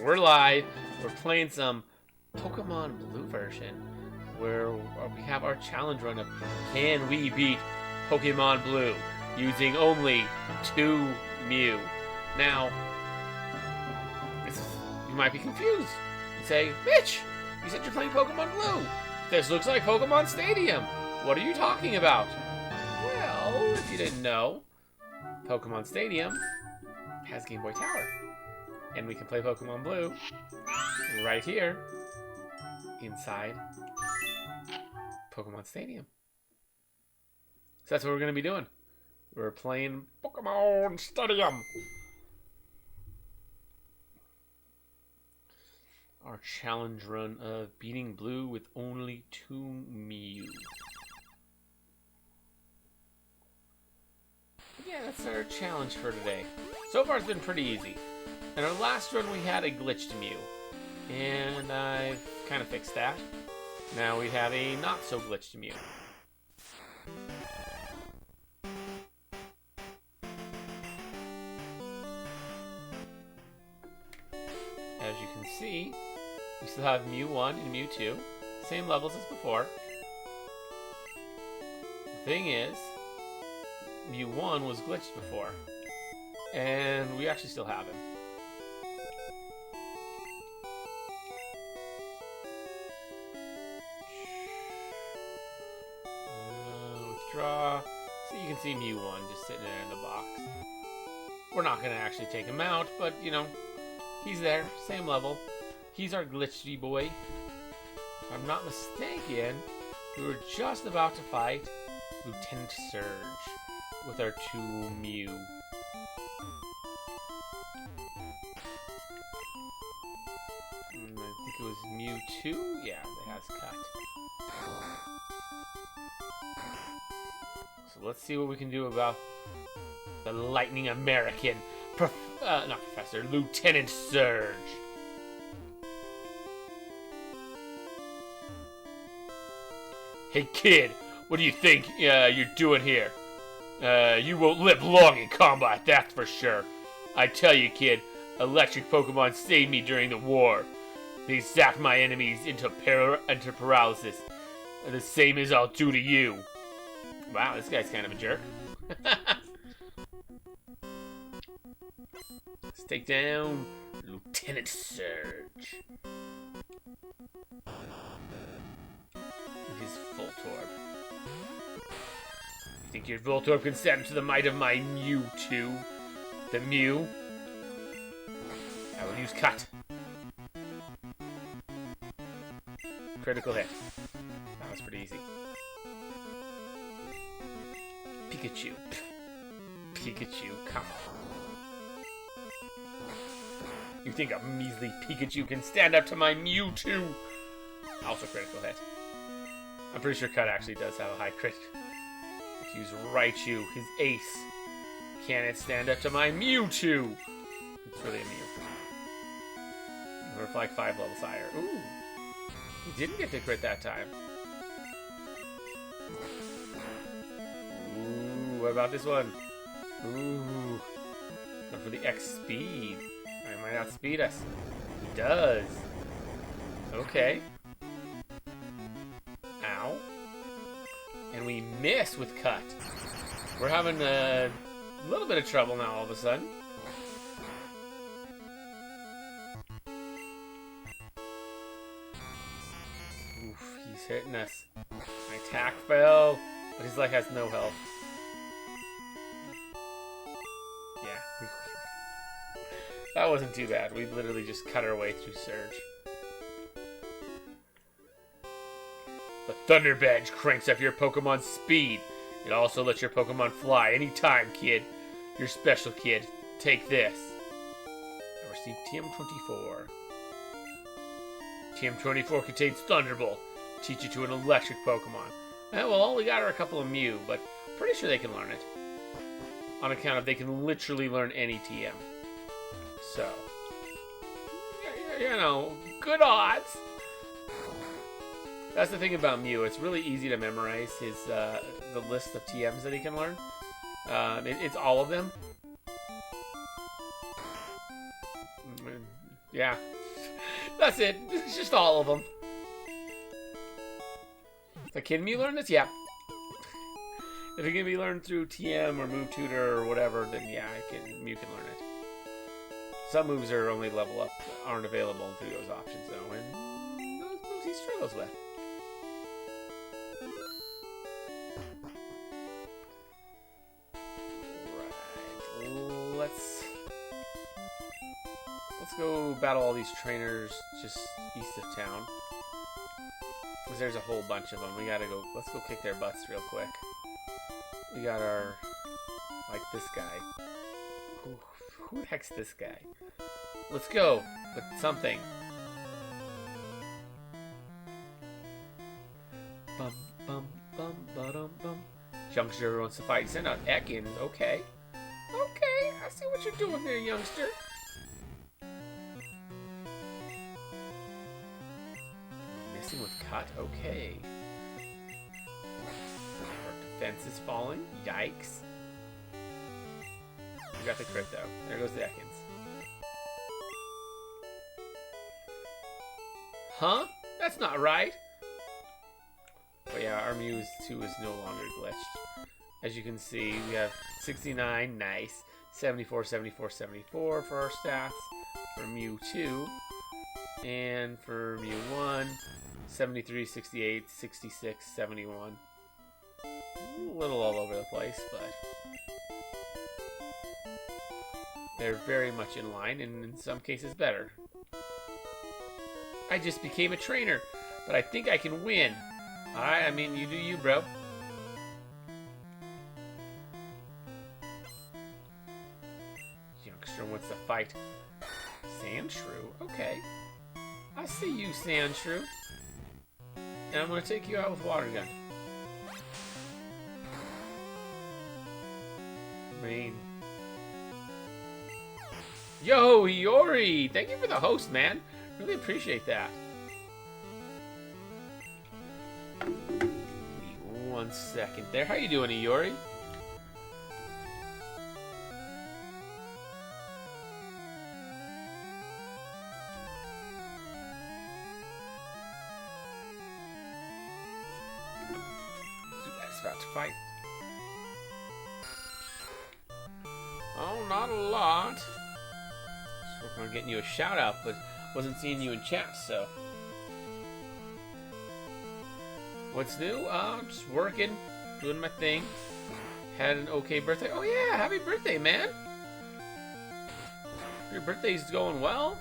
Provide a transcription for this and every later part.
We're live. We're playing some Pokemon Blue version, where we have our challenge run of can we beat Pokemon Blue using only 2 Mew. Now, you might be confused. You say, Mitch, you said you're playing Pokemon Blue. This looks like Pokemon Stadium. What are you talking about? Well, if you didn't know, Pokemon Stadium has Game Boy Tower. And we can play Pokemon Blue right here inside Pokemon Stadium. So that's what we're going to be doing. We're playing Pokemon Stadium. Our challenge run of beating Blue with only 2 Mew. Yeah, that's our challenge for today. So far it's been pretty easy. In our last run we had a glitched Mew, and I've kind of fixed that. Now we have a not so glitched Mew. As you can see, we still have Mew 1 and Mew 2, same levels as before. The thing is, Mew 1 was glitched before, and we actually still have him. Withdraw. So you can see Mew 1 just sitting there in the box. We're not going to actually take him out, but, you know, he's there, same level. He's our glitchy boy. If I'm not mistaken, we were just about to fight Lieutenant Surge with our 2 Mew. And I think it was Mew 2? Yeah, that has cut. So let's see what we can do about the Lightning American, not Professor, Lieutenant Surge. Hey kid, what do you think you're doing here? You won't live long in combat, that's for sure. I tell you kid, electric Pokemon saved me during the war. They zapped my enemies into paralysis. The same as I'll do to you. Wow, this guy's kind of a jerk. Let's take down Lieutenant Surge. His Voltorb. You think your Voltorb can stand to the might of my Mewtwo? The Mew? I will use Cut. Critical hit. That was pretty easy. Pikachu. Pikachu, come on. You think a measly Pikachu can stand up to my Mewtwo? Also critical hit. I'm pretty sure Cut actually does have a high crit. If you use Raichu, his ace. Can it stand up to my Mewtwo? It's really a Mew. We're like 5 levels higher. Ooh. He didn't get to crit that time. Ooh, what about this one? Ooh. Going for the X speed. He might outspeed us. He does. Okay. Ow. And we miss with Cut. We're having a little bit of trouble now all of a sudden. Oof, he's hitting us. My attack fell, but his has no health. Yeah. That wasn't too bad. We literally just cut our way through Surge. The Thunder Badge cranks up your Pokemon's speed. It also lets your Pokemon fly anytime, kid. You're special, kid. Take this. I received TM24. TM24 contains Thunderbolt. Teach it to an electric Pokemon. Well, all we got are a couple of Mew, but pretty sure they can learn it. On account of they can literally learn any TM. So, you know, good odds. That's the thing about Mew. It's really easy to memorize his the list of TMs that he can learn. It's all of them. Yeah. That's it. It's just all of them. Like, can Mew learn this? Yeah. If it can be learned through TM or Move Tutor or whatever, then yeah, Mew can learn it. Some moves are only level up, aren't available through those options though, and those moves he struggles with. Right, let's go battle all these trainers just east of town. Because there's a whole bunch of them. We gotta go, let's go kick their butts real quick. We got our, like this guy. Who the heck's this guy? Let's go with something. Bum bum bum ba-dum bum. Youngster wants to fight. Send out Ekans. Okay. Okay, I see what you're doing there, youngster. Missing with cut. Okay. Our defense is falling. Yikes. We got the crit though. There goes the Ekans. Huh? That's not right. But yeah, our Mew 2 is no longer glitched. As you can see, we have 69, nice. 74, 74, 74 for our stats. For Mew 2. And for Mew 1, 73, 68, 66, 71. A little all over the place, but they're very much in line, and in some cases better. I just became a trainer, but I think I can win. Alright, I mean, you do you, bro. Youngster wants to fight. Sandshrew? Okay. I see you, Sandshrew. And I'm going to take you out with Water Gun. Rain. Yo, Iori! Thank you for the host, man. Really appreciate that. 1 second there. How you doing, Iori? Zubat's about to fight. Oh, not a lot. Just working on getting you a shout out, but wasn't seeing you in chat, so. What's new? Just working, doing my thing. Had an okay birthday. Oh yeah, happy birthday, man. Your birthday's going well.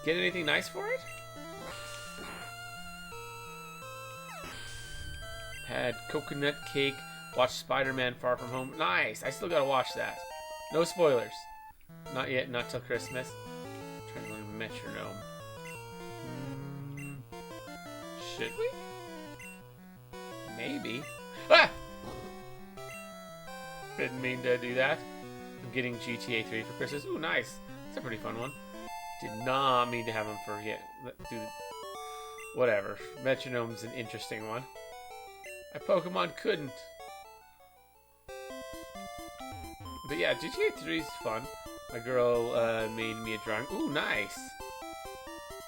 Get anything nice for it? Had coconut cake. Watched Spider-Man Far From Home. Nice. I still gotta watch that. No spoilers. Not yet. Not till Christmas. I'm trying to learn metronome. Should we? Maybe. Ah! Didn't mean to do that. I'm getting GTA 3 for Christmas. Ooh, nice. That's a pretty fun one. Did not mean to have him forget. Whatever. Metronome's an interesting one. My Pokemon couldn't. But yeah, GTA 3 is fun. My girl made me a drawing. Ooh, nice.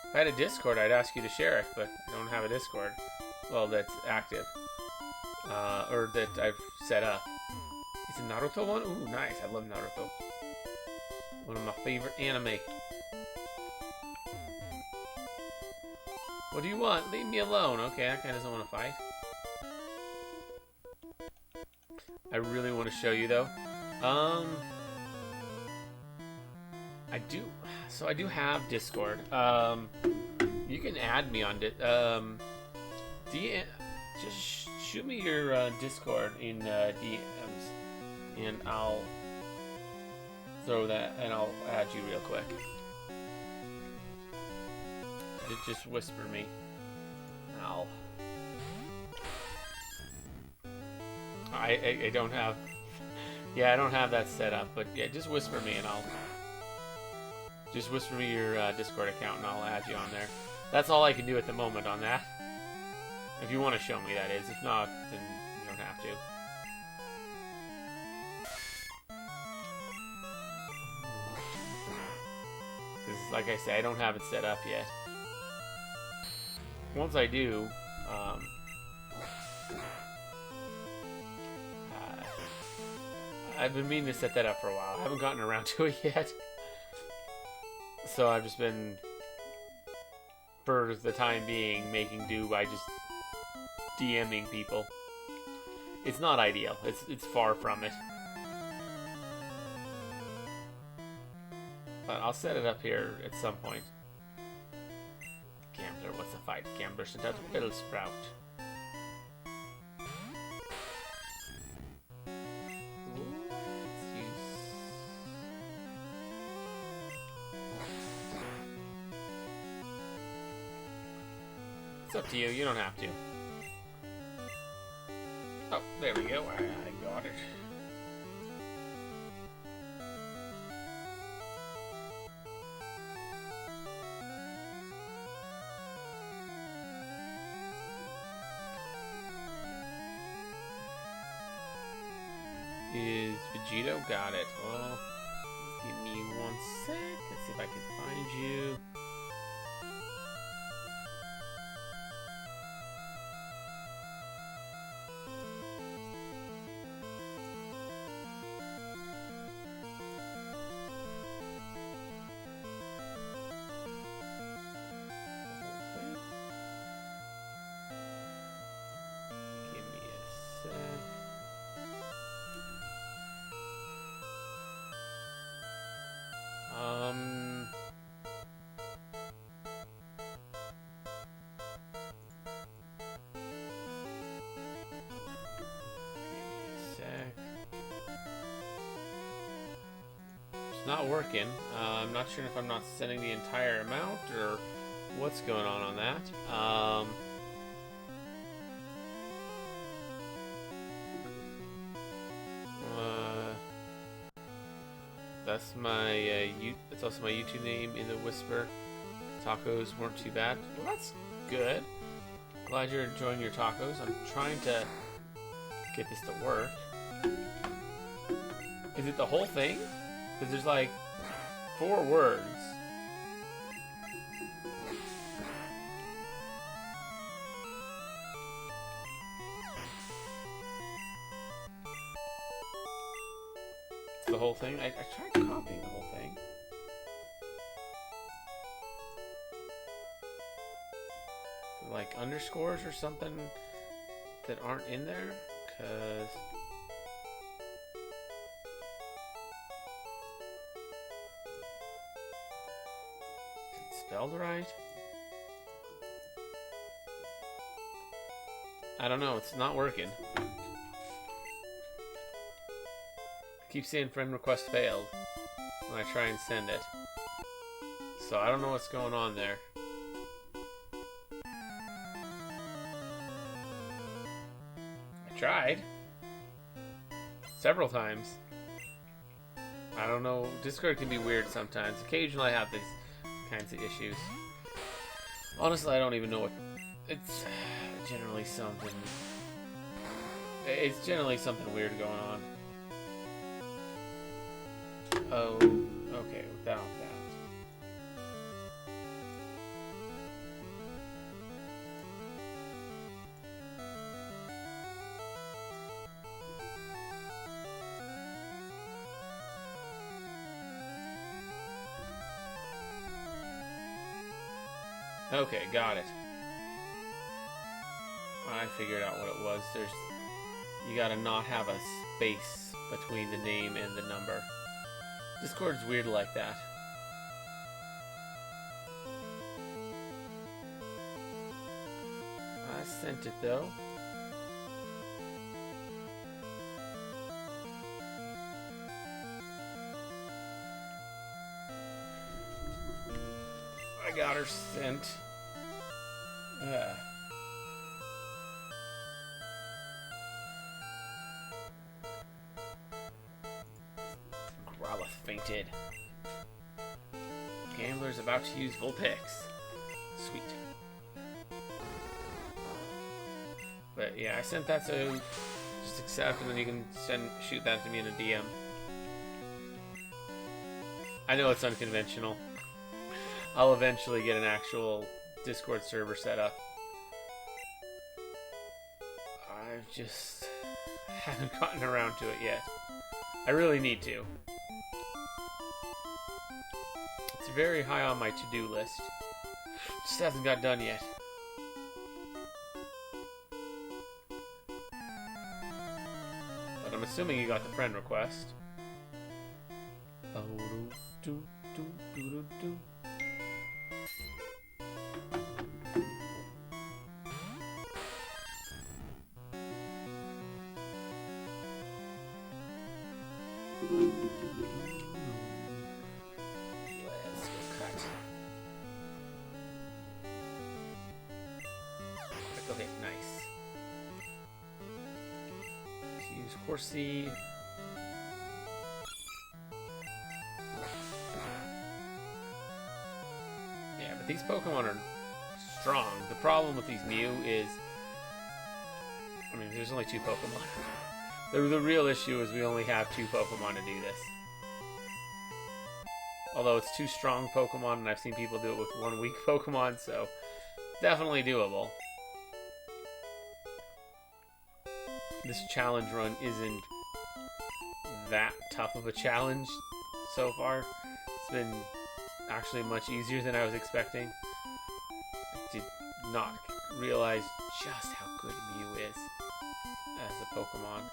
If I had a Discord, I'd ask you to share it, but I don't have a Discord. Well, that's active. Or that I've set up. Is it Naruto one? Ooh, nice. I love Naruto. One of my favorite anime. What do you want? Leave me alone. Okay, that guy doesn't want to fight. I really want to show you, though. I do. So I do have Discord. You can add me on it. Just shoot me your Discord in DMs, and I'll throw that, and I'll add you real quick. Just whisper me. I'll. I don't have. Yeah, I don't have that set up, but yeah, just whisper me, and I'll. Just whisper me your Discord account, and I'll add you on there. That's all I can do at the moment on that. If you want to show me, that is. If not, then you don't have to. like I say, I don't have it set up yet. Once I do, I've been meaning to set that up for a while. I haven't gotten around to it yet. So I've just been, for the time being, making do by just DMing people. It's not ideal. It's far from it. But I'll set it up here at some point. Gambler, what's the fight? Gambler sent out a Bellsprout. It's up to you. You don't have to. Oh, there we go. I got it. Is Vegito? Got it. Well, give me 1 sec. Let's see if I can find you. It's not working. I'm not sure if I'm not sending the entire amount or what's going on that. That's my that's also my YouTube name in the Whisper. Tacos weren't too bad. Well, that's good. Glad you're enjoying your tacos. I'm trying to get this to work. Is it the whole thing? Because there's like 4 words. It's the whole thing? I tried copying the whole thing. Like underscores or something that aren't in there? Because... spelled right? I don't know, it's not working. I keep saying friend request failed when I try and send it. So I don't know what's going on there. I tried. Several times. I don't know, Discord can be weird sometimes. Occasionally I have these kinds of issues. Honestly, I don't even know what. It's generally something. It's generally something weird going on. Oh, okay, without that. Okay, got it. I figured out what it was. You gotta not have a space between the name and the number. Discord's weird like that. I sent it though. I got her sent. Growlithe fainted. Gambler's about to use Vulpix. Sweet. But yeah, I sent that, so just accept, and then you can shoot that to me in a DM. I know it's unconventional. I'll eventually get an actual Discord server set up. I just haven't gotten around to it yet. I really need to. It's very high on my to-do list. Just hasn't got done yet. But I'm assuming you got the friend request. Let's go cut. Okay, nice. Let's use Horsey. Yeah, but these Pokemon are strong. The problem with these Mew is, I mean, there's only 2 Pokemon. The real issue is we only have 2 Pokemon to do this. Although it's 2 strong Pokemon, and I've seen people do it with 1 weak Pokemon, so definitely doable. This challenge run isn't that tough of a challenge so far. It's been actually much easier than I was expecting. I did not realize just how good Mew is as a Pokemon.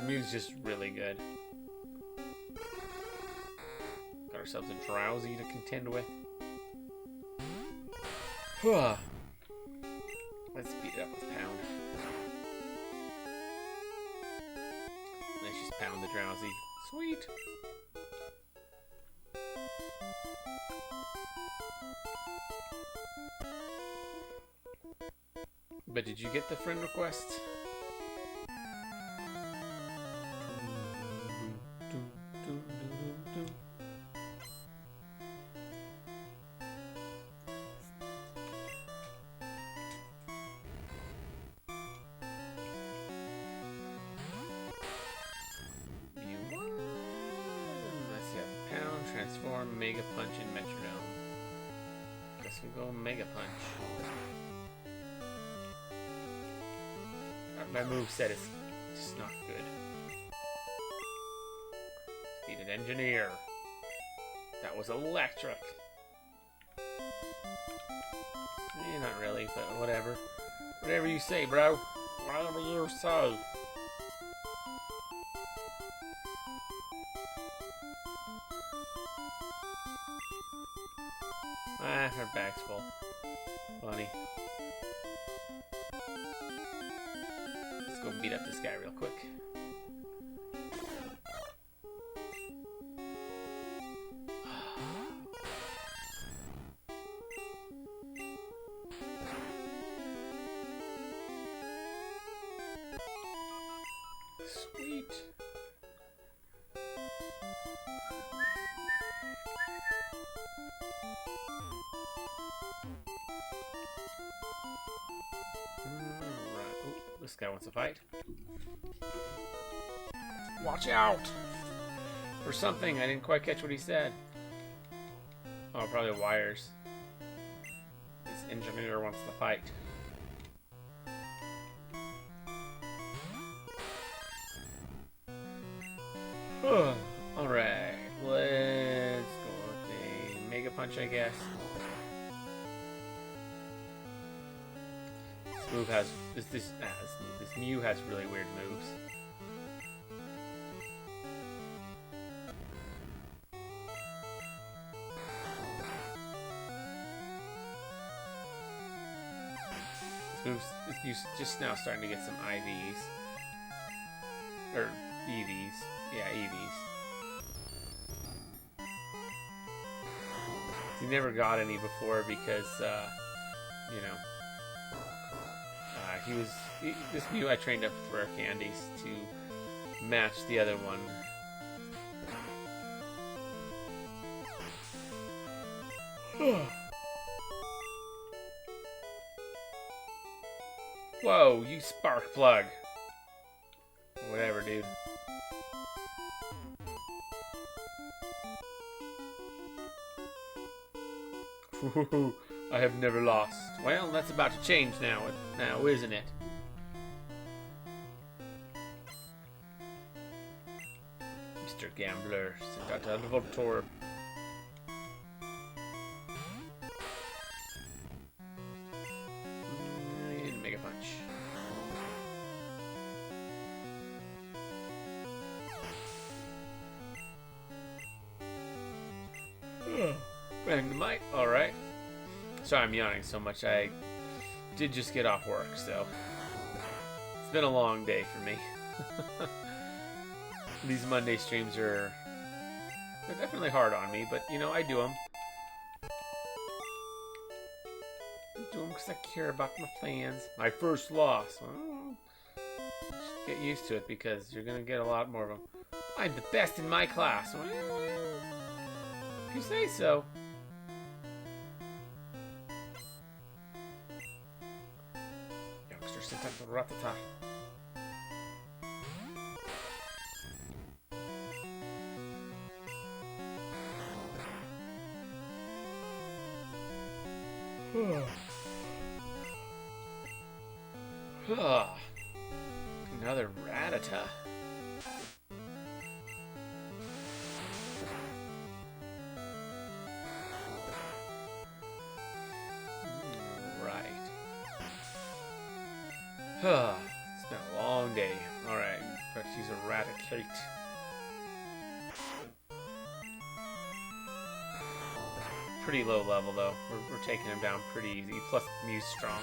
Mew's just really good. Got ourselves a Drowsy to contend with. Let's beat it up with Pound. Let's just pound the Drowsy. Sweet. But did you get the friend request? Transform, Mega Punch, and Metronome. Guess we'll go Mega Punch. My moveset is just not good. Speeded Engineer. That was electric. Not really, but whatever. Whatever you say, bro. Whatever you say. Ah, her bag's full. Funny. Let's go beat up this guy real quick. Sweet. This guy wants to fight. Watch out! For something, I didn't quite catch what he said. Oh, probably wires. This engineer wants to fight. Alright, let's go with a Mega Punch, I guess. This move has this Mew has really weird moves. This move's just now starting to get some IVs. Or EVs. Yeah, EVs. He never got any before because, you know, this Mew I trained up for candies to match the other one. Whoa, you spark plug. Whatever, dude. I have never lost. Well, that's about to change now, isn't it? Mr. Gambler, sent out a Voltorb. And Mega Punch. Magnemite, alright. Sorry I'm yawning so much. I did just get off work, so it's been a long day for me. These Monday streams they're definitely hard on me, but you know, I do them. I do them because I care about my fans. My first loss. Well, get used to it because you're going to get a lot more of them. I'm the best in my class. Well, if you say so. Youngster sent out the Rattata. Another Rattata. Right. It's been a long day. Alright, but she's a Raticate. Pretty low level though. We're taking him down pretty easy. Plus Mew's strong.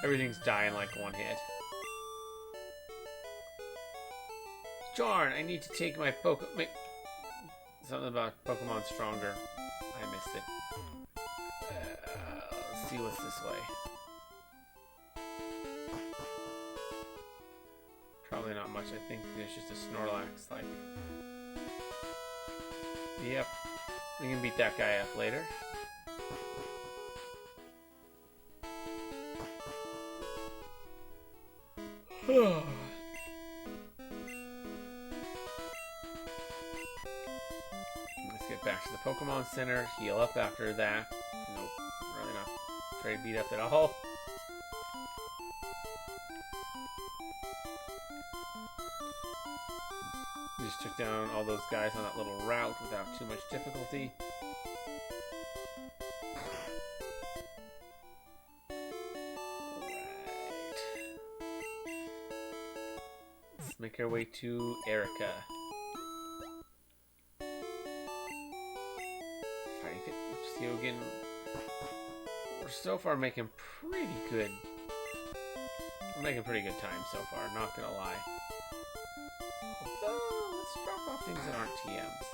Everything's dying like one hit. Darn! I need to take my something about Pokemon Stronger. I missed it. Let's see what's this way. Probably not much. I think it's just a Snorlax. Like, yep. We can beat that guy up later. Let's get back to the Pokemon Center, heal up after that. Nope, really not try to beat up at all. We just took down all those guys on that little route without too much difficulty. Let's make our way to Erica. Fighting Fit Tiogen. We're so far making pretty good. We're making pretty good time so far, not gonna lie. Although, let's drop off things that aren't TMs.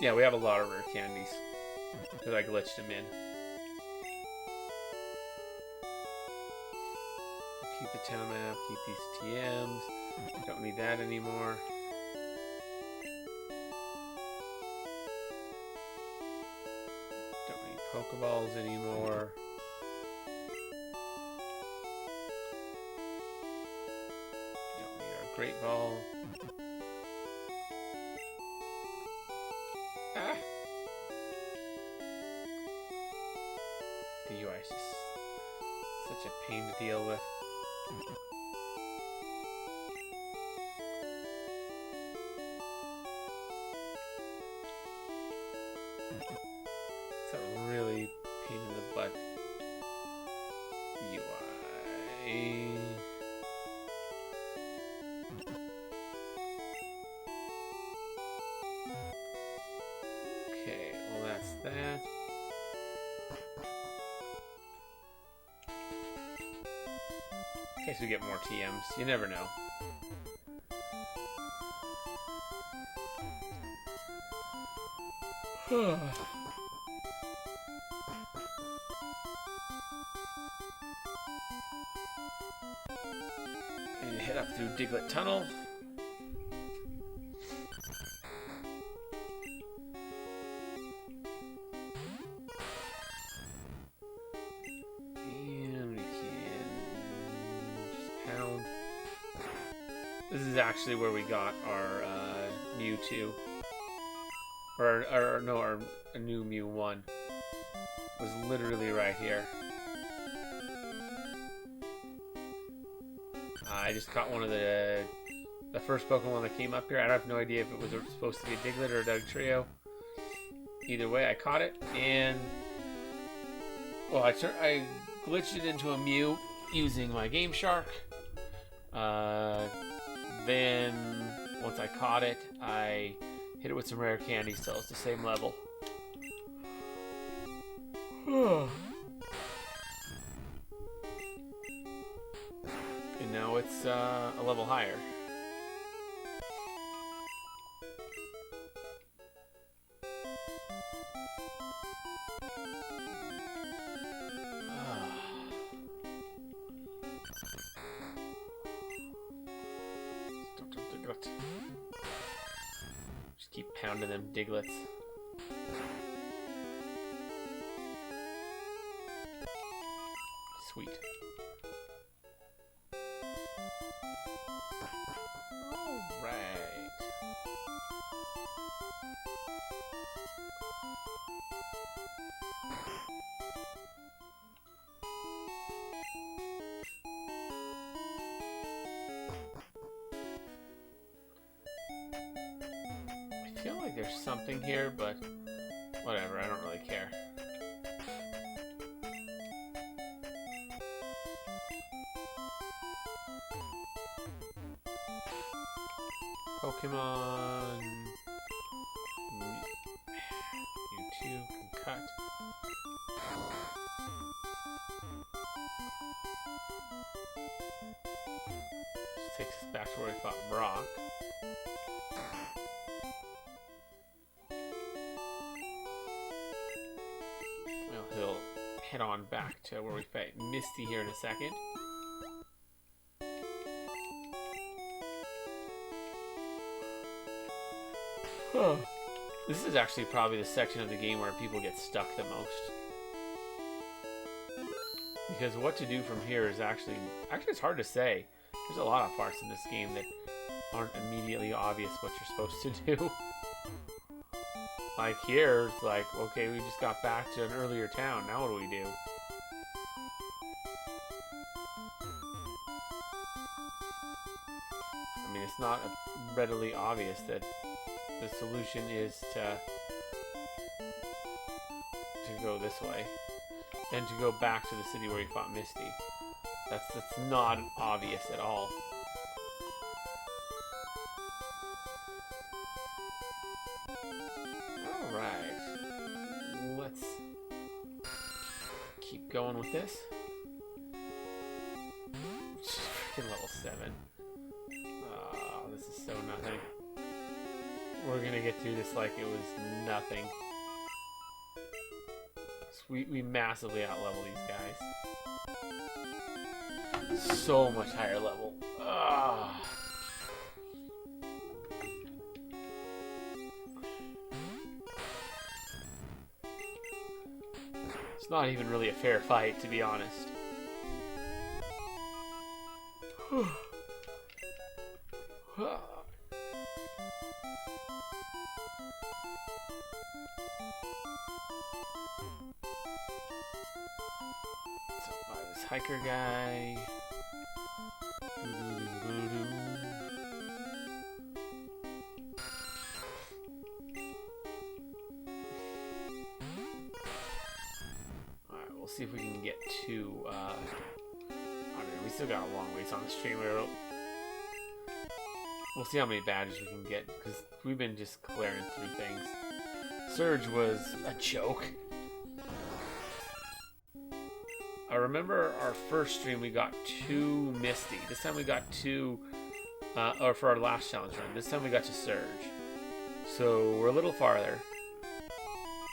Yeah, we have a lot of rare candies because I glitched them in. Keep the town map, keep these TMs. Don't need that anymore. Don't need Pokeballs anymore. Don't need our Great Ball. Ah! The UI is just such a pain to deal with. It's a really pain in the butt UI. Okay, well that's that. In case we get more TMs, you never know. And head up through Diglett Tunnel. This is actually where we got our Mewtwo. Or no, our new Mew 1 was literally right here. I just caught one of the first Pokemon that came up here. I have no idea if it was supposed to be a Diglett or a Dugtrio. Either way, I caught it, and well, I glitched it into a Mew using my Game Shark. Then once I caught it, I hit it with some rare candies till it's the same level. And now it's a level higher. Just keep pounding them Diglets. Sweet. Alright. I feel like there's something here, but whatever, I don't really care. Pokemon Mewtwo can cut. This takes us back to where we fought Brock. Well, he'll head on back to where we fight Misty here in a second. This is actually probably the section of the game where people get stuck the most. Because what to do from here is actually it's hard to say. There's a lot of parts in this game that aren't immediately obvious what you're supposed to do. Like here, it's like, okay, we just got back to an earlier town. Now what do we do? I mean, it's not readily obvious that the solution is to go this way and to go back to the city where we fought Misty. That's not obvious at all. Alright. Let's keep going with this. Freaking level 7. Oh, this is so nothing. We're gonna get through this like it was nothing. We massively outlevel these guys. So much higher level. Ah. It's not even really a fair fight, to be honest. Hiker guy. Alright, we'll see if we can get to, I mean, we still got a long ways on the stream. We'll see how many badges we can get, because we've been just clearing through things. Surge was a joke. I remember our first stream we got 2 Misty. This time we got 2, or for our last challenge run. This time we got to Surge. So we're a little farther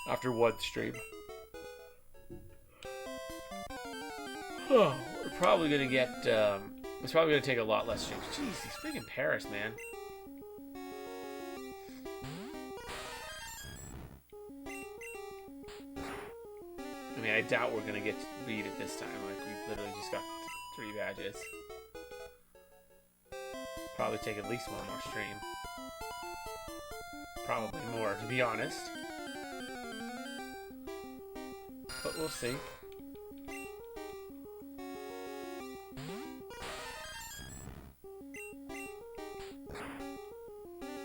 after one stream. Oh, we're probably gonna get, it's probably gonna take a lot less streams. Jeez, these freaking Paris, man. I mean, I doubt we're gonna get to beat it this time. Like, we literally just got 3 badges. Probably take at least one more stream. Probably more, to be honest. But we'll see.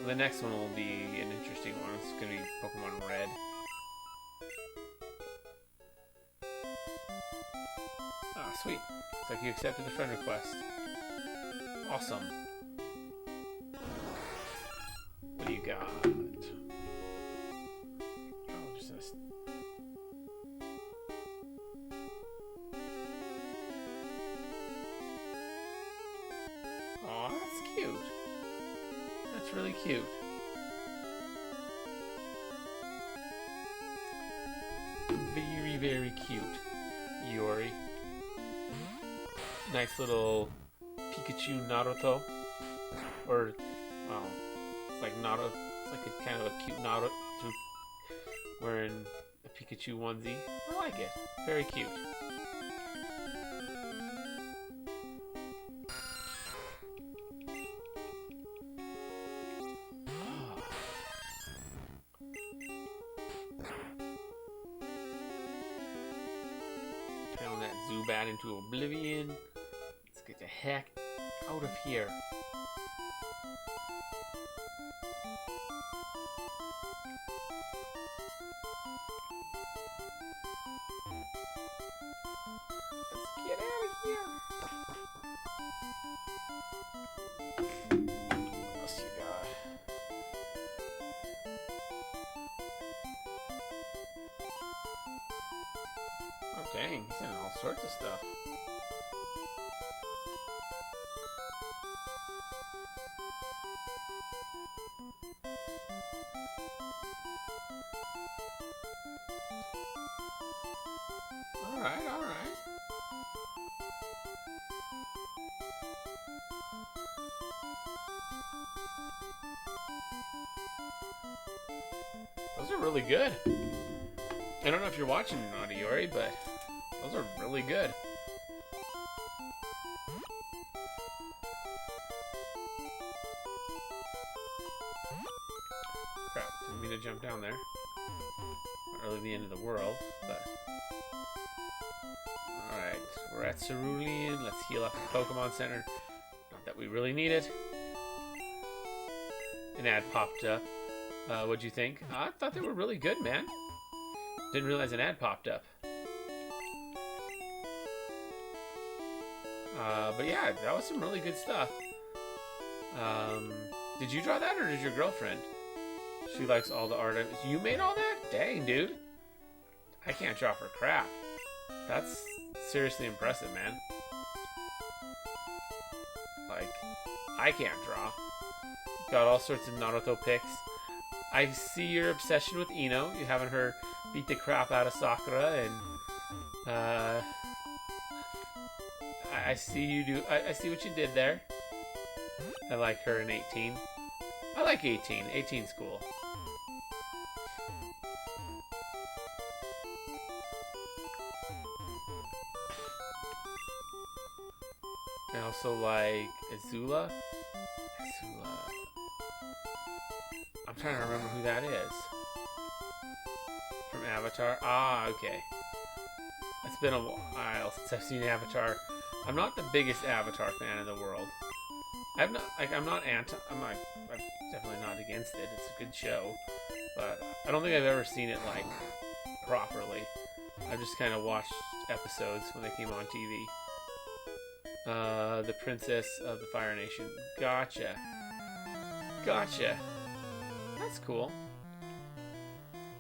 The next one will be an interesting one. It's going to be Pokemon Red. Ah, sweet. Looks like you accepted the friend request. Awesome. What do you got? Oh, just this. Aw, that's cute. That's really cute. Very, very cute. Iori. Nice little Pikachu Naruto. Or, it's like Naruto. It's like a kind of a cute Naruto wearing a Pikachu onesie. I like it. Very cute. Pound that Zubat into oblivion. Let's get the heck out of here. Let's get out of here. What else you got? Oh dang, he's sending all sorts of stuff. Alright, alright. Those are really good. I don't know if you're watching or not, Iori, but those are really good. Crap, didn't mean to jump down there. Not really the end of the world, but... Alright, we're at Cerulean. Let's heal up the Pokemon Center. Not that we really need it. An ad popped up. What'd you think? I thought they were really good, man. Didn't realize an ad popped up. But yeah, that was some really good stuff. Did you draw that, or did your girlfriend? She likes all the art. You made all that? Dang, dude. I can't draw for crap. That's seriously impressive, man. Like, I can't draw. Got all sorts of Naruto pics. I see your obsession with Ino. You having her beat the crap out of Sakura, and I see you do. I see what you did there. I like her in 18. I like 18. 18's cool. I also like Azula. Azula. I'm trying to remember who that is. From Avatar. Ah, okay. It's been a while since I've seen Avatar. I'm not the biggest Avatar fan in the world. I'm definitely not against it. It's a good show, but I don't think I've ever seen it like properly. I've just kind of watched episodes when they came on TV. The Princess of the Fire Nation. Gotcha. Gotcha. That's cool.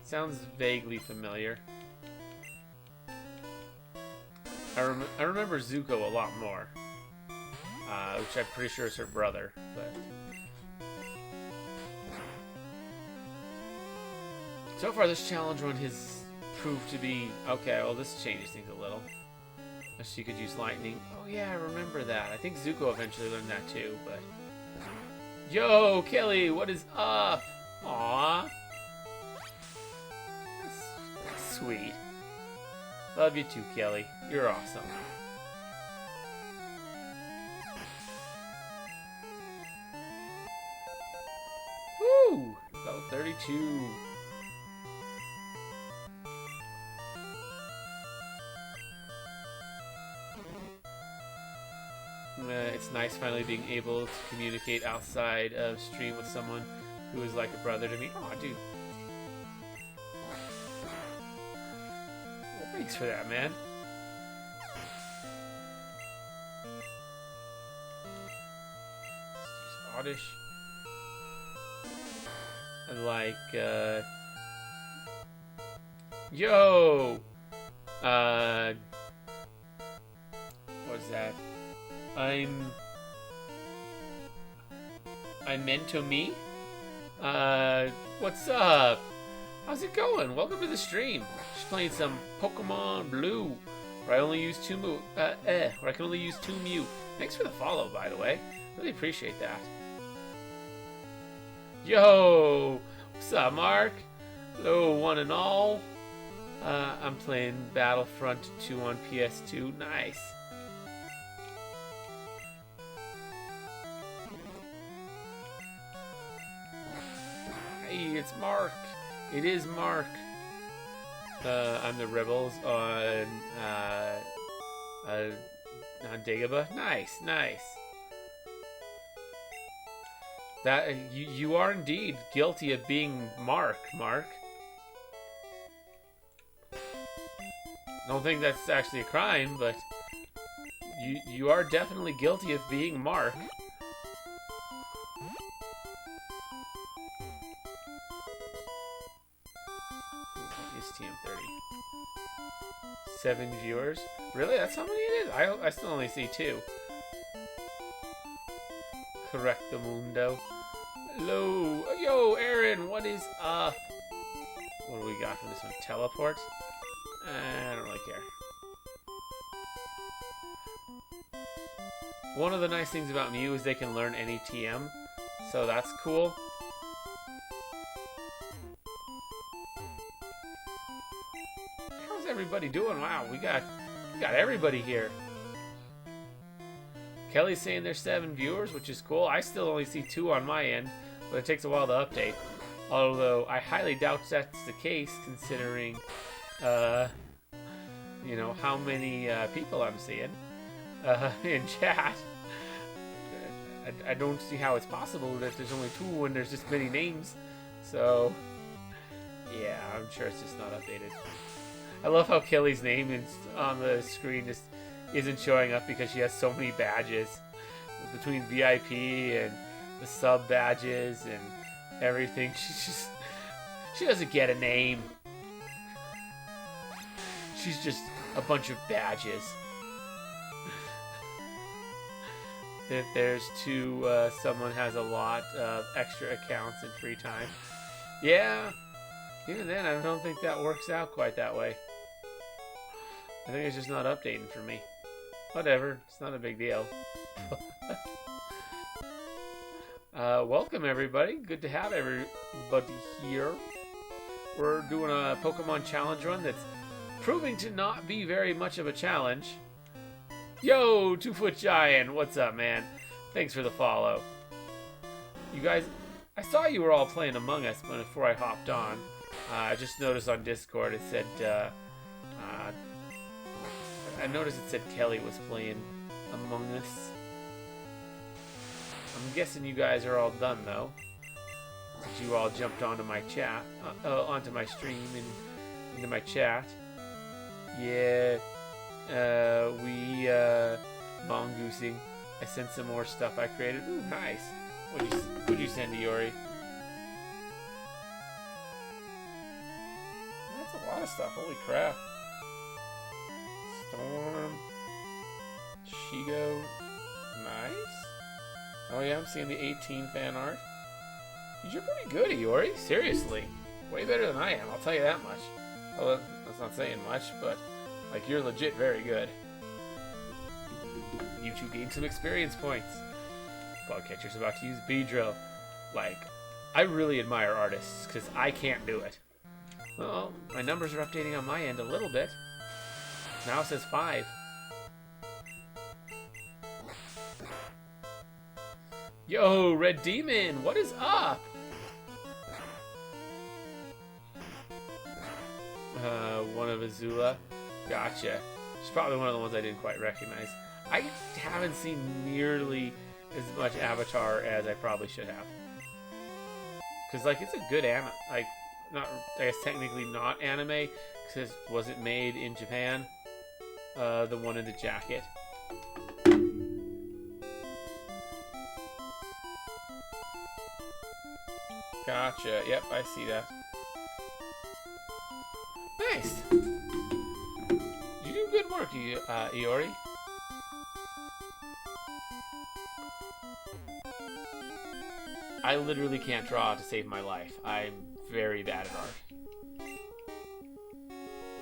Sounds vaguely familiar. I remember Zuko a lot more. Which I'm pretty sure is her brother, but... So far this challenge run has proved to be... Okay, well this changes things a little. She could use lightning. Oh yeah, I remember that. I think Zuko eventually learned that too, but... Yo, Kelly, what is up? Aww. That's sweet. Love you too, Kelly. You're awesome. 42. It's nice finally being able to communicate outside of stream with someone who is like a brother to me. Aw, dude. Well, thanks for that, man. Oddish. Like, yo! What's that? I'm Mento Me? What's up? How's it going? Welcome to the stream. Just playing some Pokemon Blue, where I only use where I can only use 2 Mew. Thanks for the follow, by the way. Really appreciate that. Yo! What's up, Mark? Hello, one and all. I'm playing Battlefront 2 on PS2. Nice. Hey, it's Mark. It is Mark. I'm the Rebels on Dagobah. Nice, nice. That you are indeed guilty of being Mark. Don't think that's actually a crime, but you are definitely guilty of being Mark. TM30. 7 viewers? Really? That's how many it is? I still only see 2. Correct the mundo. Hello. Yo, Aaron, what is up? What do we got for this one? Teleport? I don't really care. One of the nice things about Mew is they can learn any TM, so that's cool. How's everybody doing? Wow, we got everybody here. Kelly's saying there's 7 viewers, which is cool. I still only see 2 on my end, but it takes a while to update. Although I highly doubt that's the case, considering, you know, how many people I'm seeing in chat. I don't see how it's possible that there's only 2 when there's this many names. So, yeah, I'm sure it's just not updated. I love how Kelly's name is on the screen just isn't showing up because she has so many badges between VIP and the sub badges and everything. She doesn't get a name. She's just a bunch of badges. If there's 2, someone has a lot of extra accounts and free time. Yeah, even then I don't think that works out quite that way. I think it's just not updating for me. Whatever, it's not a big deal. Welcome everybody. Good to have everybody here. We're doing a Pokemon challenge run that's proving to not be very much of a challenge. Yo, 2-Foot Giant, what's up, man? Thanks for the follow. You guys, I saw you were all playing Among Us, but before I hopped on, I just noticed on Discord it said, I noticed it said Kelly was playing Among Us. I'm guessing you guys are all done, though. Since you all jumped onto my chat, onto my stream and into my chat. Yeah. We mongoosing. I sent some more stuff I created. Ooh, nice. What'd you send, Iori? That's a lot of stuff. Holy crap. Storm. Shigo. Nice. Oh yeah, I'm seeing the 18 fan art. You're pretty good, Iori. Seriously. Way better than I am, I'll tell you that much. Well, that's not saying much, but like, you're legit very good. You two gained some experience points. Bugcatcher's about to use Beedrill. Like, I really admire artists, because I can't do it. Well, my numbers are updating on my end a little bit. Now it says 5. Yo, Red Demon, what is up? One of Azula. Gotcha. She's probably one of the ones I didn't quite recognize. I haven't seen nearly as much Avatar as I probably should have. Because, like, it's a good anime. Like, not, I guess technically not anime, because it wasn't made in Japan. The one in the jacket. Gotcha. Yep, I see that. Nice. You do good work, Iori. I literally can't draw to save my life. I'm very bad at art.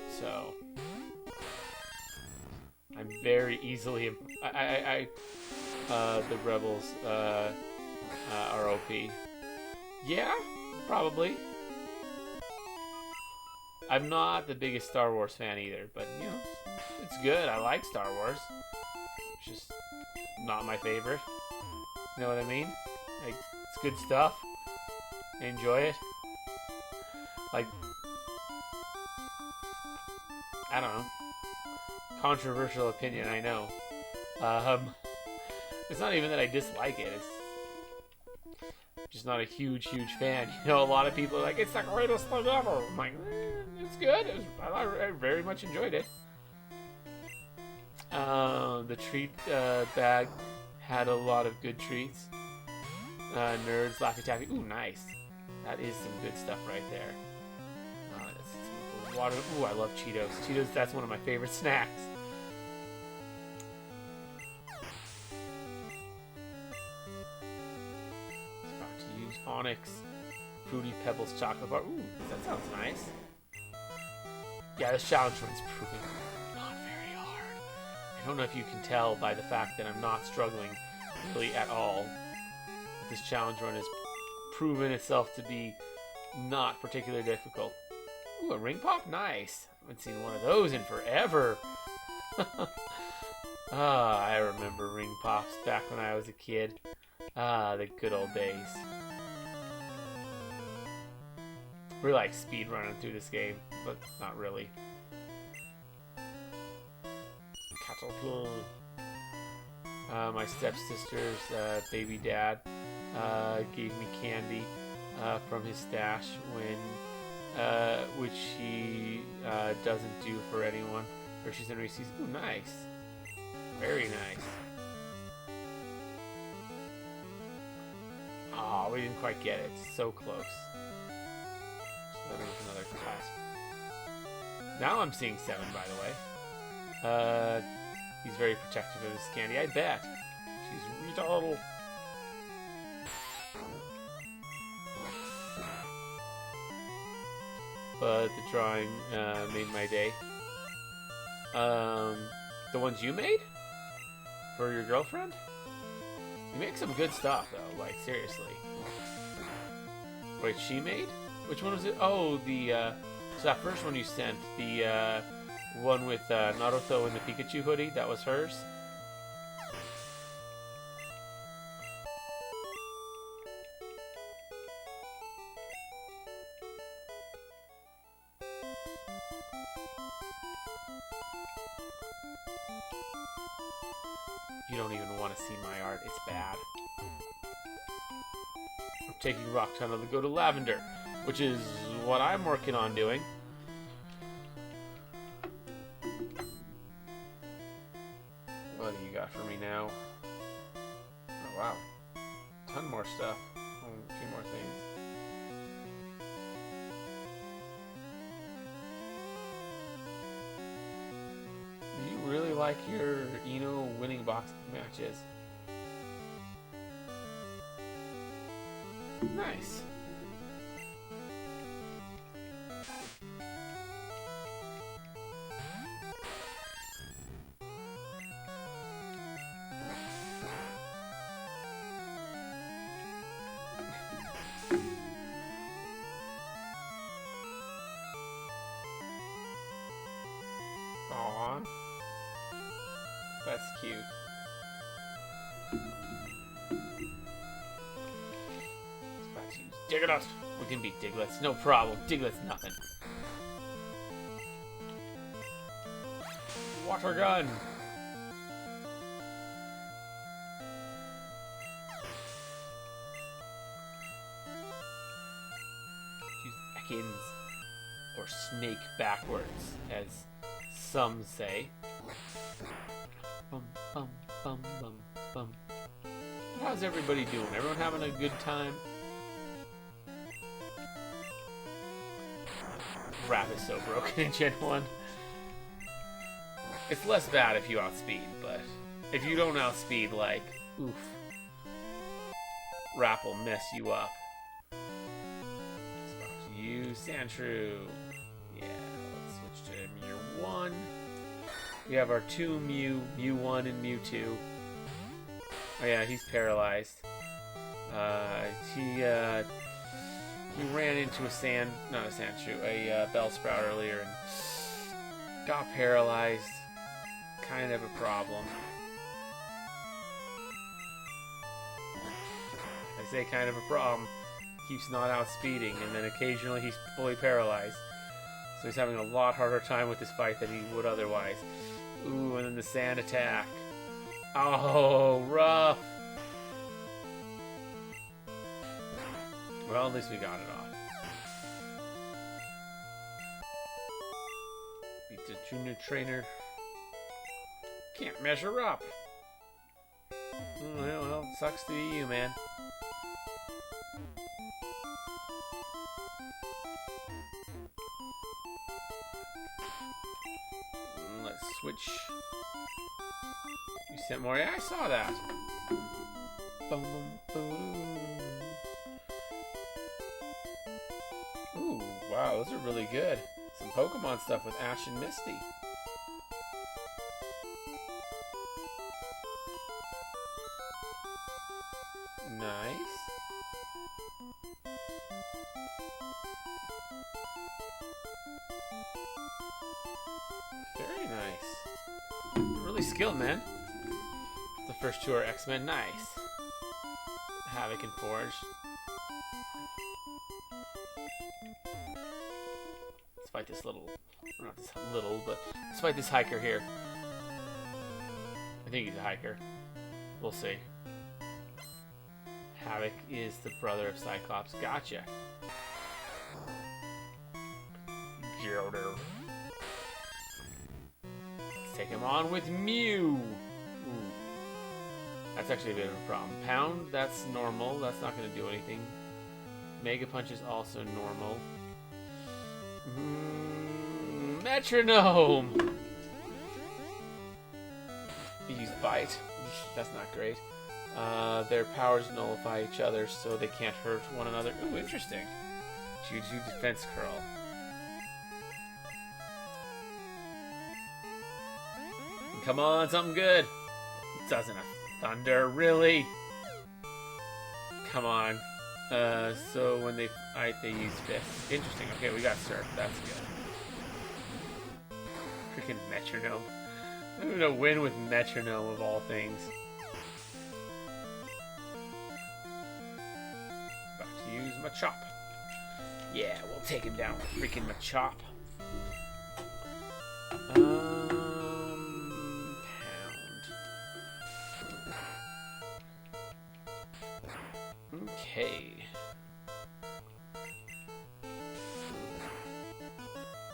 So I'm very easily. The rebels are OP. Yeah, probably. I'm not the biggest Star Wars fan either, but you know, it's good. I like Star Wars. It's just not my favorite. You know what I mean? Like, it's good stuff. I enjoy it. Like, I don't know. Controversial opinion, I know. It's not even that I dislike it. It's just not a huge fan. You know, a lot of people are like, it's the greatest thing ever. I'm like, it's good. I very much enjoyed it. The treat bag had a lot of good treats. Nerds, Laffy Taffy. Ooh, nice. That is some good stuff right there. That's water. Ooh, I love Cheetos. Cheetos, that's one of my favorite snacks. About to use Onyx Fruity Pebbles chocolate bar. Ooh, that sounds nice. Yeah, this challenge run's proving not very hard. I don't know if you can tell by the fact that I'm not struggling really at all. This challenge run has proven itself to be not particularly difficult. Ooh, a ring pop? Nice. I haven't seen one of those in forever. I remember ring pops back when I was a kid. The good old days. We're like speed running through this game, but not really. Catapult. My stepsister's baby dad gave me candy from his stash which he doesn't do for anyone. Or she's in Reese's. Ooh, nice. Very nice. Oh, we didn't quite get it. So close. So there was another cut. Now I'm seeing 7, by the way. He's very protective of his candy, I bet. She's retarded. But the drawing made my day. The ones you made? For your girlfriend? You make some good stuff, though. Like, seriously. Wait, she made? Which one was it? Oh, so that first one you sent. The, one with Naruto and the Pikachu hoodie. That was hers? You don't even want to see my art. It's bad. I'm taking Rock Tunnel to go to Lavender, which is what I'm working on doing. What do you got for me now? Oh, wow. A ton more stuff. Oh, a few more things. Do you really like your Eno winning boxing matches? Nice. Aww. That's cute. Let's use Diglett. We can beat Diglett. No problem. Diglett's nothing. water gun. Use Ekans, or snake backwards, as some say. Bum, bum, bum, bum, bum. How's everybody doing? Everyone having a good time? Rap is so broken in Gen 1. It's less bad if you outspeed, but if you don't outspeed, like, oof. Rap will mess you up. So use Sandshrew. Yeah, let's switch to Mew 1. We have our two Mew, Mew 1 and Mew 2. Oh yeah, he's paralyzed. He ran into not a Sandshrew, a Bellsprout earlier and got paralyzed. Kind of a problem. I say kind of a problem. Keeps not outspeeding, and then occasionally he's fully paralyzed. So he's having a lot harder time with this fight than he would otherwise. Ooh, and then the sand attack. Oh, rough. Well, at least we got it on. Beat the junior trainer. Can't measure up. Well, sucks to be you, man. Let's switch. You sent more. Yeah, I saw that. Boom, boom. Ooh, wow, those are really good. Some Pokemon stuff with Ash and Misty. Nice. Very nice. You're really skilled, man. The first two are X-Men. Nice. Havoc and Forge. Let's fight this little... Not this little, but... Let's fight this hiker here. I think he's a hiker. We'll see. Havoc is the brother of Cyclops. Gotcha. Geodude. Let's take him on with Mew. Ooh. That's actually a bit of a problem. Pound, that's normal. That's not going to do anything. Mega Punch is also normal. Metronome! Use Bite. That's not great. Their powers nullify each other, so they can't hurt one another. Ooh, interesting. Choose Defense Curl. Come on, something good. Doesn't have Thunder, really? Come on. So when they fight, they use Fist. Interesting. Okay, we got Surf. That's good. Freaking Metronome. I'm gonna win with Metronome of all things. About to use Machop. Yeah, we'll take him down with freaking Machop. Pound. Okay.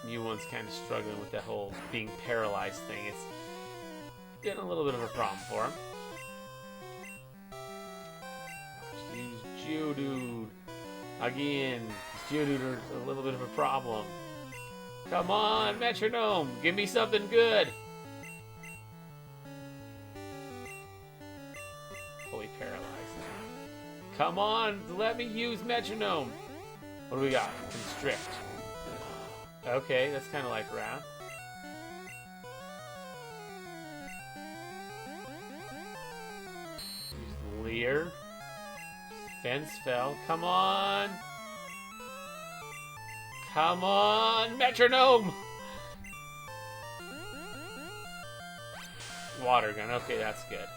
New one's kind of struggling with that whole being paralyzed thing. It's been a little bit of a problem for him. Use Geodude. Again, Geodude is a little bit of a problem. Come on, Metronome! Give me something good! Fully paralyzed. Come on, let me use Metronome! What do we got? Constrict. Okay, that's kind of like Wrath. Use Leer. Fence fell. Come on! Come on, Metronome! Water gun. Okay, that's good.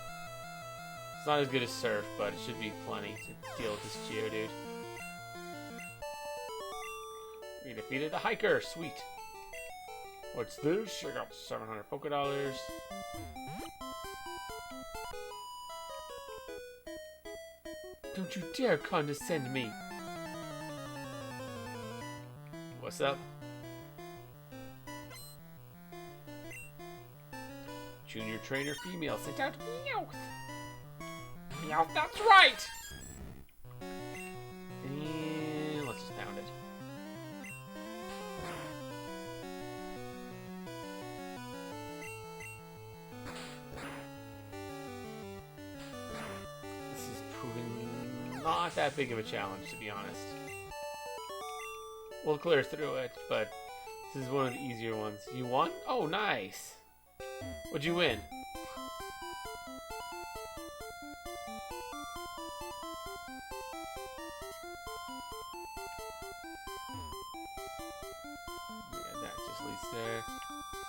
It's not as good as Surf, but it should be plenty to deal with this Geodude. We defeated the hiker. Sweet. What's this? I got 700 Poké Dollars. Don't you dare condescend me. What's up? Junior trainer female sent out Meowth. Meowth, that's right! And let's just pound it. This is proving not that big of a challenge, to be honest. We'll clear through it, but this is one of the easier ones. You won? Oh, nice! What'd you win? Yeah, that just leads there.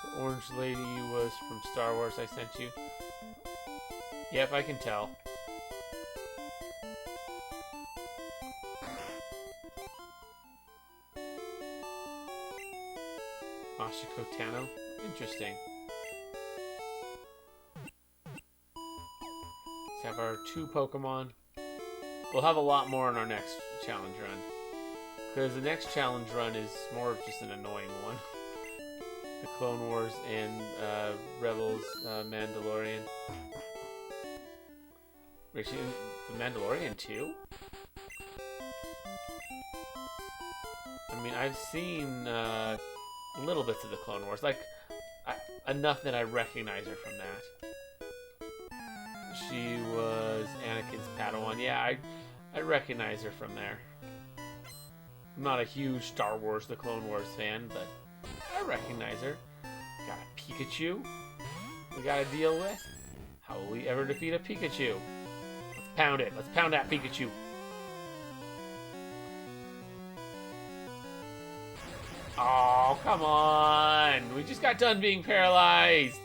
The orange lady was from Star Wars I sent you. Yep, I can tell. Ashiko Tano? Interesting. Let's have our 2 Pokemon. We'll have a lot more in our next challenge run. Because the next challenge run is more of just an annoying one. The Clone Wars and Rebels Mandalorian. Actually, the Mandalorian too? I mean, I've seen little bits of the Clone Wars. Like, enough that I recognize her from that. She was Anakin's Padawan. Yeah, I recognize her from there. I'm not a huge Star Wars, the Clone Wars fan, but I recognize her. Got a Pikachu we gotta deal with. How will we ever defeat a Pikachu? Let's pound it. Let's pound that Pikachu. Oh, come on. We just got done being paralyzed.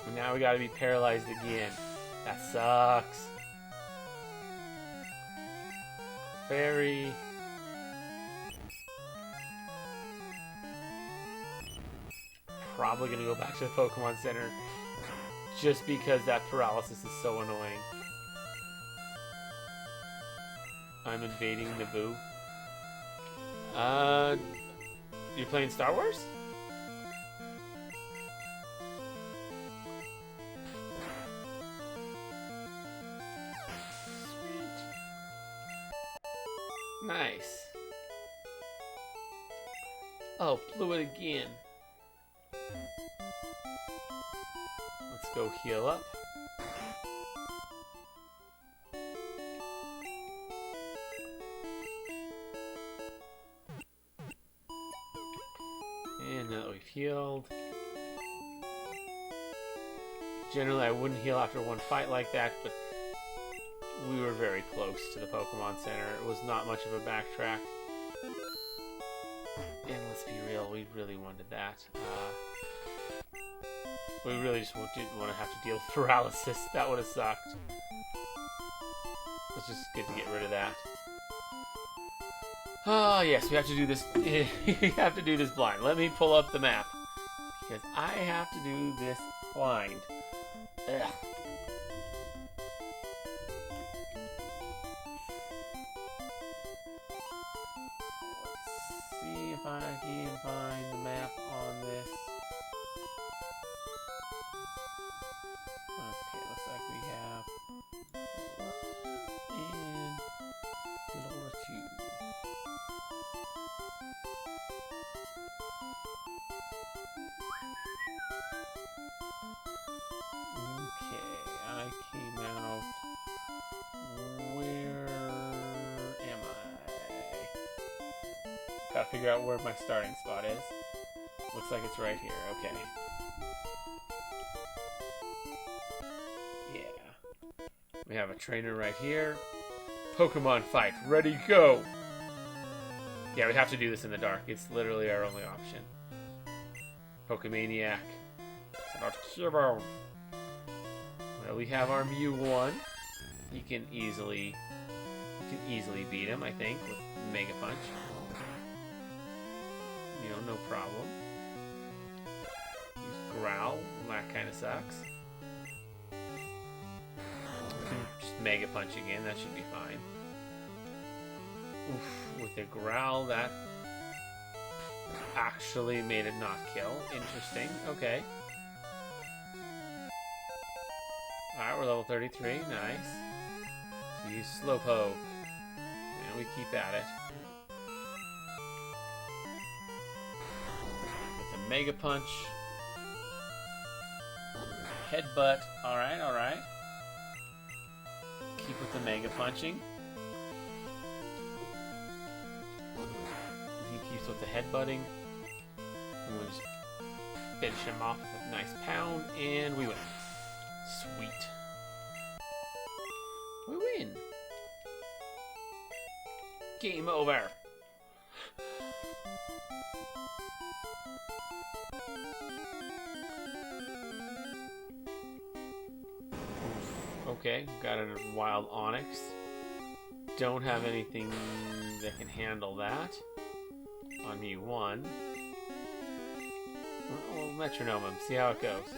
And now we gotta be paralyzed again. That sucks. Fairy. Probably gonna go back to the Pokemon Center just because that paralysis is so annoying. I'm invading Naboo. You're playing Star Wars? Nice. Oh, blew it again. Let's go heal up. And now that we've healed. Generally, I wouldn't heal after one fight like that, but we were very close to the Pokemon Center. It was not much of a backtrack. And let's be real, we really wanted that. We really just didn't want to have to deal with paralysis. That would have sucked. It's just good to get rid of that. Oh, yes, we have to do this. We have to do this blind. Let me pull up the map. Because I have to do this blind. Ugh. Let's see if I can find the map on this. Okay, looks like we have and Laura 2. Okay, I came out. Where am I? Gotta figure out where my starting spot is. Looks like it's right here. Okay. Yeah. We have a trainer right here. Pokemon fight. Ready, go! Yeah, we have to do this in the dark. It's literally our only option. Pokemaniac. It's about Cubone. Well, we have our Mew 1. He can can easily beat him, I think, with Mega Punch. You know, no problem. Use Growl. That kind of sucks. Just Mega Punch again. That should be fine. Oof. With the Growl, that actually made it not kill. Interesting. Okay. Alright, we're level 33. Nice. So use Slowpoke. And we keep at it. With a Mega Punch. Headbutt. Alright, alright. Keep with the Mega Punching. He keeps with the headbutting. And we'll just finish him off with a nice pound, and we win. Sweet. We win. Game over. Okay, got a wild Onyx. Don't have anything that can handle that. On Mew 1. We'll metronome him, see how it goes.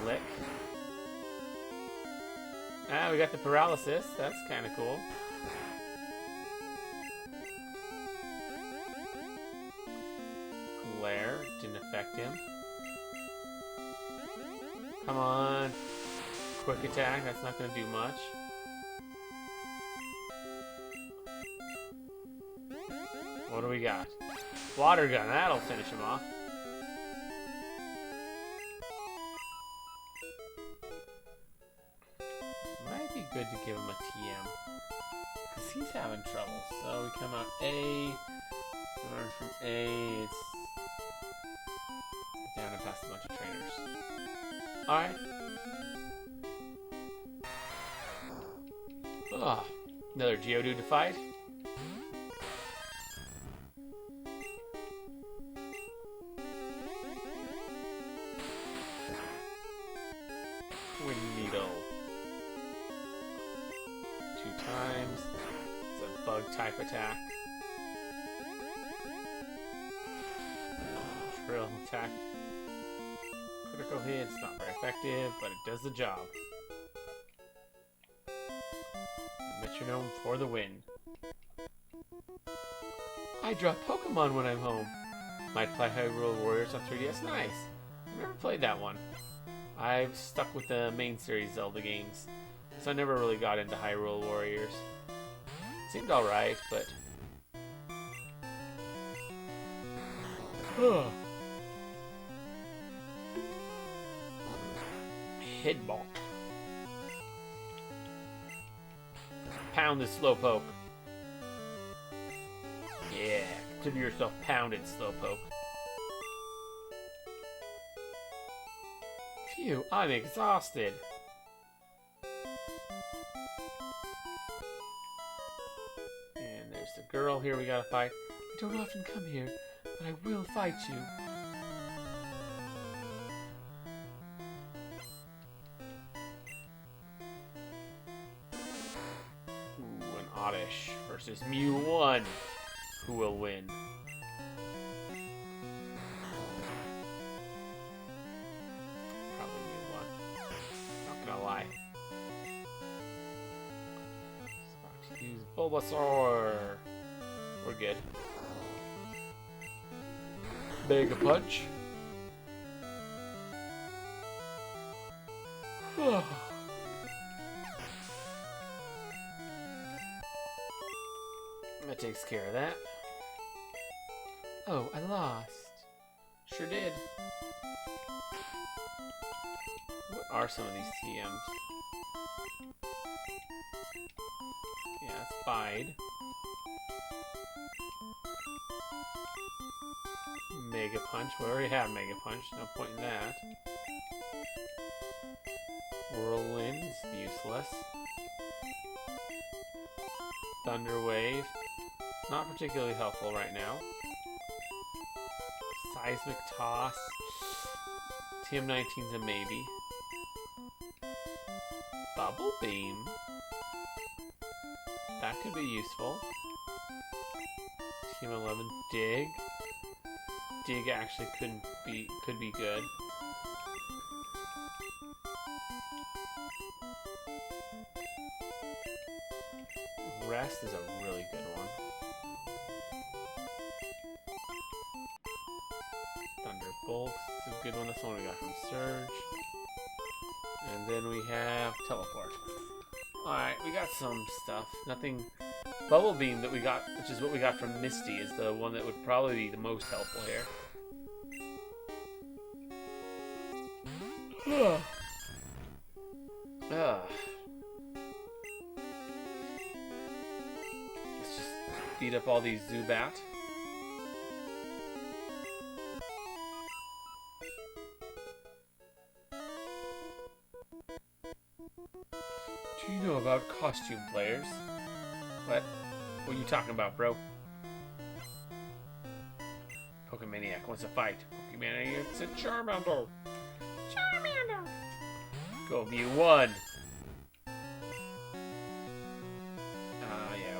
Lick. Ah, we got the paralysis. That's kind of cool. Glare. Didn't affect him. Come on. Quick attack. That's not going to do much. What do we got? Water gun. That'll finish him off. Might be good to give him a TM. Because he's having trouble. So we come out A. Learn from A. It's down and past a bunch of trainers. Alright. Oh, another Geodude to fight. Wind Needle. 2 times. It's a bug type attack. Drill attack. Critical hit. It's not very effective, but it does the job. Metronome for the win. I drop Pokemon when I'm home. Might play Hyrule Warriors on 3DS. Nice. I've never played that one. I've stuck with the main series Zelda games, so I never really got into Hyrule Warriors. Seemed alright, but... Headball. Pound this Slowpoke. Yeah, consider yourself pounded, Slowpoke. Phew, I'm exhausted. And there's the girl here we gotta fight. I don't often come here, but I will fight you. Ooh, an Oddish versus Mew 1. Who will win? Use Bulbasaur. We're good. Mega Punch. That takes care of that. Oh, I lost. Sure did. What are some of these TMs? Yeah, it's Bide. Mega Punch. We already have Mega Punch. No point in that. Whirlwind's useless. Thunder Wave. Not particularly helpful right now. Seismic Toss. TM19's a maybe. Bubble Beam. That could be useful. Team 11, dig. Dig actually could be good. Rest is a really good one. Thunderbolt is a good one. That's the one we got from Surge. And then we have Teleport. Alright, we got some stuff. Nothing. Bubble Beam that we got, which is what we got from Misty, is the one that would probably be the most helpful here. Let's just beat up all these Zubat. Do you know about costume players? What? What are you talking about, bro? Pokemaniac wants to fight. Pokemaniac, it's a Charmander. Charmander! Go Mew 1. Yeah,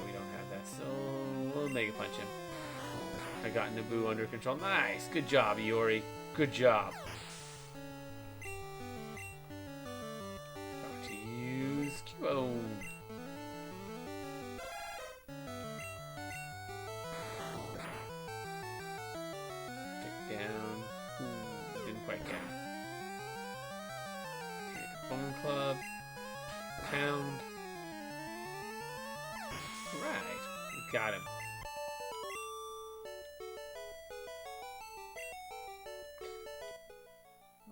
we don't have that, so we'll Mega Punch him. I got Naboo under control. Nice! Good job, Iori. Good job. About to use Cubone. Down. Ooh, didn't quite get him. Okay, the Bone Club. Pound. Right. We got him.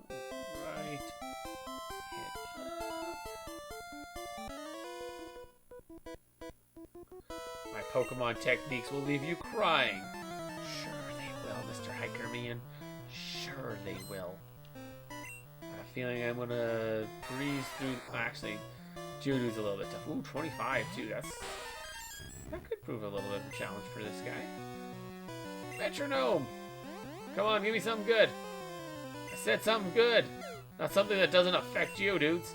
Right. Hit up. My Pokemon techniques will leave you crying. Sure they will, Mr. Hikerman. Sure they will. I have a feeling I'm gonna breeze through. Actually, Geodude's a little bit tough. Ooh, 25 too. That could prove a little bit of a challenge for this guy. Metronome! Come on, give me something good. I said something good. Not something that doesn't affect Geodudes.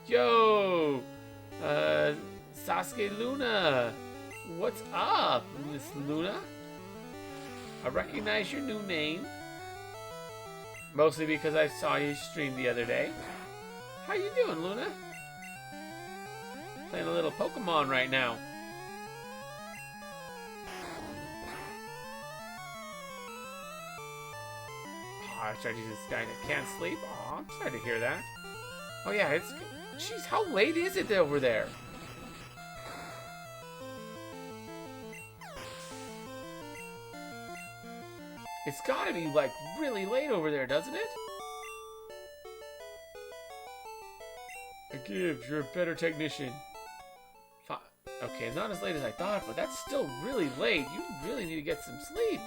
Yo! Sasuke Luna! What's up, Miss Luna? I recognize your new name. Mostly because I saw you stream the other day. How you doing, Luna? Playing a little Pokemon right now. Oh, I tried to use this guy that can't sleep. Oh, I'm sorry to hear that. Oh yeah, it's... Jeez, how late is it over there? It's gotta be, like, really late over there, doesn't it? Gibbs, you're a better technician. Okay, not as late as I thought, but that's still really late. You really need to get some sleep.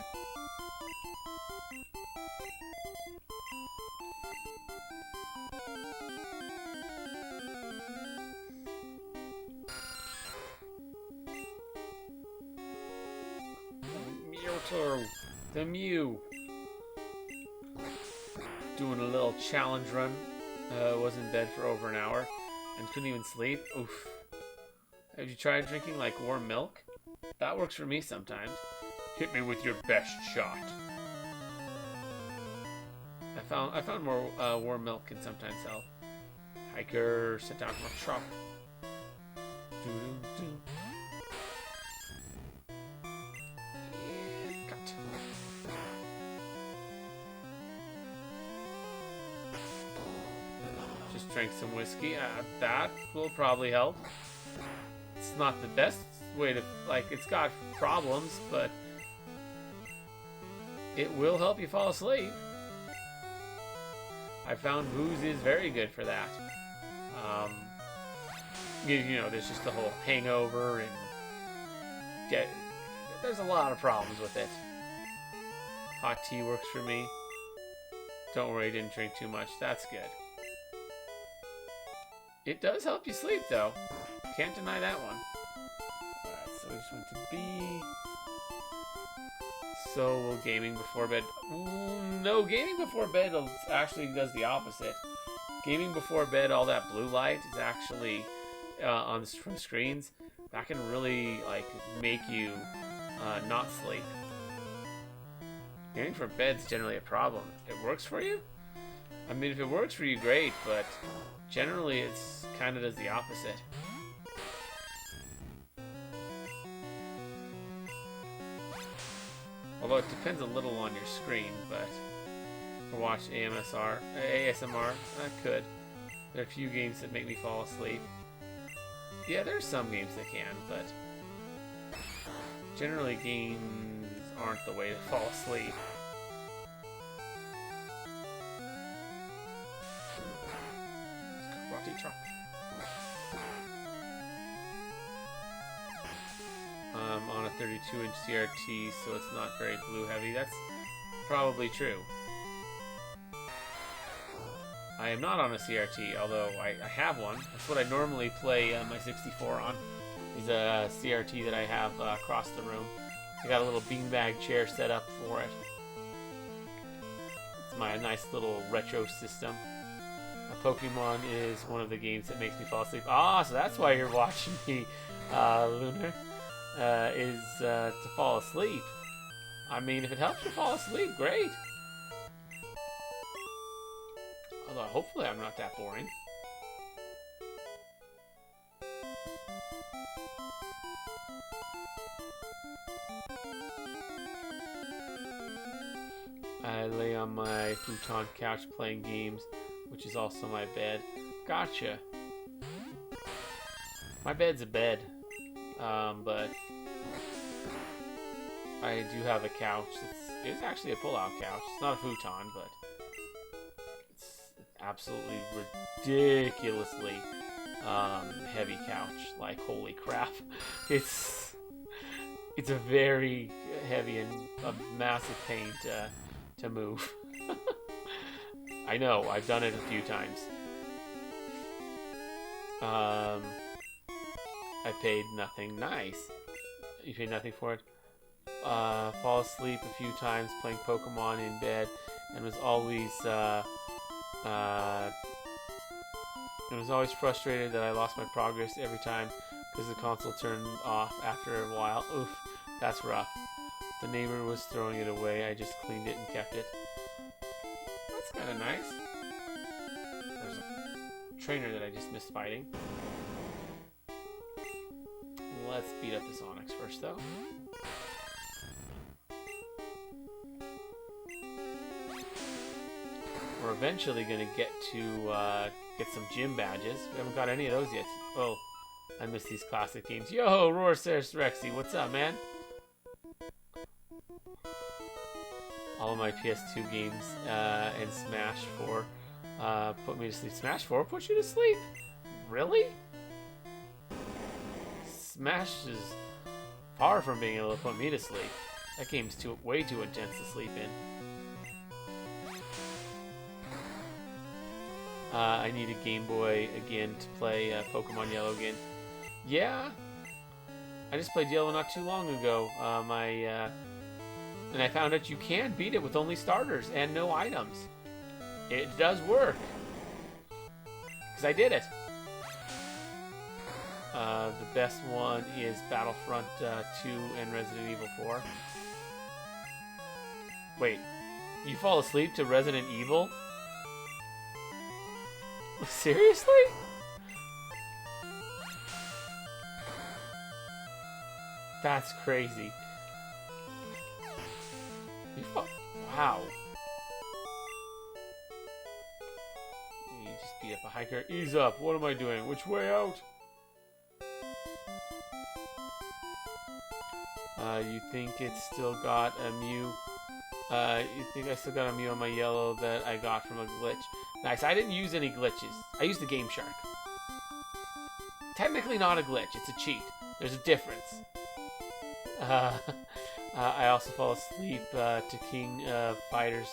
Mewtwo. The Mew. Doing a little challenge run. Was in bed for over an hour and couldn't even sleep. Oof. Have you tried drinking like warm milk? That works for me sometimes. Hit me with your best shot. I found more warm milk can sometimes help. Hiker, sit down from a shop. Cut. Just drank some whiskey. That will probably help. It's not the best way to, like, it's got problems, but it will help you fall asleep. I found booze is very good for that. You know, there's just the whole hangover and there's a lot of problems with it. Hot tea works for me. Don't worry, I didn't drink too much. That's good. It does help you sleep, though. Can't deny that one. Alright, so we just went to B. So, gaming before bed. No, gaming before bed actually does the opposite. Gaming before bed, all that blue light is actually from screens That can really, like, make you not sleep. Hearing for bed's generally a problem. It works for you? I mean, if it works for you, great, but generally it's kind of does the opposite. Although it depends a little on your screen, but or watch ASMR, I could. There are a few games that make me fall asleep. Yeah, there's some games that can, but generally games aren't the way to fall asleep. Karate chop. On a 32-inch CRT, so it's not very blue heavy. That's probably true. I am not on a CRT, although I have one. That's what I normally play my 64 on. Is a CRT that I have across the room. I got a little beanbag chair set up for it. It's my nice little retro system. Pokemon is one of the games that makes me fall asleep. Ah, so that's why you're watching me, Lunar. Is to fall asleep. I mean, if it helps you fall asleep, great. Although, hopefully I'm not that boring. I lay on my futon couch playing games, which is also my bed. Gotcha. My bed's a bed. But I do have a couch. It's actually a pull-out couch. It's not a futon, but it's absolutely ridiculously heavy couch. Like, holy crap! It's a very heavy and a massive pain to move. I know. I've done it a few times. I paid nothing. Nice. You paid nothing for it. Fall asleep a few times playing Pokemon in bed, and was always frustrated that I lost my progress every time because the console turned off after a while. Oof, that's rough. The neighbor was throwing it away. I just cleaned it and kept it. That's kind of nice. There's a trainer that I just missed fighting. Let's beat up this Onix first, though. We're eventually going to get some gym badges. We haven't got any of those yet. Oh, I miss these classic games. Yo, Rorceros Rexy, what's up, man? All of my PS2 games and Smash 4 put me to sleep. Smash 4 put you to sleep? Really? Smash is far from being able to put me to sleep. That game's way too intense to sleep in. I need a Game Boy again to play Pokemon Yellow again. Yeah, I just played Yellow not too long ago. And I found out you can beat it with only starters and no items. It does work. Because I did it. The best one is Battlefront 2 and Resident Evil 4. Wait, you fall asleep to Resident Evil? Seriously? That's crazy. Wow. You just beat up a hiker. Ease up. What am I doing? Which way out? You think it's still got a Mew? You think I still got a Mew on my Yellow that I got from a glitch? Nice. I didn't use any glitches. I used the Game Shark. Technically not a glitch. It's a cheat. There's a difference. I also fall asleep to King Fighters,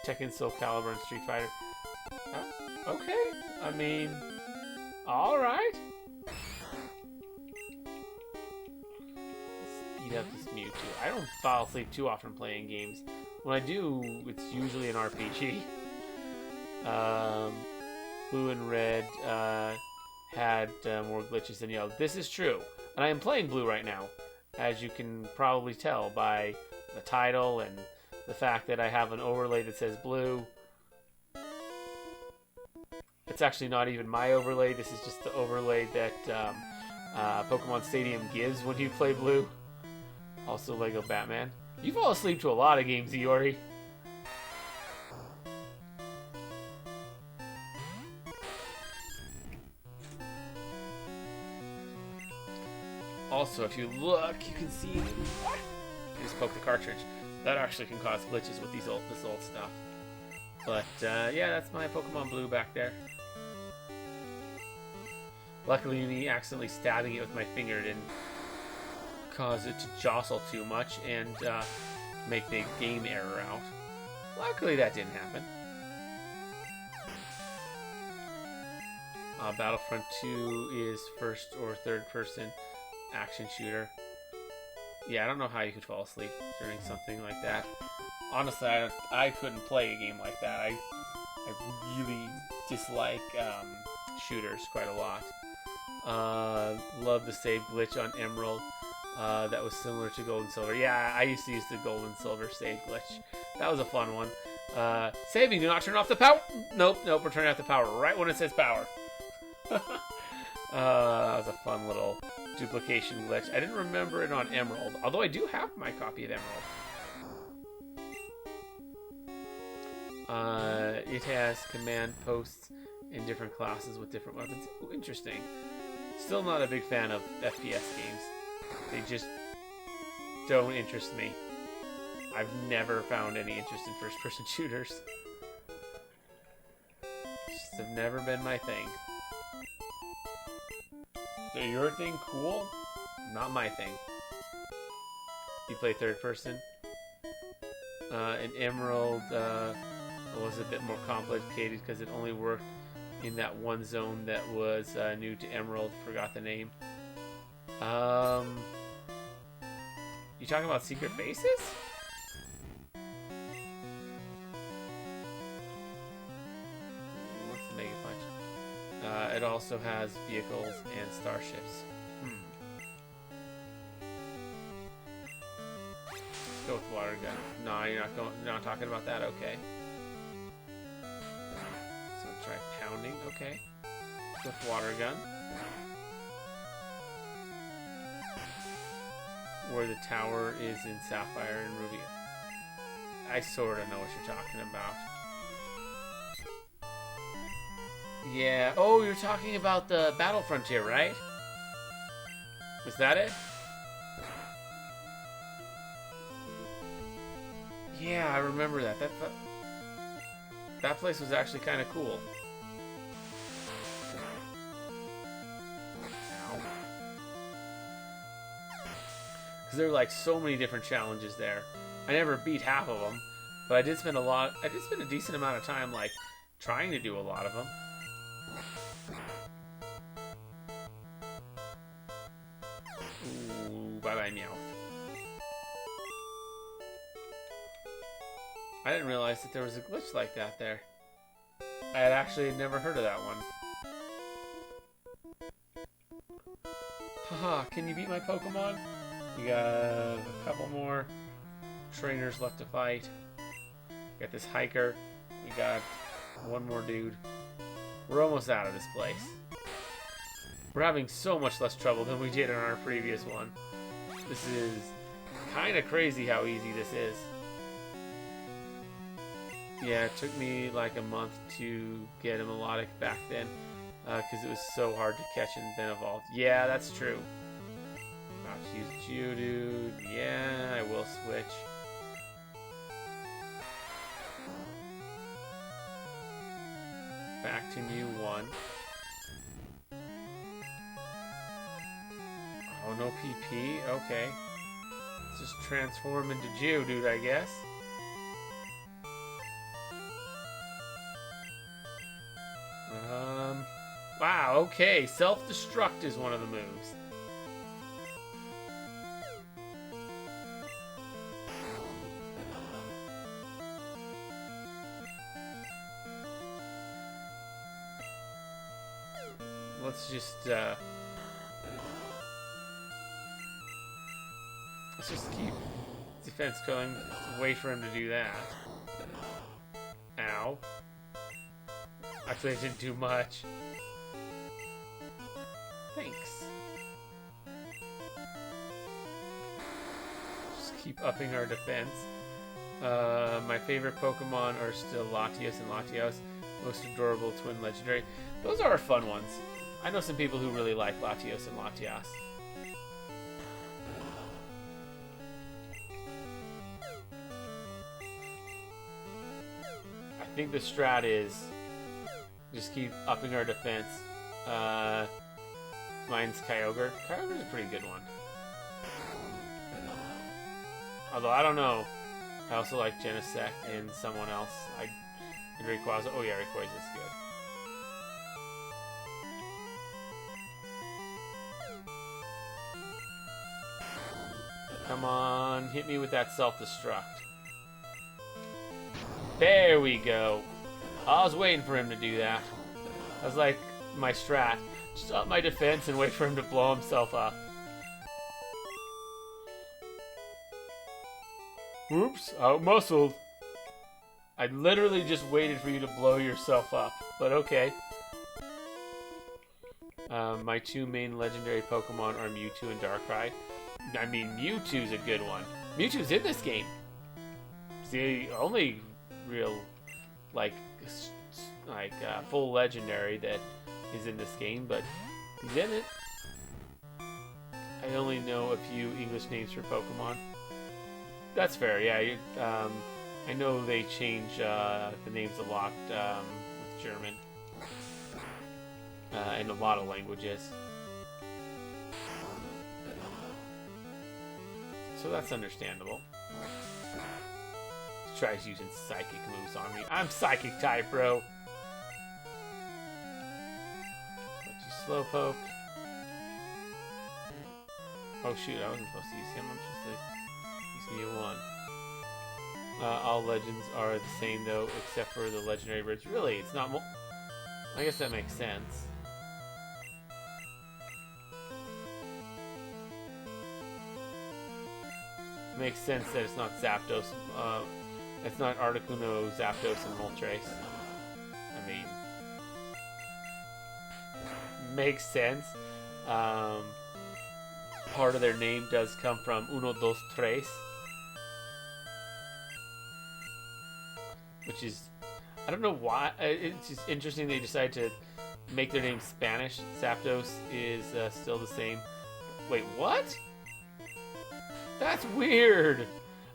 Tekken, Soul Calibur, and Street Fighter. Okay. I mean, alright. Speed up this Mewtwo. I don't fall asleep too often playing games. When I do, it's usually an RPG. Blue and Red had more glitches than Yellow. This is true. And I am playing blue right now, as you can probably tell by the title and the fact that I have an overlay that says blue. It's actually not even my overlay. This is just the overlay that Pokemon Stadium gives when you play blue. Also Lego Batman. You fall asleep to a lot of games, Iori. Also, if you look, you can see. You just poke the cartridge. That actually can cause glitches with this old stuff. But yeah, that's my Pokemon Blue back there. Luckily, me accidentally stabbing it with my finger didn't cause it to jostle too much and make the game error out. Luckily, that didn't happen. Battlefront 2 is first or third person action shooter. Yeah, I don't know how you could fall asleep during something like that. Honestly, I couldn't play a game like that. I really dislike shooters quite a lot. Love the save glitch on Emerald. That was similar to Gold and Silver. Yeah, I used to use the Gold and Silver save glitch. That was a fun one. Saving, do not turn off the power. Nope, we're turning off the power right when it says power. That was a fun little duplication glitch. I didn't remember it on Emerald, although I do have my copy of Emerald. It has command posts in different classes with different weapons. Ooh, interesting. Still not a big fan of FPS games. They just don't interest me. I've never found any interest in first-person shooters. Just have never been my thing. So your thing cool? Not my thing. You play third person? In Emerald was a bit more complicated because it only worked in that one zone that was new to Emerald. Forgot the name. You talking about secret bases? What's the Mega Punch? It also has vehicles and starships. Let's go with water gun. No, you're not talking about that. Okay. So try pounding. Okay. With water gun. Where the tower is in Sapphire and Ruby. I sort of know what you're talking about. Yeah. Oh, you're talking about the Battle Frontier, right? Was that it? Yeah, I remember that. That place was actually kind of cool. Because there were like so many different challenges there. I never beat half of them, but I did spend a decent amount of time like trying to do a lot of them. Ooh, bye-bye Meowth. I didn't realize that there was a glitch like that there. I had actually never heard of that one. Haha, can you beat my Pokemon? We got a couple more trainers left to fight. We got this hiker. We got one more dude. We're almost out of this place. We're having so much less trouble than we did in our previous one. This is kind of crazy how easy this is. Yeah, it took me like a month to get a Melodic back then, because it was so hard to catch and then evolve. Yeah, that's true. About to use Geodude. Yeah, I will switch. Back to Mew 1. Oh, no PP? Okay. Let's just transform into Geodude, I guess. Wow, okay. Self-destruct is one of the moves. Let's just, Let's just keep defense going. Wait for him to do that. Ow. Actually, I didn't do much. Thanks. Just keep upping our defense. My favorite Pokemon are still Latios and Latios. Most adorable twin legendary. Those are fun ones. I know some people who really like Latios and Latias. I think the strat is just keep upping our defense. Mine's Kyogre. Kyogre's a pretty good one. Although, I don't know. I also like Genesect and someone else. And Rayquaza. Oh yeah, Rayquaza's good. Come on, hit me with that self-destruct. There we go. I was waiting for him to do that. I was like, my strat. Just up my defense and wait for him to blow himself up. Oops, out-muscled. I literally just waited for you to blow yourself up, but okay. My two main legendary Pokemon are Mewtwo and Darkrai. I mean, Mewtwo's a good one. Mewtwo's in this game. It's the only real, full legendary that is in this game, but he's in it. I only know a few English names for Pokemon. That's fair, yeah. I know they change the names a lot with German in a lot of languages. So that's understandable. He tries using psychic moves on me. I'm psychic type, bro. Let you slowpoke. Oh shoot, I wasn't supposed to use him. I'm supposed to use Mew 1. All legends are the same though, except for the legendary birds. Really, it's not. I guess that makes sense. Makes sense that it's not Zapdos. It's not Articuno, Zapdos, and Moltres. I mean, makes sense. Part of their name does come from uno, dos, tres, which is, I don't know why. It's just interesting they decided to make their name Spanish. Zapdos is still the same. Wait, what? That's weird.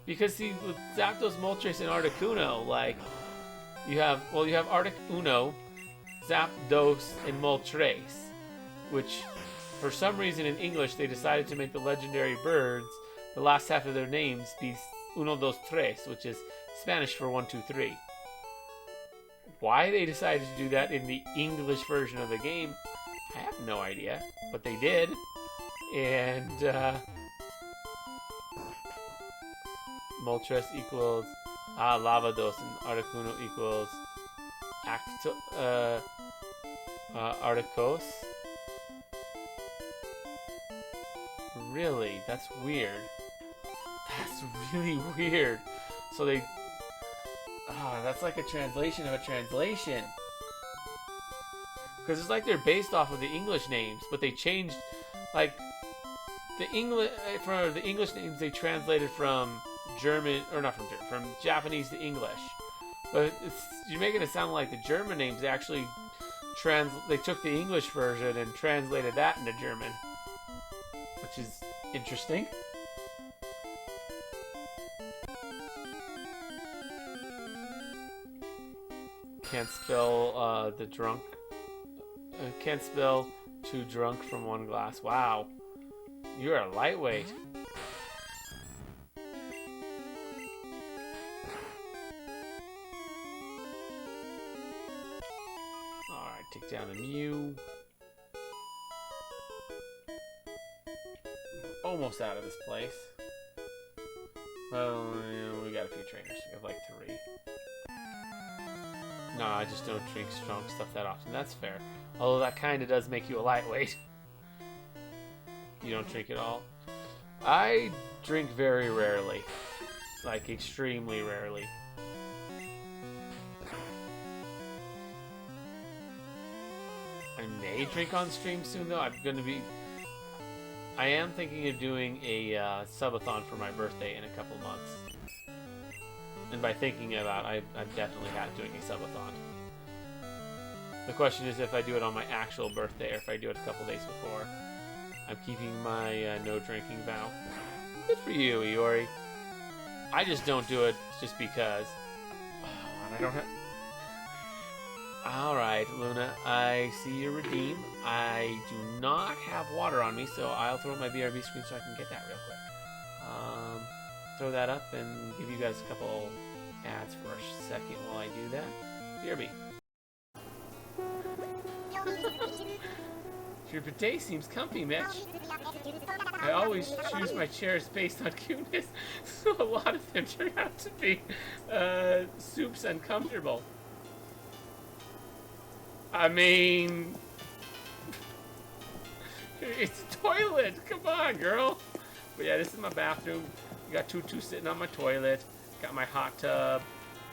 Because see, with Zapdos, Moltres, and Articuno, like, you have Articuno, Zapdos, and Moltres, which, for some reason in English, they decided to make the legendary birds, the last half of their names, be uno, dos, tres, which is Spanish for 1, 2, 3. Why they decided to do that in the English version of the game, I have no idea, but they did. And Moltres equals Lavados, and Articuno equals Articos. Really? That's weird. That's really weird. So they... that's like a translation of a translation. Because it's like they're based off of the English names, but they changed, like, the English, for the English names they translated from German, or not from German, from Japanese to English. But you're making it sound like the German names actually they took the English version and translated that into German, which is interesting. Can't spell the drunk. Can't spell too drunk from one glass. Wow, you're a lightweight. Alright, take down a Mew. Almost out of this place. Well, we got a few trainers. We have like 3. No, I just don't drink strong stuff that often. That's fair. Although that kind of does make you a lightweight. You don't drink it all. I drink very rarely. Like, extremely rarely. I may drink on stream soon, though. I am thinking of doing a subathon for my birthday in a couple months. And by thinking about it, I'm definitely doing a subathon. The question is if I do it on my actual birthday or if I do it a couple days before. I'm keeping my no drinking vow. Good for you, Iori. I just don't do it just because. Oh, I don't have... Alright, Luna, I see your redeem. I do not have water on me, so I'll throw up my BRB screen so I can get that real quick. Throw that up and give you guys a couple ads for a second while I do that. BRB. Your bidet seems comfy, Mitch. I always choose my chairs based on cuteness, so a lot of them turn out to be soups and comfortable. I mean, it's a toilet. Come on, girl. But yeah, this is my bathroom. You got Tutu sitting on my toilet. Got my hot tub.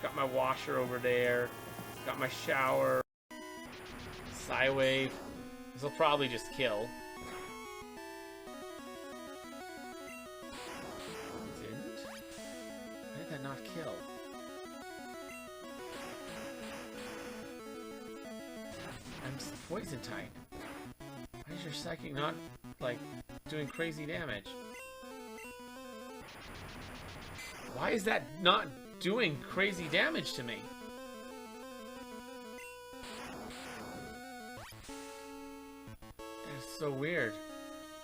Got my washer over there. Got my shower. Psywave. This will probably just kill. It didn't? Why did that not kill? I'm poison type. Why is your psychic not, like, doing crazy damage? Why is that not doing crazy damage to me? That's so weird.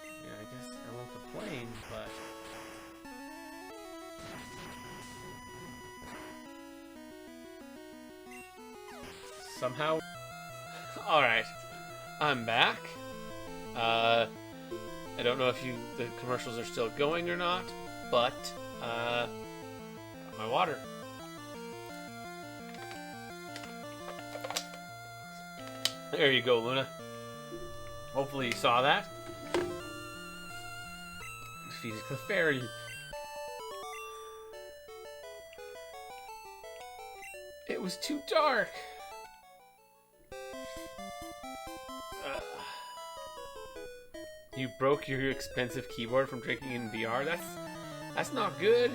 Yeah, I guess I won't complain, but... somehow... Alright, I'm back. I don't know if the commercials are still going or not, but got my water. There you go, Luna. Hopefully you saw that. Defeated Clefairy. It was too dark. You broke your expensive keyboard from drinking in VR? That's not good.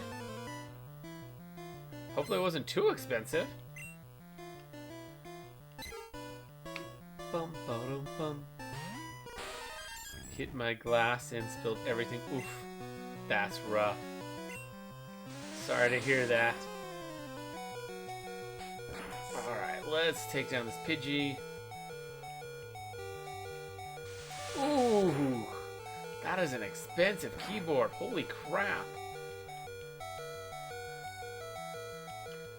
Hopefully it wasn't too expensive. Bum, ba-dum, bum. Hit my glass and spilled everything. Oof. That's rough. Sorry to hear that. Alright, let's take down this Pidgey. Ooh, that is an expensive keyboard. Holy crap.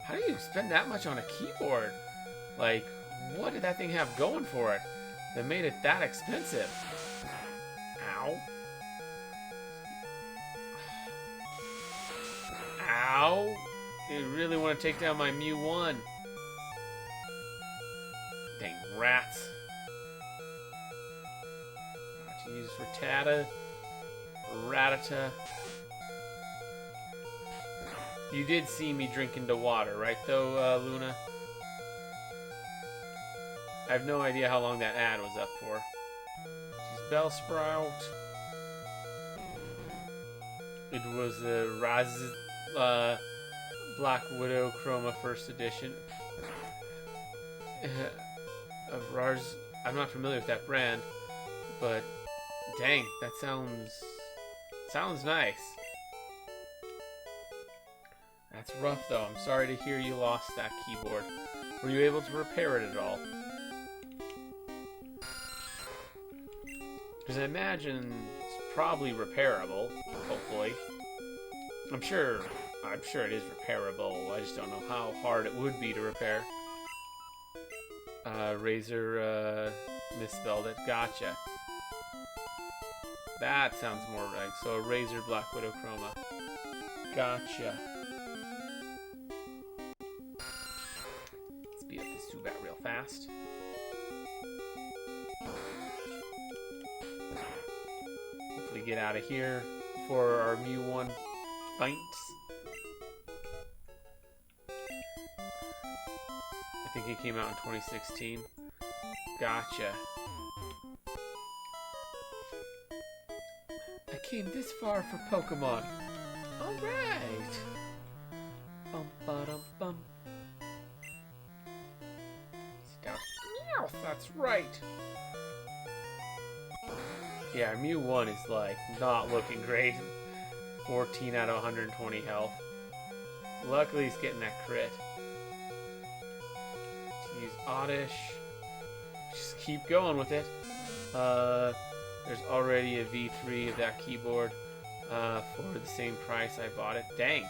How do you spend that much on a keyboard? Like, what did that thing have going for it that made it that expensive? Ow. Ow. You really want to take down my Mew 1. Dang rats. Use Rattata, Rattata. You did see me drinking the water, right though, Luna? I have no idea how long that ad was up for. She's Bellsprout. It was a Black Widow Chroma First Edition. Of Rars. I'm not familiar with that brand, but dang, that sounds nice. That's rough though. I'm sorry to hear you lost that keyboard. Were you able to repair it at all? Because I imagine it's probably repairable, hopefully. I'm sure it is repairable. I just don't know how hard it would be to repair. Razor misspelled it. Gotcha. That sounds more right. So a Razor Black Widow Chroma. Gotcha. Speed up this Zubat real fast. Hopefully get out of here before our Mew 1 Spints. I think it came out in 2016. Gotcha. I came this far for Pokemon. Alright. Bum ba dum bum. Scout. Meow, that's right. Yeah, Mew 1 is like not looking great. 14 out of 120 health. Luckily he's getting that crit. To use Oddish. Just keep going with it. There's already a V3 of that keyboard for the same price I bought it. Dang.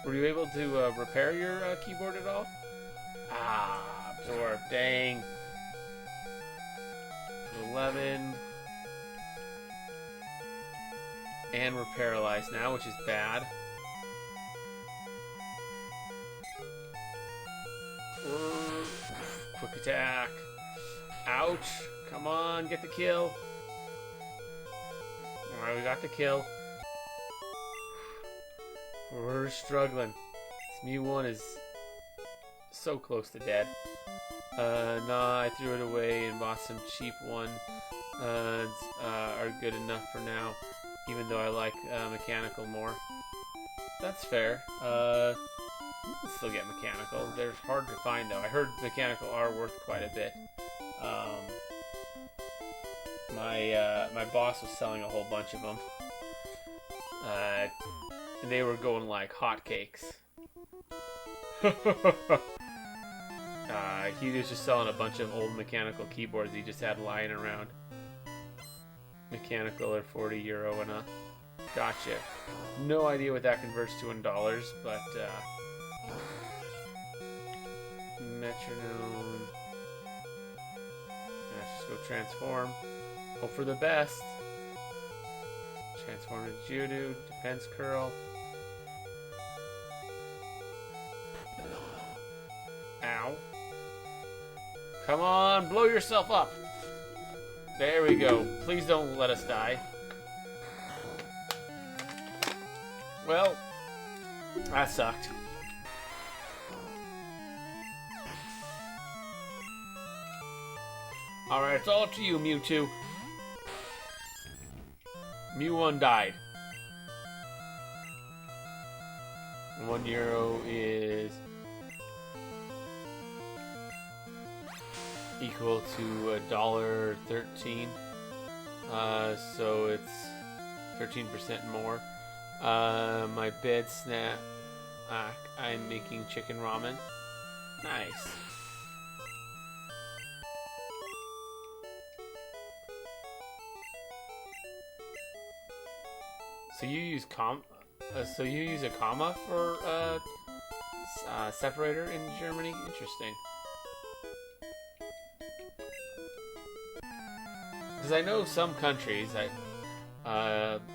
Were you able to repair your keyboard at all? Ah, absorb. Dang. 11. And we're paralyzed now, which is bad. Quick attack. Ouch. Come on, get the kill. Alright, we got the kill. We're struggling. This Mew 1 is so close to dead. Nah, I threw it away and bought some cheap ones. Are good enough for now, even though I like mechanical more. That's fair. You can still get mechanical. They're hard to find though. I heard mechanical are worth quite a bit. My boss was selling a whole bunch of them. And they were going like hotcakes. He was just selling a bunch of old mechanical keyboards he just had lying around. Mechanical are €40 and up. Gotcha. No idea what that converts to in dollars, but metronome. Let's just go transform. Hope for the best. Transform to Judo. Defense curl. Ow. Come on, blow yourself up. There we go. Please don't let us die. Well, that sucked. Alright, it's all up to you, Mewtwo. Mew 1 died. €1 is equal to $1.13. So it's 13% more. My bed snack. I'm making chicken ramen. Nice. So you use a comma for separator in Germany? Interesting. Because I know some countries,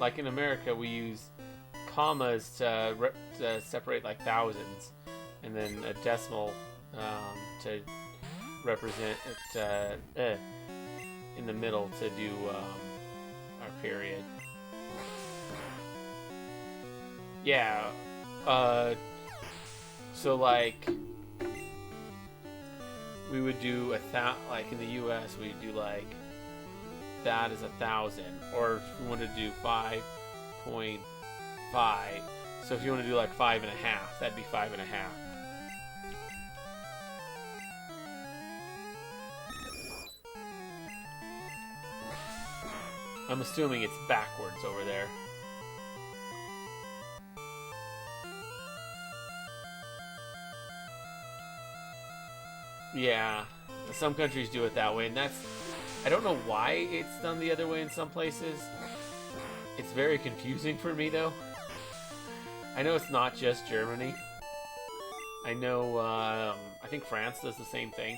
like in America, we use commas to separate like thousands, and then a decimal to represent it in the middle to do our period. Yeah. So like we would do like in the U.S. we'd do like that is 1,000, or if we want to do 5.5. So if you want to do like 5.5, that'd be 5.5. I'm assuming it's backwards over there. Yeah, some countries do it that way, and I don't know why it's done the other way in some places. It's very confusing for me, though. I know it's not just Germany. I know, I think France does the same thing.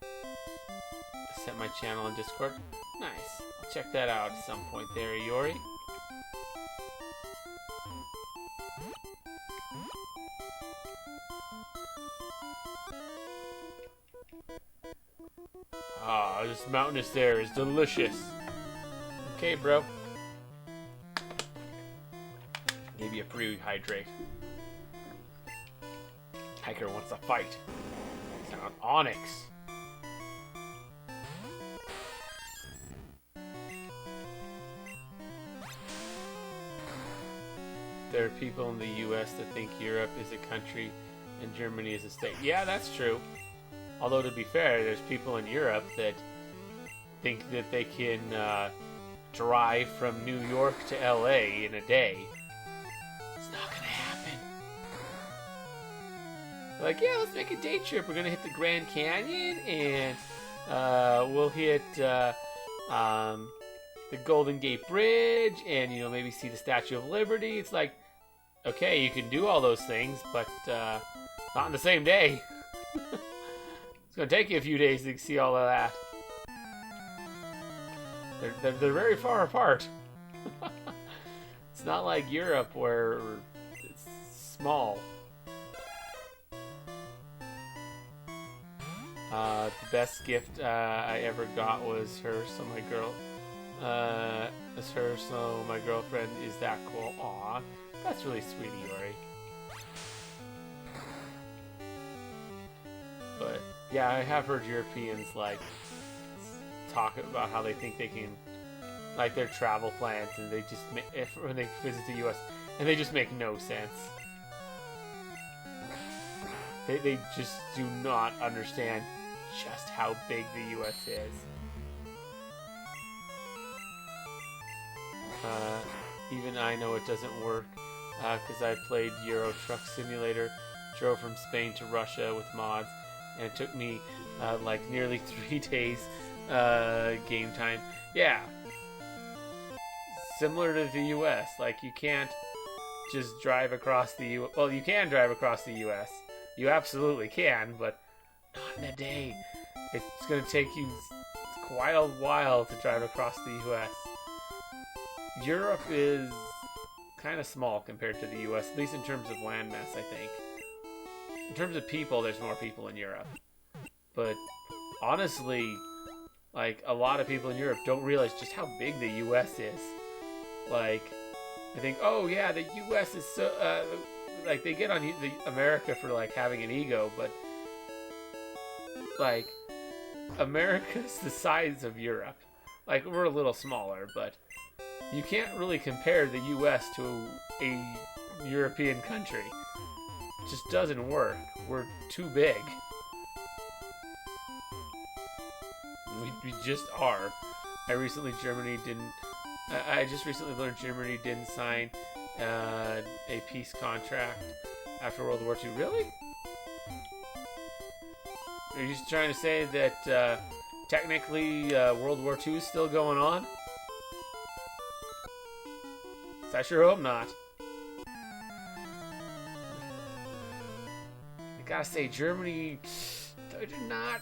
I set my channel on Discord. Nice. I'll check that out at some point there, Iori. Ah, this mountainous air is delicious. Okay, bro. Maybe a pre-hydrate. Hiker wants to fight. He's on Onyx. There are people in the U.S. that think Europe is a country and Germany is a state. Yeah, that's true. Although, to be fair, there's people in Europe that think that they can drive from New York to L.A. in a day. It's not gonna happen. They're like, yeah, let's make a day trip. We're gonna hit the Grand Canyon, and we'll hit the Golden Gate Bridge, and maybe see the Statue of Liberty. It's like, okay, you can do all those things, but not in the same day. It's gonna take you a few days to see all of that. They're very far apart. It's not like Europe where it's small. The best gift I ever got was her, so my girl. It's her, so my girlfriend is that cool. Aw, that's really sweet, Yori. But yeah, I have heard Europeans talk about how they think they can, their travel plans, and they just when they visit the U.S. and they just make no sense. They just do not understand just how big the U.S. is. Even I know it doesn't work because I played Euro Truck Simulator, drove from Spain to Russia with mods, and it took me nearly 3 days game time. Yeah, similar to the U.S. You can't just drive across the U.S. Well, you can drive across the U.S. You absolutely can, but not in a day. It's going to take you quite a while to drive across the U.S. Europe is kind of small compared to the U.S., at least in terms of landmass, I think. In terms of people, there's more people in Europe. But honestly, a lot of people in Europe don't realize just how big the U.S. is. I think, oh yeah, the U.S. is so, they get on America for, having an ego, but, America's the size of Europe. We're a little smaller, but you can't really compare the U.S. to a European country. It just doesn't work. We're too big. We just are. I just recently learned Germany didn't sign a peace contract after World War II. Really? Are you just trying to say that technically World War II is still going on? I sure hope not. I gotta say, Germany did not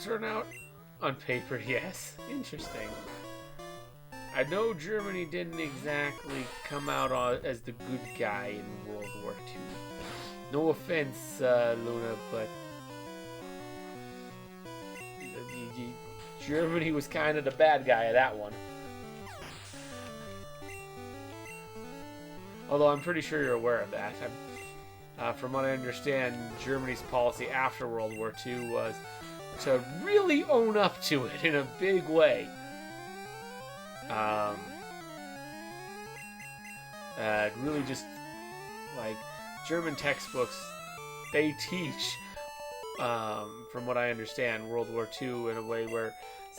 turn out on paper, yes. Interesting. I know Germany didn't exactly come out as the good guy in World War II. No offense, Luna, but Germany was kind of the bad guy of that one. Although I'm pretty sure you're aware of that. From what I understand, Germany's policy after World War II was to really own up to it in a big way. Really just, German textbooks, they teach, from what I understand, World War II in a way where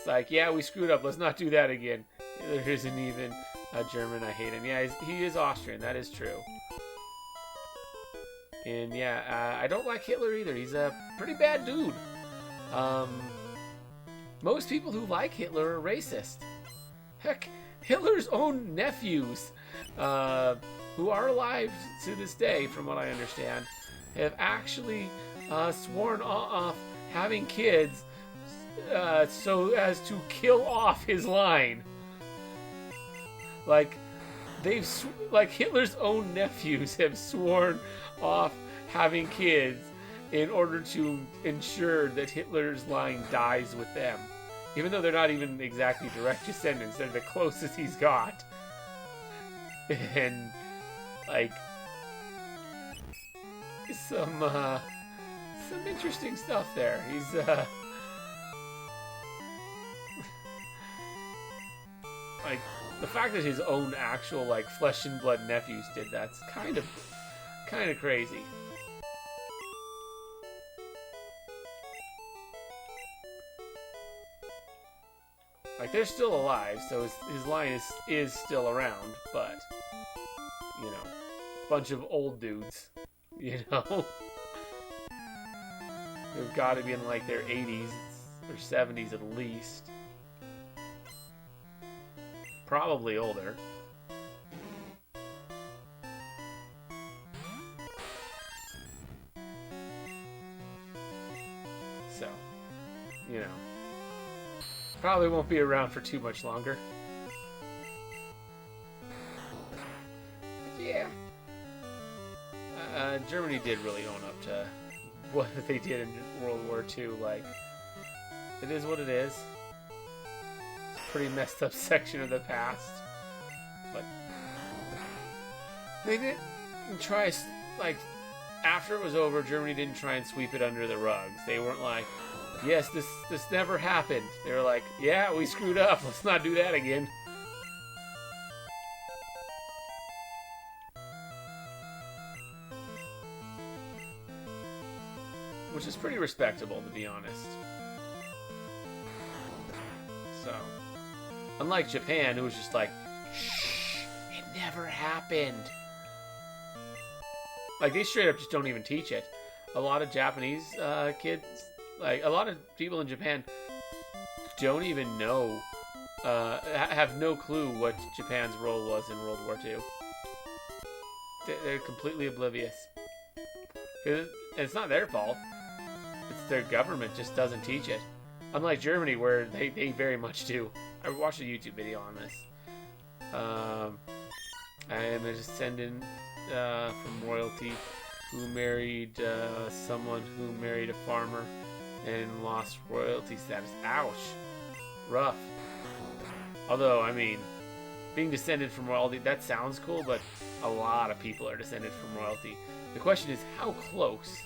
it's yeah, we screwed up, let's not do that again. There isn't even a German, I hate him. Yeah, he is Austrian, that is true. And yeah, I don't like Hitler either. He's a pretty bad dude. Most people who like Hitler are racist. Heck, Hitler's own nephews, who are alive to this day, from what I understand, have actually sworn off having kids so as to kill off his line. Hitler's own nephews have sworn off having kids in order to ensure that Hitler's line dies with them. Even though they're not even exactly direct descendants, they're the closest he's got. And Like, some interesting stuff there. He's, like, the fact that his own actual, like, flesh and blood nephews did that's kind of crazy. Like, they're still alive, so his line is still around, but, you know, bunch of old dudes, you know? They've got to be in, like, their 80s or 70s at least. Probably older. So, you know. Probably won't be around for too much longer. But yeah. Germany did really own up to what they did in World War II. Like, it is what it is. It's a pretty messed up section of the past. But they didn't try, like, after it was over, Germany didn't try and sweep it under the rugs. They weren't like, yes, this never happened. They were like, yeah, we screwed up. Let's not do that again. Which is pretty respectable, to be honest. So, unlike Japan, who was just like, shh, it never happened. Like, they straight up just don't even teach it. A lot of Japanese kids, like, a lot of people in Japan don't even know, have no clue what Japan's role was in World War II. They're completely oblivious. And it's not their fault. It's their government just doesn't teach it. Unlike Germany, where they very much do. I watched a YouTube video on this. I am a descendant from royalty who married someone who married a farmer and lost royalty status. Ouch. Rough. Although, I mean, being descended from royalty, that sounds cool, but a lot of people are descended from royalty. The question is, how close?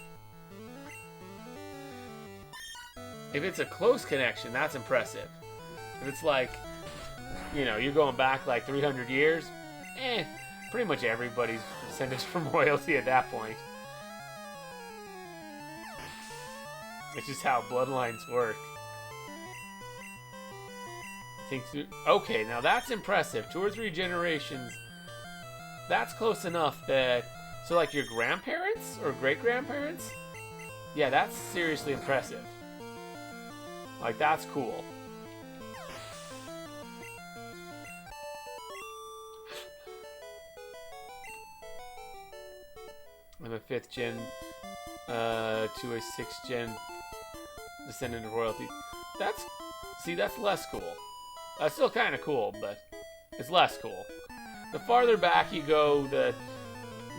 If it's a close connection, that's impressive. If it's like, you know, you're going back like 300 years, pretty much everybody's descended from royalty at that point. It's just how bloodlines work. Okay, now that's impressive. 2 or 3 generations. That's close enough that... So, like, your grandparents or great-grandparents? Yeah, that's seriously impressive. Like, that's cool. I'm a 5th gen to a 6th gen descendant of royalty. That's less cool. That's still kind of cool, but it's less cool. The farther back you go, the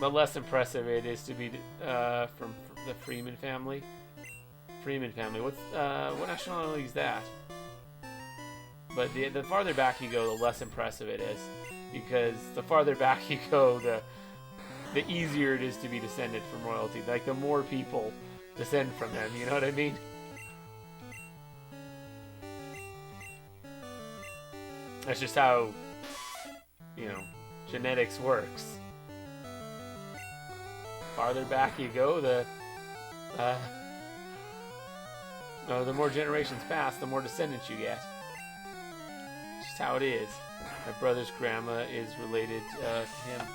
less impressive it is to be from the Freeman family. Freeman family. What nationality is that? But the farther back you go, the less impressive it is, because the farther back you go, the easier it is to be descended from royalty. Like, the more people descend from them. You know what I mean? That's just how, you know, genetics works. Farther back you go, the more generations pass, the more descendants you get. It's just how it is. My brother's grandma is related to him.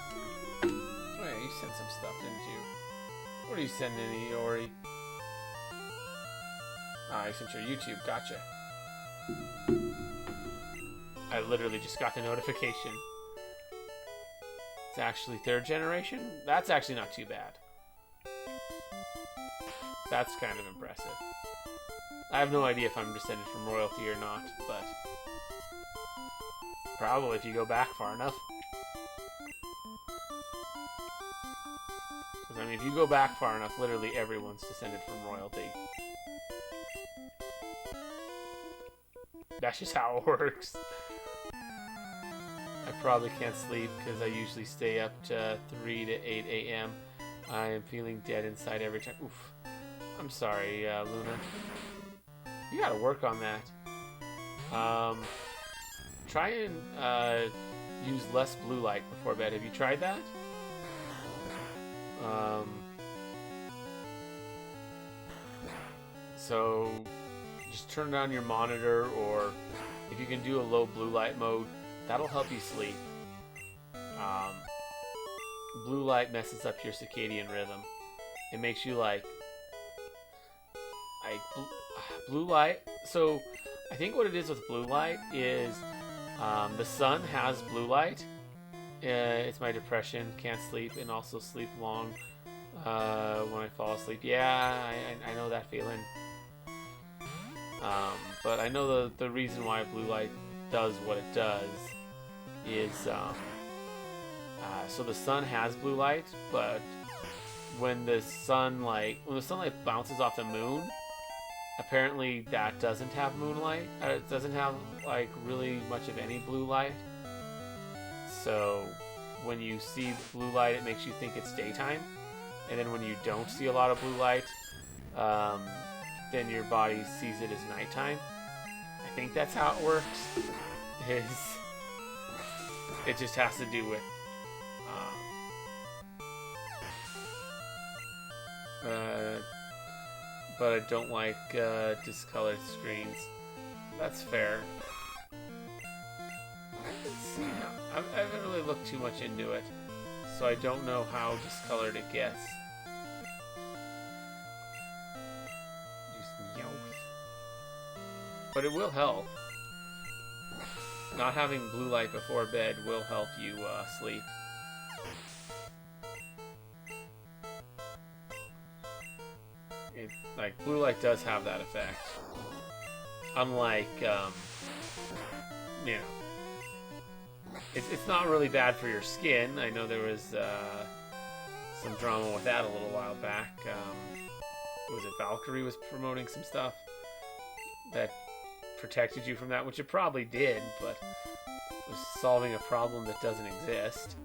Oh yeah, you sent some stuff, didn't you? What are you sending, Iori? Ah, you sent your YouTube. Gotcha. I literally just got the notification. It's actually 3rd generation? That's actually not too bad. That's kind of impressive. I have no idea if I'm descended from royalty or not, but probably if you go back far enough. Because, I mean, if you go back far enough, literally everyone's descended from royalty. That's just how it works. I probably can't sleep because I usually stay up to 3 to 8 a.m. I am feeling dead inside every time. Oof. I'm sorry, Luna. You gotta work on that. Try and use less blue light before bed. Have you tried that? So just turn down your monitor, or if you can do a low blue light mode, that'll help you sleep. Blue light messes up your circadian rhythm. It makes you like blue light. So I think what it is with blue light is the sun has blue light. It's my depression, can't sleep, and also sleep long when I fall asleep. Yeah, I know that feeling. But I know the reason why blue light does what it does is so the sun has blue light, but when the sunlight bounces off the moon, apparently that doesn't have moonlight. It doesn't have like really much of any blue light. So when you see blue light, it makes you think it's daytime, and then when you don't see a lot of blue light, then your body sees it as nighttime. I think that's how it works. It just has to do with but I don't like discolored screens. That's fair. Let's see. I haven't really looked too much into it, so I don't know how discolored it gets. But it will help. Not having blue light before bed will help you sleep. Like, blue light does have that effect. Unlike, you know, it's not really bad for your skin. I know there was some drama with that a little while back. Was it Valkyrie was promoting some stuff that protected you from that, which it probably did, but was solving a problem that doesn't exist.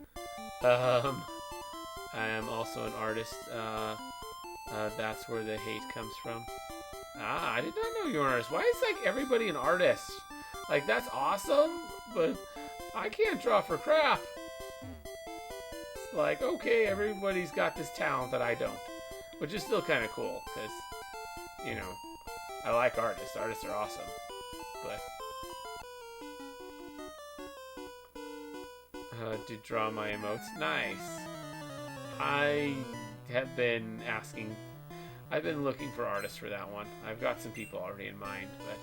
I am also an artist. That's where the hate comes from. Ah, I did not know you were an artist. Why is like everybody an artist? Like, that's awesome, but I can't draw for crap. It's like, okay, everybody's got this talent that I don't, which is still kind of cool because, you know, I like artists. Artists are awesome. But to draw my emotes. Nice. I have been asking. I've been looking for artists for that one. I've got some people already in mind, but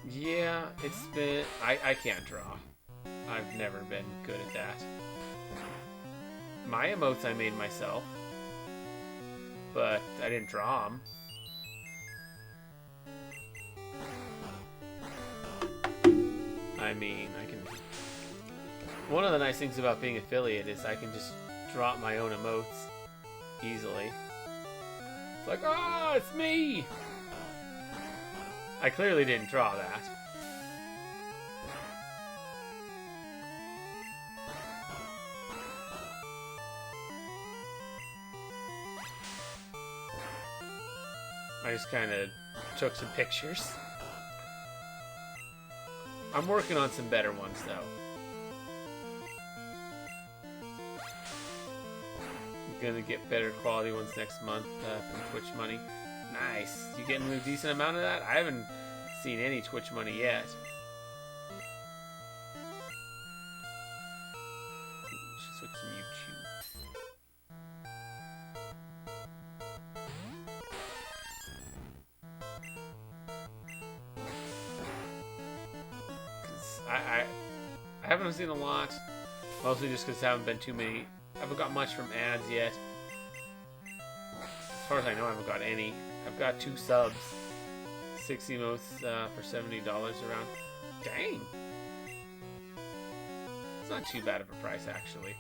yeah, it's been. I can't draw. I've never been good at that. My emotes I made myself, but I didn't draw them. I mean, I can... One of the nice things about being affiliate is I can just drop my own emotes easily. It's like, ah, it's me! I clearly didn't draw that. I just kind of took some pictures. I'm working on some better ones, though. I'm gonna get better quality ones next month from Twitch money. Nice. You getting a decent amount of that? I haven't seen any Twitch money yet. Should switch to YouTube. I haven't seen a lot, mostly just because there haven't been too many. I haven't got much from ads yet. As far as I know, I haven't got any. I've got 2 subs, 6 emotes for $70 around. Dang! It's not too bad of a price, actually.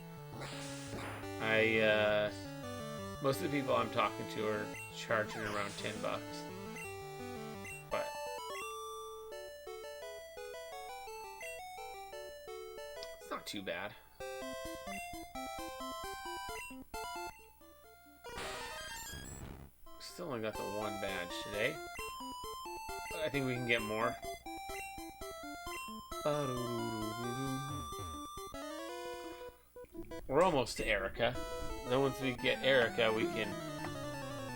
Most of the people I'm talking to are charging around $10. But too bad. Still only got the one badge today. But I think we can get more. We're almost to Erica. Then once we get Erica, we can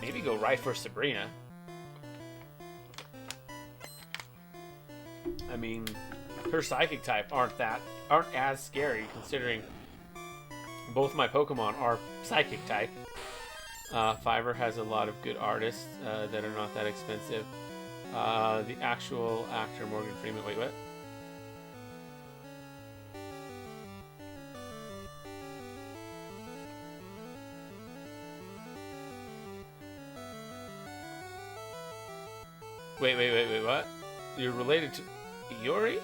maybe go right for Sabrina. I mean, her psychic type aren't as scary considering both my Pokemon are psychic type. Fiverr has a lot of good artists that are not that expensive. The actual actor Morgan Freeman. Wait, what? Wait, what? You're related to Iori?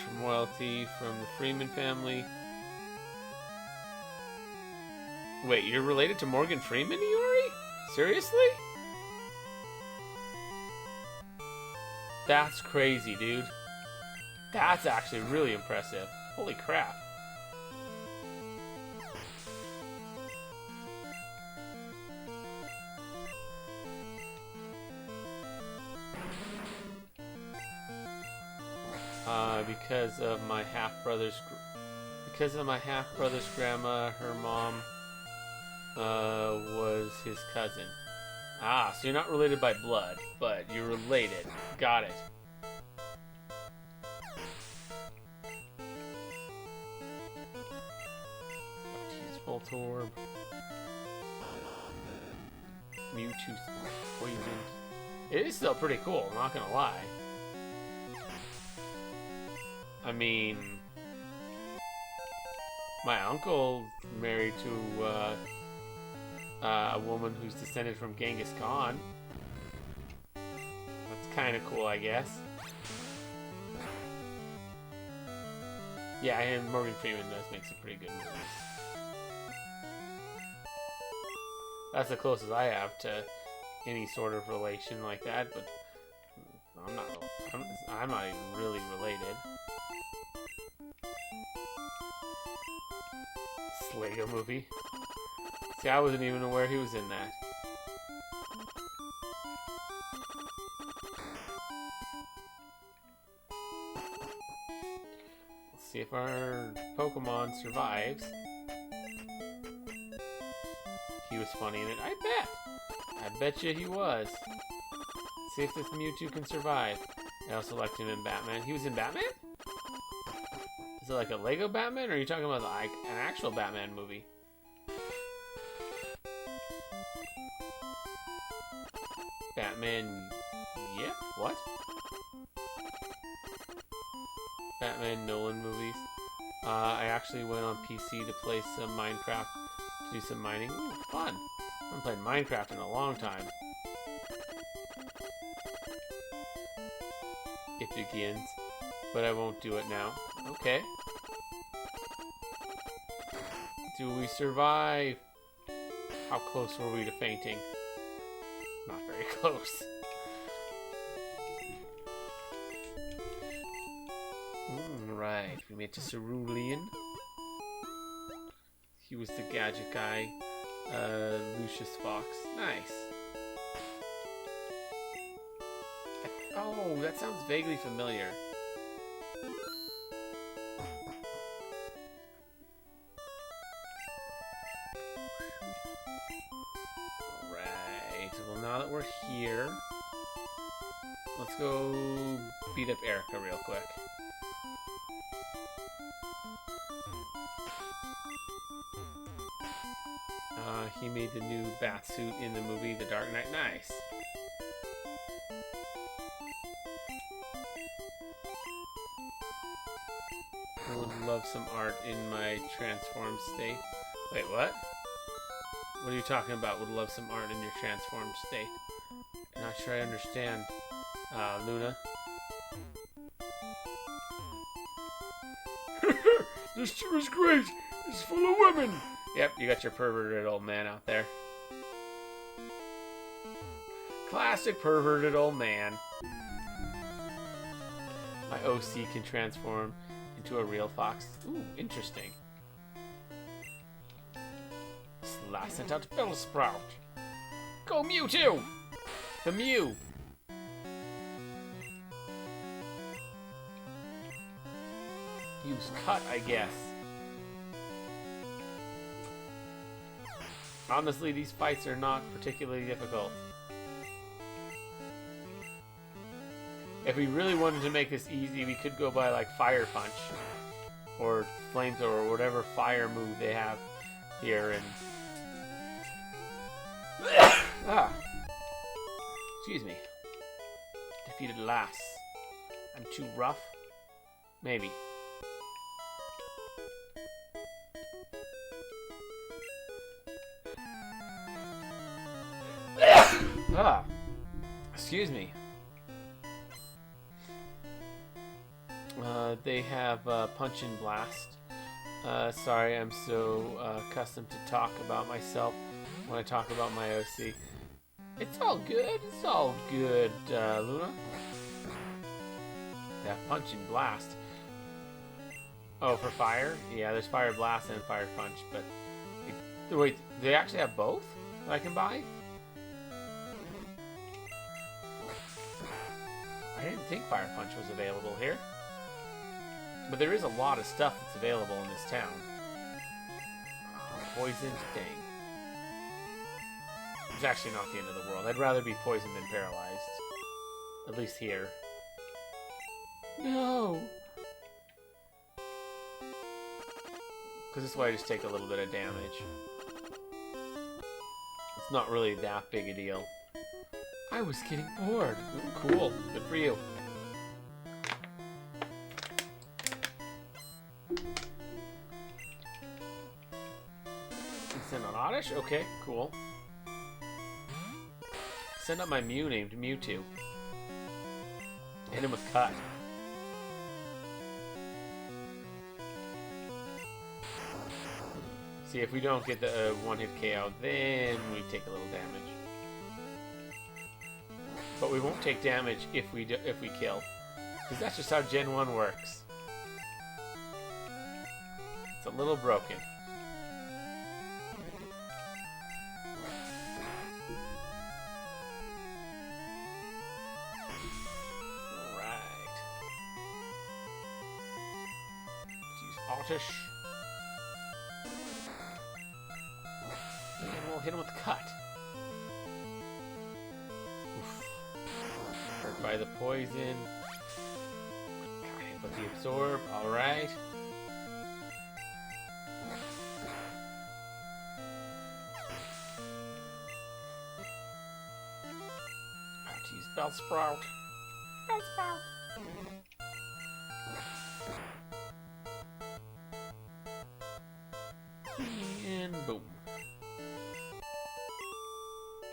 From royalty from the Freeman family. Wait, you're related to Morgan Freeman, Iori? Seriously? That's crazy, dude. That's actually really impressive. Holy crap. Because of my half-brother's grandma, her mom was his cousin. Ah, so you're not related by blood, but you're related. Got it. Jeez, Voltorb. Mewtwo poisoned. It is still pretty cool, I'm not gonna lie. I mean, my uncle married to a woman who's descended from Genghis Khan. That's kind of cool, I guess. Yeah, and Morgan Freeman does make some pretty good movies. That's the closest I have to any sort of relation like that, but I'm not even really related. Lego movie. See, I wasn't even aware he was in that. Let's see if our Pokemon survives. He was funny in it. I bet you he was. Let's see if this Mewtwo can survive. I also liked him in Batman. He was in Batman? Is it like a Lego Batman, or are you talking about like an actual Batman movie? Batman... Yep, what? Batman Nolan movies. I actually went on PC to play some Minecraft, to do some mining. Ooh, fun! I haven't played Minecraft in a long time. It begins, but I won't do it now. Okay. Do we survive? How close were we to fainting? Not very close. Right, we made it to Cerulean. He was the gadget guy. Lucius Fox. Nice. Oh, that sounds vaguely familiar. Alright, well now that we're here, let's go beat up Erica real quick. He made the new bath suit in the movie The Dark Knight. Nice. I would love some art in my transformed state. Wait, what? What are you talking about? Would love some art in your transformed state. I'm not sure I understand, Luna. This tour is great. It's full of women. Yep, you got your perverted old man out there. Classic perverted old man. My OC can transform into a real fox. Ooh, interesting. Slash sent out Bellsprout. Go Mewtwo! The Mew! Use Cut, I guess. Honestly, these fights are not particularly difficult. If we really wanted to make this easy, we could go by like Fire Punch or Flamethrower or whatever fire move they have here. And excuse me. Defeated Lass. I'm too rough. Maybe. Excuse me. They have Punch and Blast. Sorry, I'm so accustomed to talk about myself when I talk about my OC. It's all good. It's all good, Luna. They have Punch and Blast. Oh, for fire? Yeah, there's Fire Blast and Fire Punch, but... Wait, they actually have both that I can buy? I didn't think Fire Punch was available here. But there is a lot of stuff that's available in this town. Poisoned, dang. It's actually not the end of the world. I'd rather be poisoned than paralyzed. At least here. No! Because this way I just take a little bit of damage. It's not really that big a deal. I was getting bored. Ooh, cool. Good for you. Send on Oddish? Okay, cool. Send out my Mew named Mewtwo. Hit him with Cut. See, if we don't get the one-hit KO, then we take a little damage. But we won't take damage if we kill, because that's just how Gen 1 works. It's a little broken. Alright. Let's use Oddish. And we'll hit him with Cut. Oof. Hurt by the poison. Got hit with the Absorb. Alright. Use Bellsprout. Bellsprout. And boom.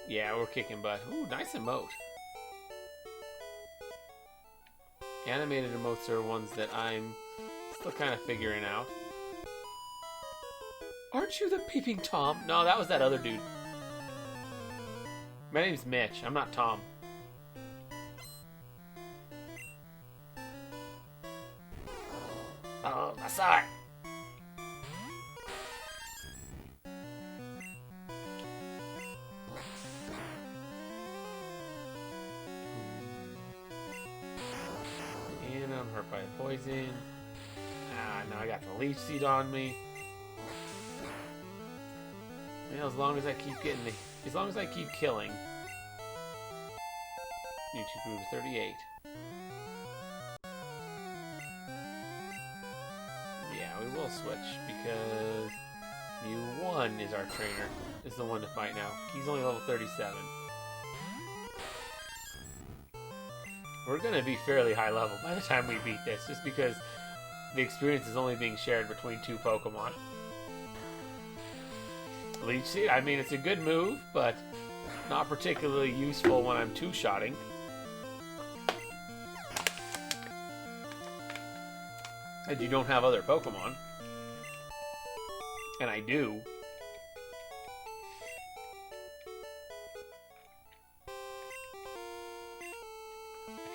Yeah, we're kicking butt. Ooh, nice emote. Animated emotes are ones that I'm still kind of figuring out. Aren't you the Peeping Tom? No, that was that other dude. My name's Mitch. I'm not Tom. Oh, I saw it. And I'm hurt by the poison. Ah, now I got the Leech Seed on me. Well, as long as I keep getting the... As long as I keep killing. Mewtwo grew to 38. Yeah, we will switch because Mew 1 is our trainer. Is the one to fight now. He's only level 37. We're gonna be fairly high level by the time we beat this, just because the experience is only being shared between two Pokemon. Leech Seed, I mean, it's a good move, but not particularly useful when I'm two-shotting. And you don't have other Pokemon. And I do.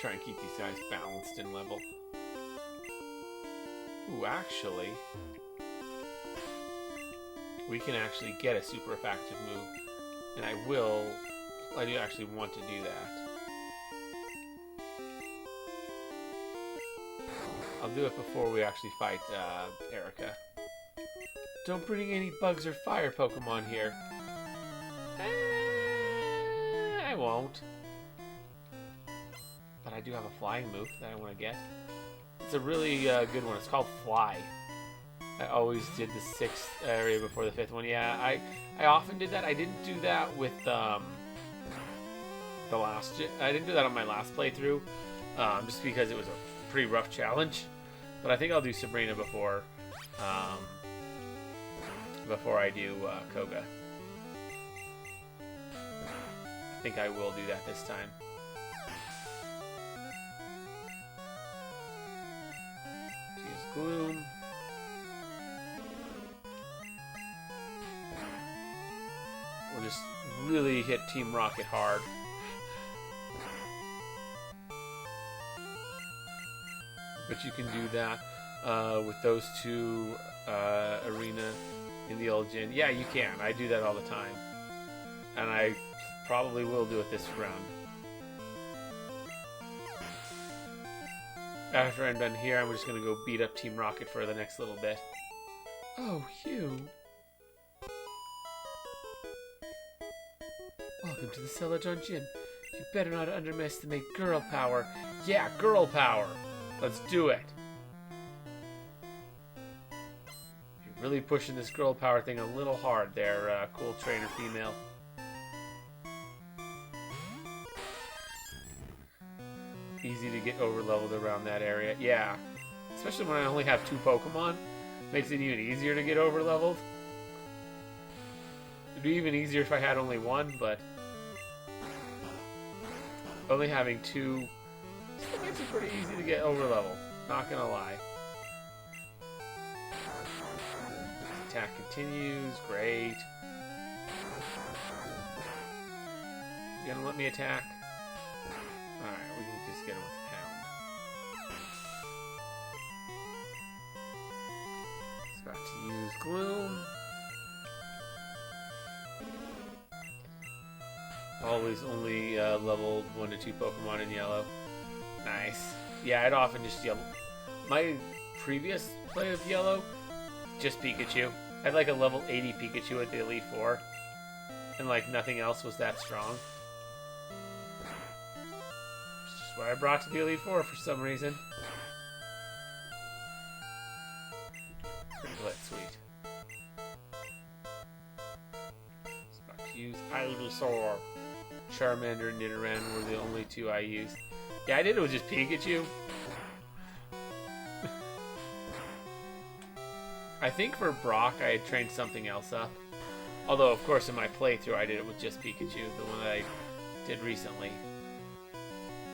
Try and keep these guys balanced in level. Ooh, actually, we can actually get a super effective move. And I do actually want to do that. I'll do it before we actually fight Erica. Don't bring any bugs or fire Pokemon here. I won't. But I do have a flying move that I want to get. It's a really good one. It's called Fly. I always did the 6th area before the 5th one. Yeah, I often did that. I didn't do that with the last... I didn't do that on my last playthrough. Just because it was a pretty rough challenge. But I think I'll do Sabrina before I do Koga. I think I will do that this time. Use Gloom. We'll just really hit Team Rocket hard. But you can do that with those two arena in the old gym. Yeah, you can. I do that all the time. And I probably will do it this round. After I'm done here, I'm just going to go beat up Team Rocket for the next little bit. Oh, Hugh. Welcome to the Celadon Gym. You better not underestimate girl power. Yeah, girl power. Let's do it. You're really pushing this girl power thing a little hard there, cool trainer female. Easy to get over leveled around that area. Yeah. Especially when I only have 2 Pokemon. Makes it even easier to get over leveled. It'd be even easier if I had only 1, but only having 2 still makes it pretty easy to get over leveled. Not gonna lie. Attack continues. Great. You gonna let me attack? Alright, we can just get him with Pound. It's about to use Gloom. Always only leveled 1 to 2 Pokemon in yellow. Nice. Yeah, I'd often just yellow. My previous play of yellow, just Pikachu. I had like a level 80 Pikachu at the Elite Four. And like nothing else was that strong. It's just what I brought to the Elite Four for some reason. Critical hit, sweet. It's about to use Ivysaur. Charmander and Nidoran were the only 2 I used. Yeah, I did it with just Pikachu. I think for Brock, I had trained something else up. Although, of course, in my playthrough, I did it with just Pikachu, the one that I did recently.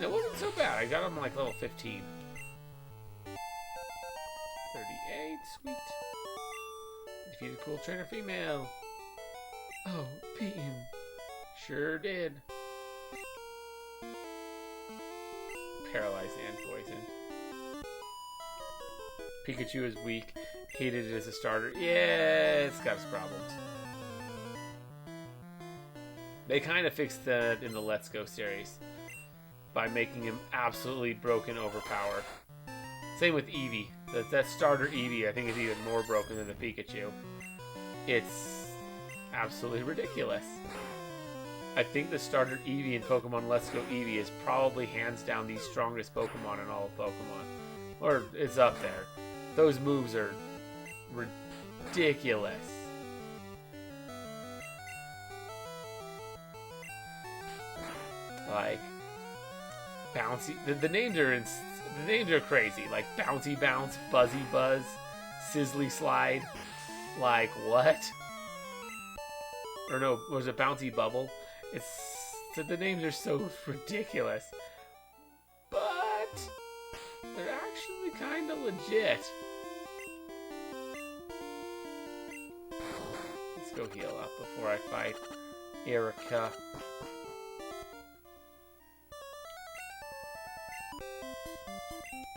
It wasn't so bad. I got him like level 15. 38, sweet. Defeated a cool trainer female. Oh, beaten. Sure did. Paralyzed and poisoned. Pikachu is weak. Hated it as a starter. Yeah, it's got its problems. They kind of fixed that in the Let's Go series by making him absolutely broken overpowered. Same with Eevee. That starter Eevee, I think, is even more broken than the Pikachu. It's absolutely ridiculous. I think the starter Eevee in Pokemon Let's Go Eevee is probably hands down the strongest Pokemon in all of Pokemon. Or it's up there. Those moves are ridiculous. Like bouncy. The names are crazy. Like Bouncy Bounce, Buzzy Buzz, Sizzly Slide. Like what? Or no, was it Bouncy Bubble? The names are so ridiculous, but they're actually kind of legit. Let's go heal up before I fight Erica.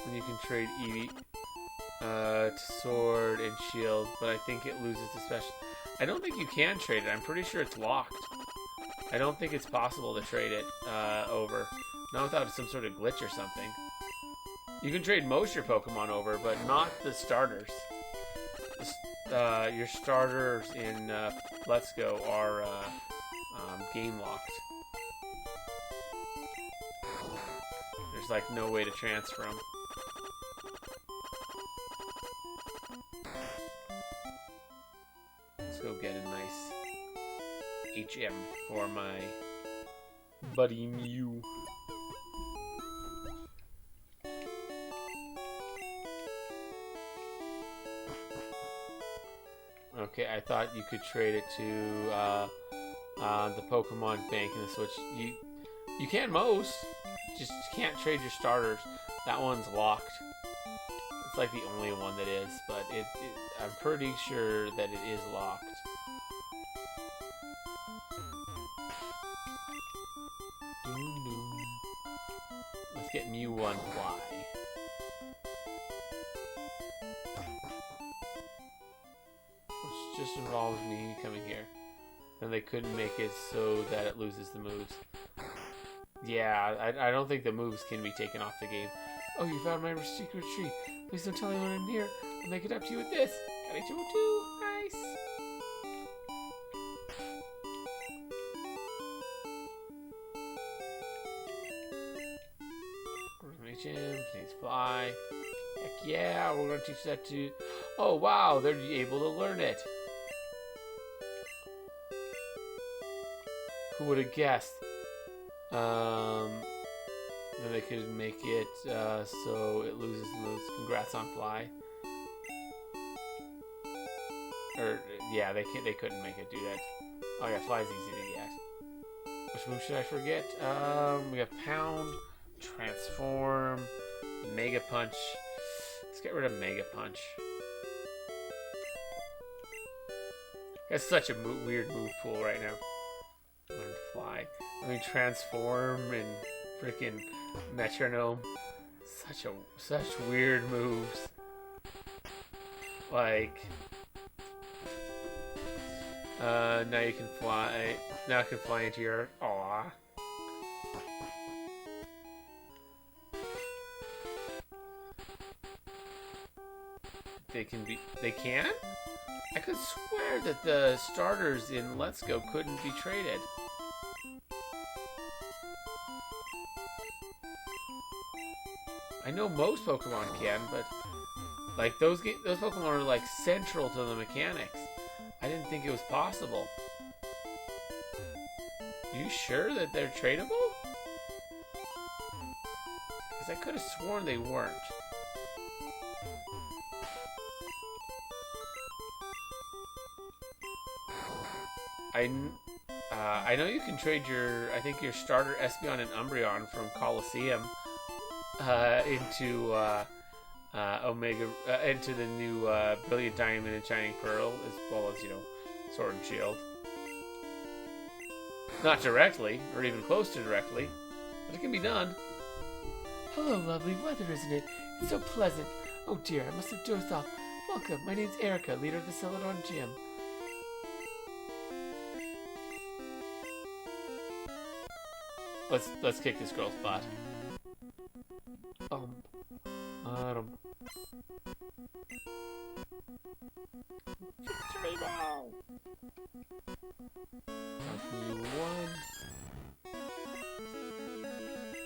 And you can trade Eevee. to sword and shield, but I think it loses to special. I don't think you can trade it. I'm pretty sure it's locked. I don't think it's possible to trade it over. Not without some sort of glitch or something. You can trade most of your Pokemon over, but not the starters. Your starters in Let's Go are game locked. There's like no way to transfer them. Let's go get a nice HM for my buddy Mew. Okay, I thought you could trade it to the Pokemon Bank in the Switch. You can most, just can't trade your starters. That one's locked. It's like the only one that is, but I'm pretty sure that it is locked. Let's get Mew 1 Fly. Which just involves me coming here. And they couldn't make it so that it loses the moves. Yeah, I don't think the moves can be taken off the game. Oh, you found my secret tree. Please don't tell anyone I'm near. I'll make it up to you with this. Got it, too. Nice. Gym, please fly. Heck yeah, we're gonna teach that to. Oh wow, they're able to learn it. Who would have guessed? Then they could make it so it loses the moves. Congrats on Fly. Or yeah, they couldn't make it do that. Oh yeah, Fly's easy to get. Which move should I forget? We have Pound, Transform, Mega Punch. Let's get rid of Mega Punch. That's such a weird move pool right now. Learn Fly. I mean, Transform and freaking Metronome. Such weird moves. Like, now you can fly. Now I can fly into your. Aw. They can? I could swear that the starters in Let's Go couldn't be traded. I know most Pokemon can, but like those Pokemon are like central to the mechanics. I didn't think it was possible. You sure that they're tradable? Because I could have sworn they weren't. I know you can trade I think your starter Espeon and Umbreon from Colosseum into Omega, into the new Brilliant Diamond and Shining Pearl, as well as, Sword and Shield. Not directly, or even close to directly, but it can be done. Hello, lovely weather, isn't it? It's so pleasant. Oh dear, I must have dozed off. Welcome, my name's Erica, leader of the Celadon Gym. Let's kick this girl's butt.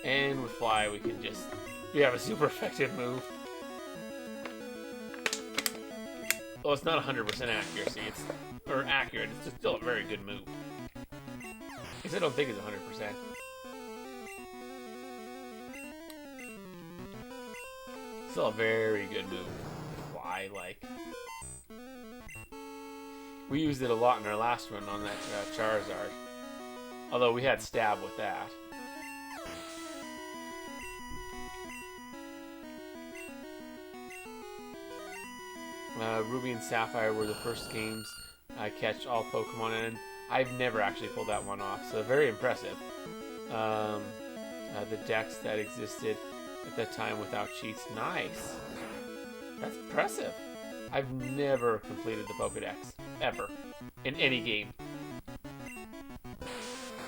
And with Fly, we have a super effective move. Well, it's not 100% accuracy. Or accurate. It's still a very good move. Because I don't think it's 100%. Still a very good move. Fly, like. We used it a lot in our last one on that Charizard. Although we had Stab with that. Ruby and Sapphire were the first games I catch all Pokemon in. I've never actually pulled that one off, so very impressive. The decks that existed at that time without cheats, nice. That's impressive. I've never completed the Pokedex. Ever. In any game.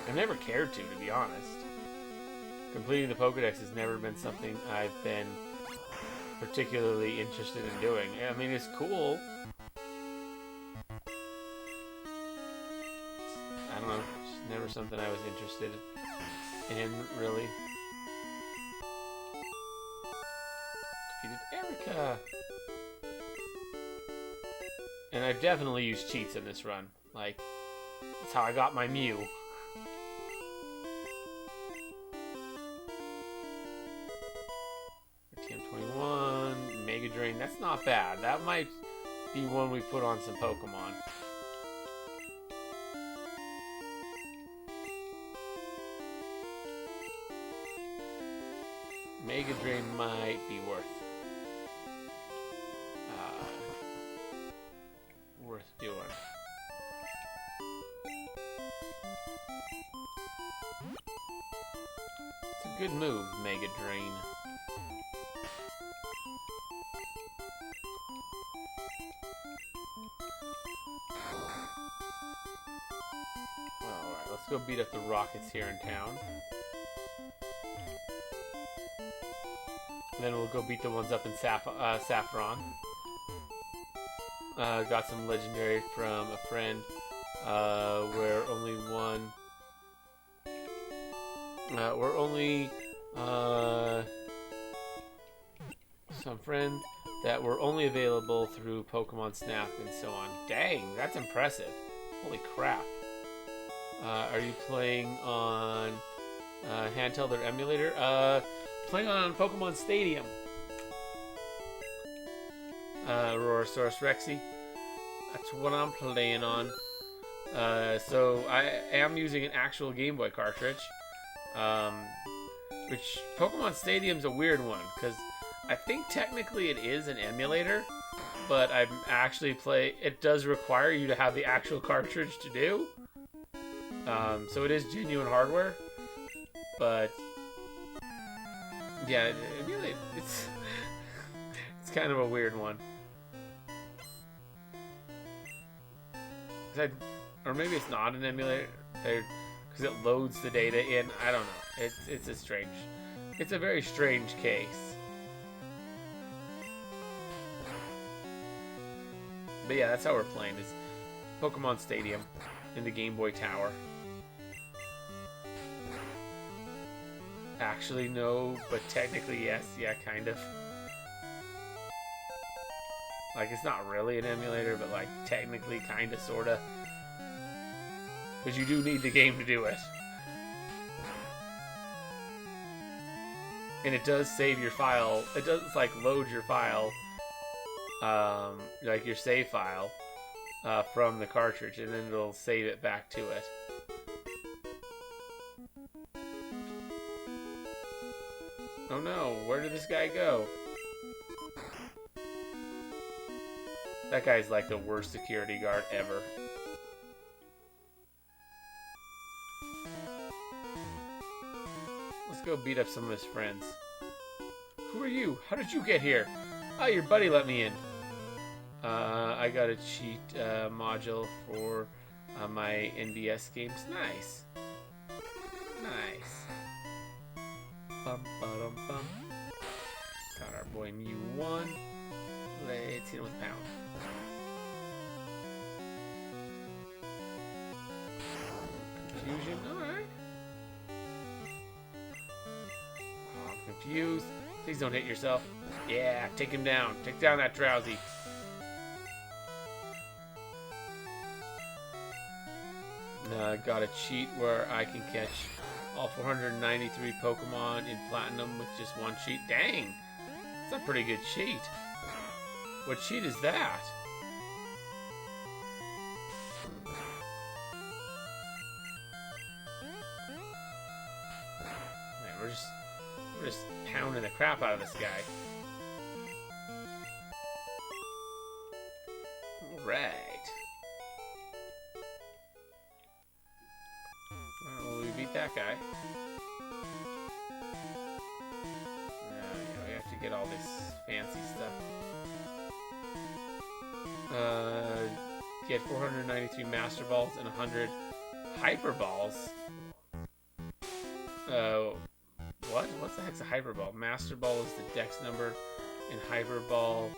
I've never cared to be honest. Completing the Pokedex has never been something I've been particularly interested in doing. I mean, it's cool. I don't know. It's never something I was interested in, really. Defeated Erica. And I've definitely used cheats in this run. Like, that's how I got my Mew. TM21, Mega Drain. That's not bad. That might be one we put on some Pokemon. Mega Drain might be worth doing. It's a good move, Mega Drain. Alright, let's go beat up the Rockets here in town. And then we'll go beat the ones up in Saffron. Got some legendary from a friend, where only one, some friend that were only available through Pokemon Snap and so on. Dang, that's impressive. Holy crap. Are you playing on handheld or emulator? Playing on Pokemon Stadium. Rorosaurus Rexy. That's what I'm playing on. So I am using an actual Game Boy cartridge. Which Pokemon Stadium's a weird one, because I think technically it is an emulator, but I'm actually it does require you to have the actual cartridge to do. So it is genuine hardware, but yeah, it's kind of a weird one. Or maybe it's not an emulator, because it loads the data in. I don't know. It's a very strange case. But yeah, that's how we're playing, is Pokemon Stadium in the Game Boy Tower. Actually, no, but technically, yes. Yeah, kind of. Like, it's not really an emulator, but, like, technically, kind of, sort of. Because you do need the game to do it. And it does save your file. It does, like, load your file, like your save file, from the cartridge, and then it'll save it back to it. Oh no, where did this guy go? That guy's like the worst security guard ever. Let's go beat up some of his friends. Who are you? How did you get here? Oh, your buddy let me in. I got a cheat module for my NDS games. Nice. Nice. Bum, ba-dum, bum. Got our boy Mew 1. Let's hit him with Pound. Confusion, alright. Oh, I'm confused. Please don't hit yourself. Yeah, take him down. Take down that Drowsy. Got a cheat where I can catch all 493 Pokemon in Platinum with just one cheat. Dang! That's a pretty good cheat. What cheat is that? Man, we're just pounding the crap out of this guy. Alright. Well, we beat that guy. Yeah, we have to get all this fancy stuff. Get 493 Master Balls and 100 Hyper Balls. What? What the heck's a Hyper Ball? Master Ball is the dex number, and Hyper Ball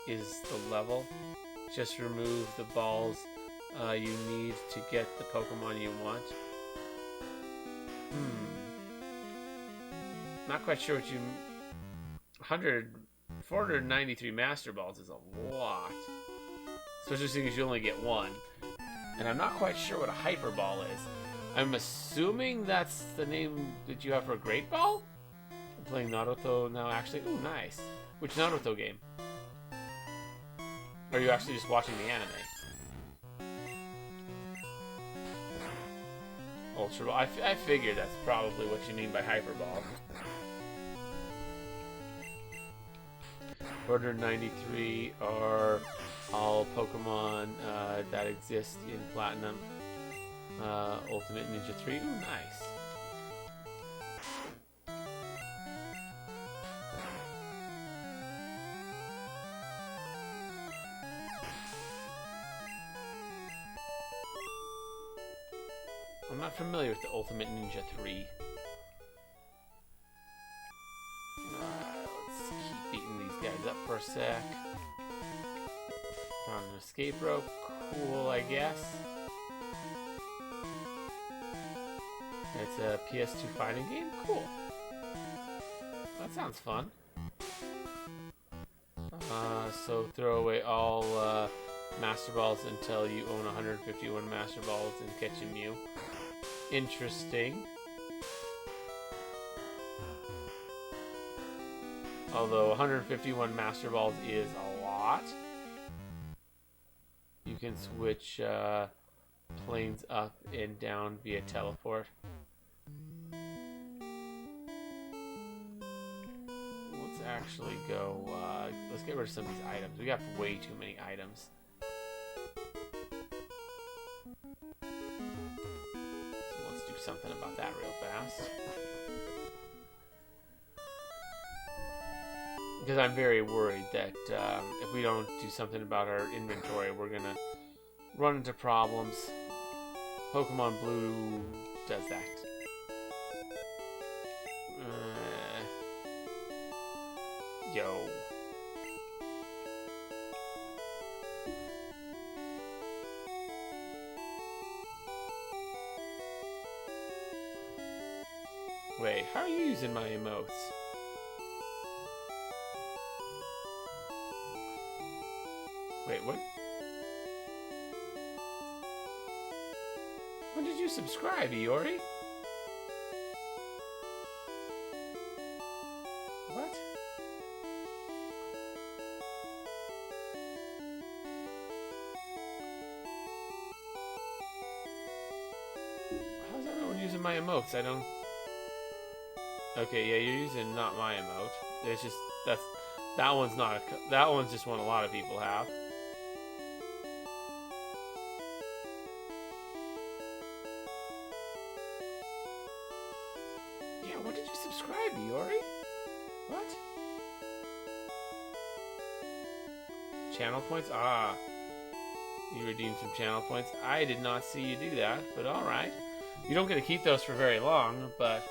is the level. Just remove the balls you need to get the Pokemon you want. Not quite sure what you... 493 Master Balls is a lot. Especially seeing as you only get one. And I'm not quite sure what a Hyper Ball is. I'm assuming that's the name that you have for a Great Ball? I'm playing Naruto now, actually. Ooh, nice. Which Naruto game? Or are you actually just watching the anime? Ultra Ball. I figured that's probably what you mean by Hyper Ball. 493 are all Pokemon that exist in Platinum Ultimate Ninja 3. Ooh, nice. I'm not familiar with the Ultimate Ninja 3. Let's keep beating these guys up for a sec. Found an escape rope. Cool, I guess. It's a PS2 fighting game? Cool. That sounds fun. So throw away all Master Balls until you own 151 Master Balls and catch a Mew. Interesting. Although 151 Master Balls is a lot. You can switch planes up and down via teleport. Let's actually go, let's get rid of some of these items. We got way too many items. So let's do something about that real fast. Because I'm very worried that if we don't do something about our inventory, we're gonna run into problems. Pokemon Blue does that. Yo. Wait, how are you using my emotes? Wait, what? When did you subscribe, Iori? What? How's everyone using my emotes? I don't... Okay, yeah, you're using not my emote. It's just, that one's not a... That one's just one a lot of people have. When did you subscribe, Iori? What? Channel points? Ah. You redeemed some channel points. I did not see you do that, but alright. You don't get to keep those for very long, but...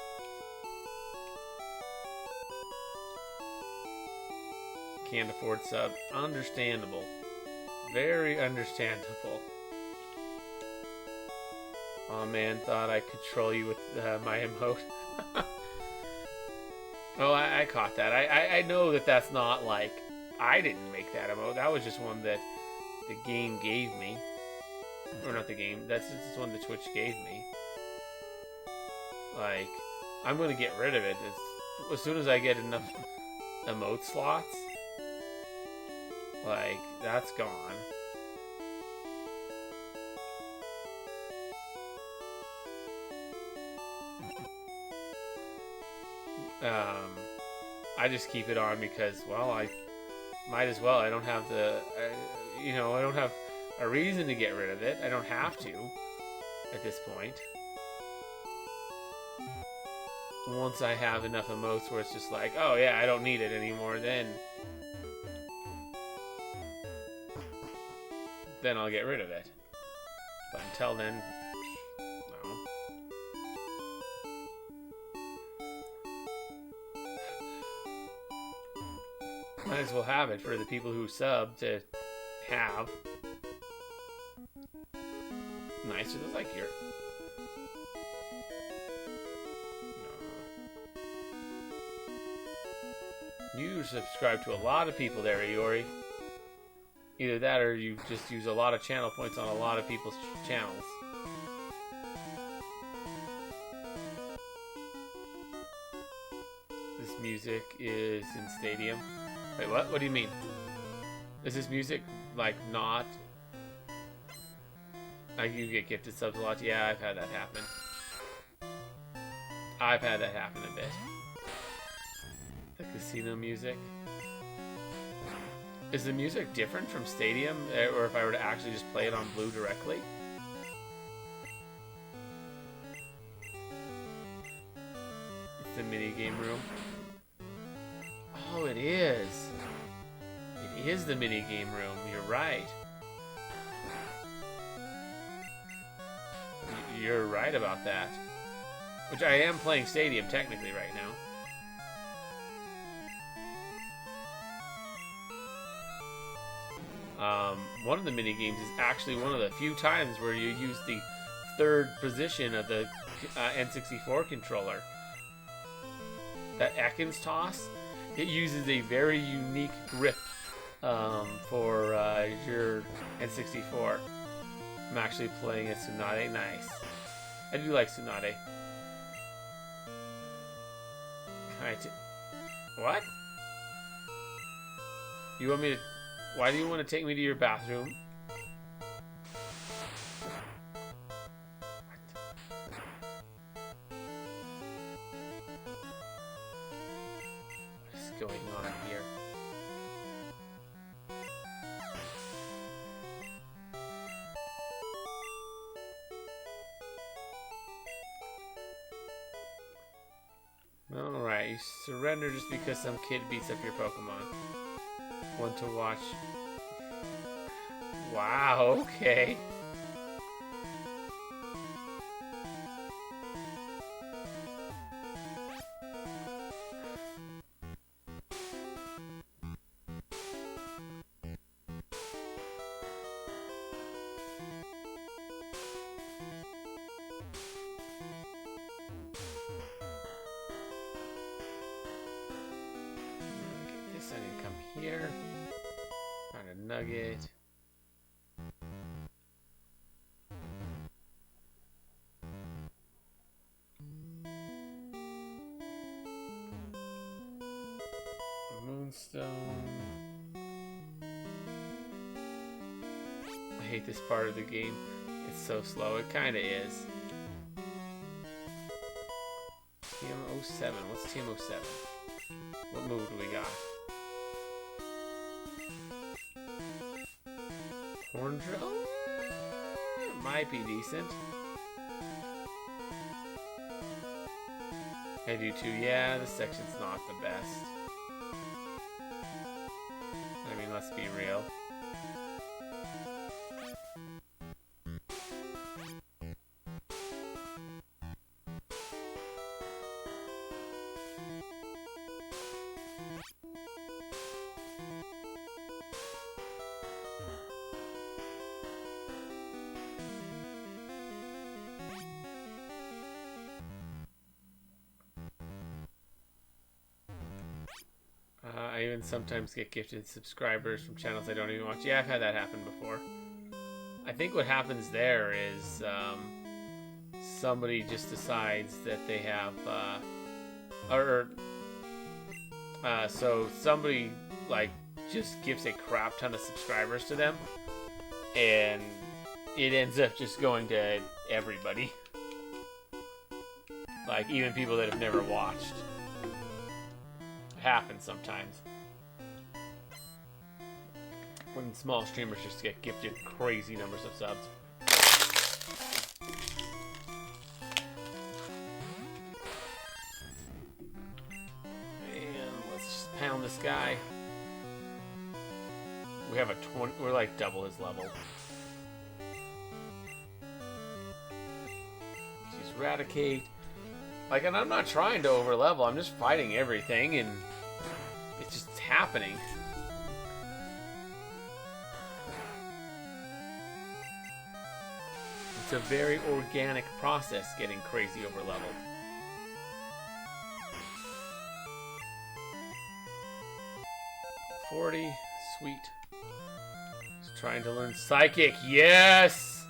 Can't afford sub. Understandable. Very understandable. Oh man, thought I could troll you with my emote. Oh, I caught that. I know that that's not like... I didn't make that emote. That was just one that the game gave me. Or not the game. That's just one that Twitch gave me. Like, I'm going to get rid of it. As soon as I get enough emote slots, like, that's gone. I just keep it on because, well, I might as well. I don't have the, I don't have a reason to get rid of it. I don't have to at this point. Once I have enough emotes where it's just like, oh yeah, I don't need it anymore, then... then I'll get rid of it. But until then, no. Might as well have it for the people who sub to have. Nice. It looks like you're... No. You subscribe to a lot of people there, Iori. Either that or you just use a lot of channel points on a lot of people's channels. This music is in Stadium. Wait, what? What do you mean? Is this music, like, not... Like, you get gifted subs a lot? Yeah, I've had that happen. I've had that happen a bit. The casino music. Is the music different from Stadium, or if I were to actually just play it on Blue directly? It's the minigame room. Oh, it is. It is the minigame room. You're right. You're right about that. Which I am playing Stadium technically right now. One of the mini games is actually one of the few times where you use the third position of the N64 controller. That Ekans toss, it uses a very unique grip for your N64. I'm actually playing a Tsunade. Nice. I do like Tsunade. What? You want me to... Why do you want to take me to your bathroom? What is going on here? Alright, you surrender just because some kid beats up your Pokemon. One to watch. Wow, okay. This I need to come here. Find a nugget. Moonstone. I hate this part of the game. It's so slow. It kind of is. TM07. What's TM07? What move do we got? Horn drill? It might be decent. I do too. Yeah, this section's not the best. I mean, let's be real. I even sometimes get gifted subscribers from channels I don't even watch. Yeah, I've had that happen before. I think what happens there is somebody just decides that they have, so somebody like just gives a crap ton of subscribers to them, and it ends up just going to everybody. Like even people that have never watched. It happens sometimes. When small streamers just get gifted crazy numbers of subs. And let's just this guy. We have a 20. We're like double his level. eradicate. Like, and I'm not trying to overlevel. I'm just fighting everything, and it's just happening. It's a very organic process getting crazy overleveled. $40, sweet. Just trying to learn Psychic. Yes!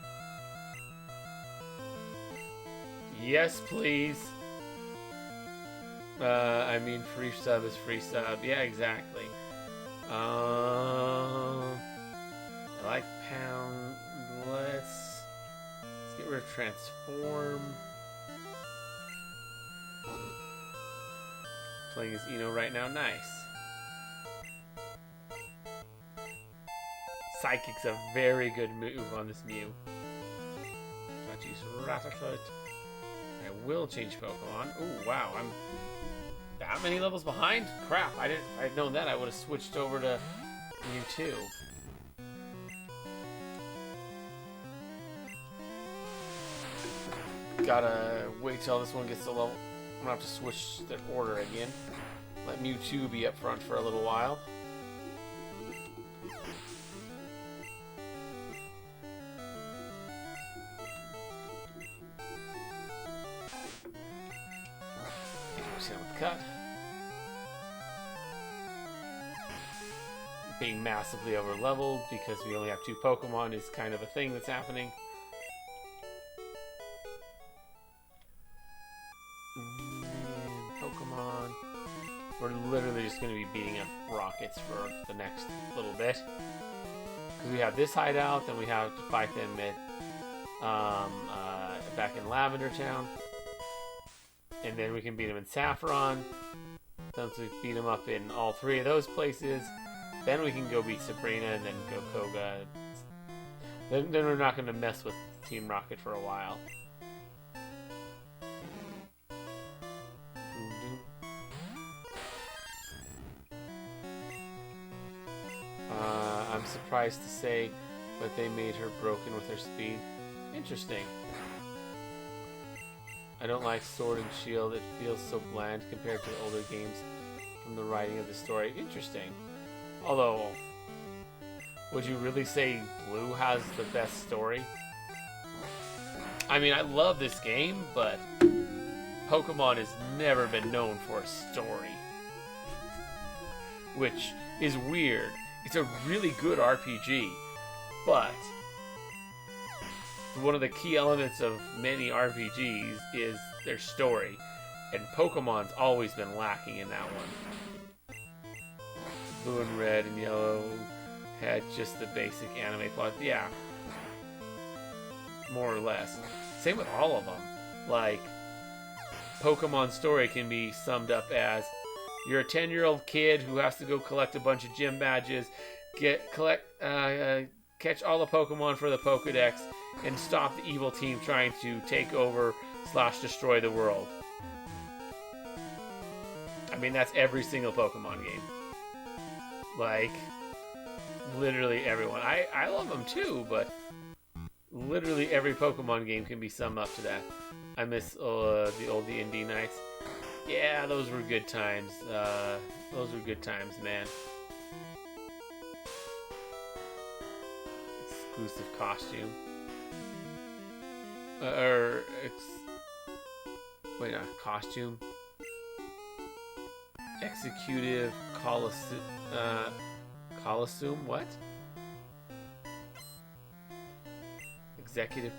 Yes, please. I mean, free sub is free sub. Yeah, exactly. I like pound. Let's get rid of transform. Playing as Eno right now. Nice. Psychic's a very good move on this Mew. Not use Rattata. I will change Pokemon. Oh wow, I'm that many levels behind? Crap, if I'd known that, I would have switched over to Mewtwo. Gotta wait till this one gets to level. I'm gonna have to switch the order again. Let Mewtwo be up front for a little while. Cut. Being massively over leveled because we only have 2 Pokemon is kind of a thing that's happening. Pokemon. We're literally just going to be beating up Rockets for the next little bit. Because we have this hideout, then we have to fight them back in Lavender Town. And then we can beat them in Saffron. Once we beat them up in all 3 of those places, then we can go beat Sabrina and then go Koga. Then we're not going to mess with Team Rocket for a while. I'm surprised to say, but they made her broken with her speed. Interesting. I don't like Sword and Shield. It feels so bland compared to the older games from the writing of the story. Interesting. Although, would you really say Blue has the best story? I mean, I love this game, but Pokemon has never been known for a story. Which is weird. It's a really good RPG, but one of the key elements of many RPGs is their story, and Pokemon's always been lacking in that one. Blue and Red and Yellow had just the basic anime plot. Yeah, more or less. Same with all of them. Like, Pokemon's story can be summed up as you're a 10-year-old kid who has to go collect a bunch of gym badges, catch all the Pokemon for the Pokedex, and stop the evil team trying to take over / destroy the world. I mean, that's every single Pokemon game. Like, literally everyone. I love them too, but literally every Pokemon game can be summed up to that. I miss the old D&D nights. Yeah, those were good times. Those were good times, man. Exclusive costume. Wait, not costume. Executive Coliseum, what? Executive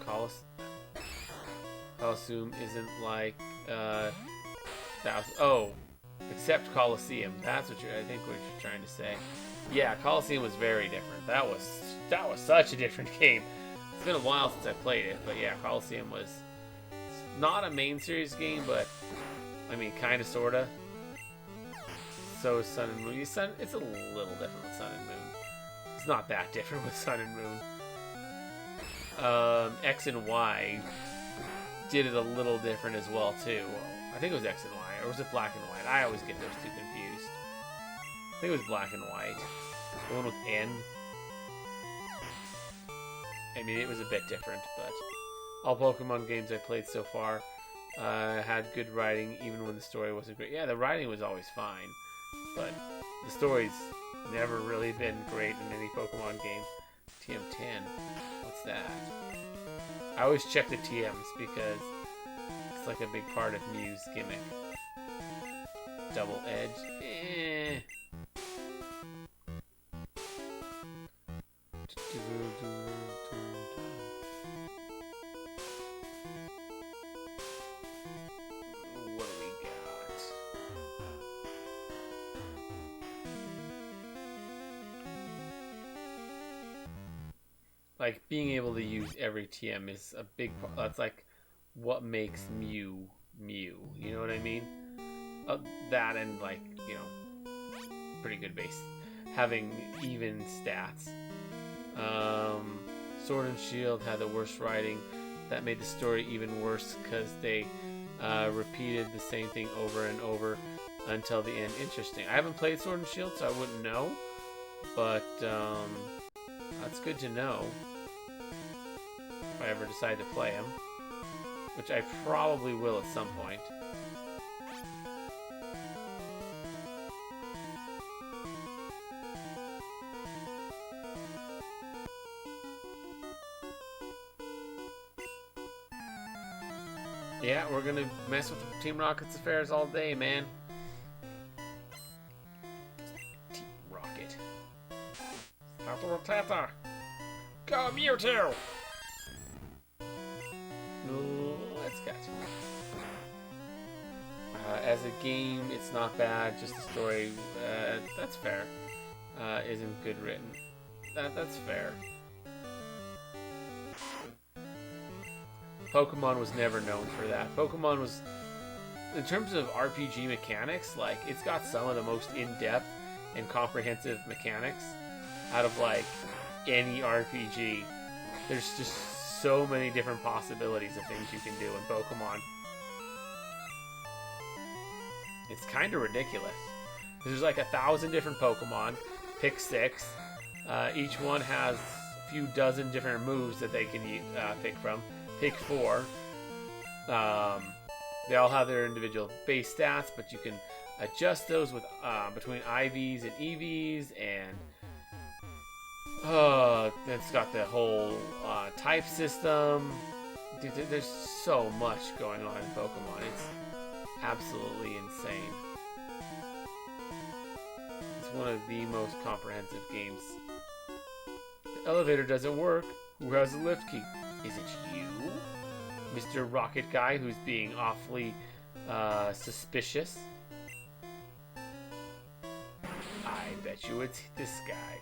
Coliseum isn't like, except Coliseum. That's what I think what you're trying to say. Yeah, Coliseum was very different. That was such a different game. It's been a while since I played it, but yeah, Coliseum was not a main series game, but I mean, kind of, sorta. So is Sun and Moon. It's a little different with Sun and Moon. It's not that different with Sun and Moon. X and Y did it a little different as well too. I think it was X and Y, or was it Black and White? I always get those two confused. I think it was Black and White. The one with N. I mean, it was a bit different, but all Pokemon games I played so far Had good writing even when the story wasn't great. Yeah, the writing was always fine, but the story's never really been great in any Pokemon game. TM10, what's that? I always check the TMs because it's like a big part of Mew's gimmick. Double Edge, eh. What do we got? Like, being able to use every TM is a big part. That's like what makes Mew Mew. You know what I mean? That and, like, you know, pretty good base. Having even stats. Sword and Shield had the worst writing. That made the story even worse because they repeated the same thing over and over until the end. Interesting. I haven't played Sword and Shield, so I wouldn't know. But that's good to know. If I ever decide to play them, which I probably will at some point. Yeah, we're gonna mess with Team Rocket's affairs all day, man. Team Rocket. Tata. Go Mewtwo! Let's go. As a game, it's not bad. Just the story, that's fair. Isn't good written. That's fair. Pokemon was never known for that. Pokemon was, in terms of RPG mechanics, like, it's got some of the most in-depth and comprehensive mechanics out of, like, any RPG. There's just so many different possibilities of things you can do in Pokemon. It's kind of ridiculous. There's like 1,000 different Pokemon. Pick 6. Each one has a few dozen different moves that they can pick from. Pick 4. They all have their individual base stats, but you can adjust those with between IVs and EVs, and it's got the whole type system. Dude, there's so much going on in Pokemon. It's absolutely insane. It's one of the most comprehensive games. The elevator doesn't work. Who has the lift key? Is it you? Mr. Rocket Guy, who's being awfully suspicious. I bet you it's this guy.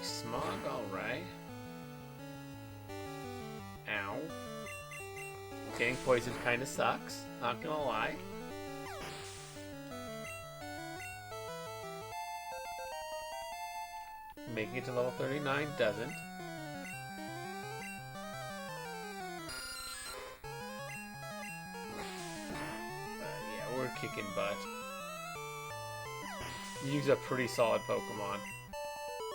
Smog, alright. Ow. Getting poisoned kinda sucks, not gonna lie. Making it to level 39 doesn't. Yeah, we're kicking butt. Use a pretty solid Pokemon.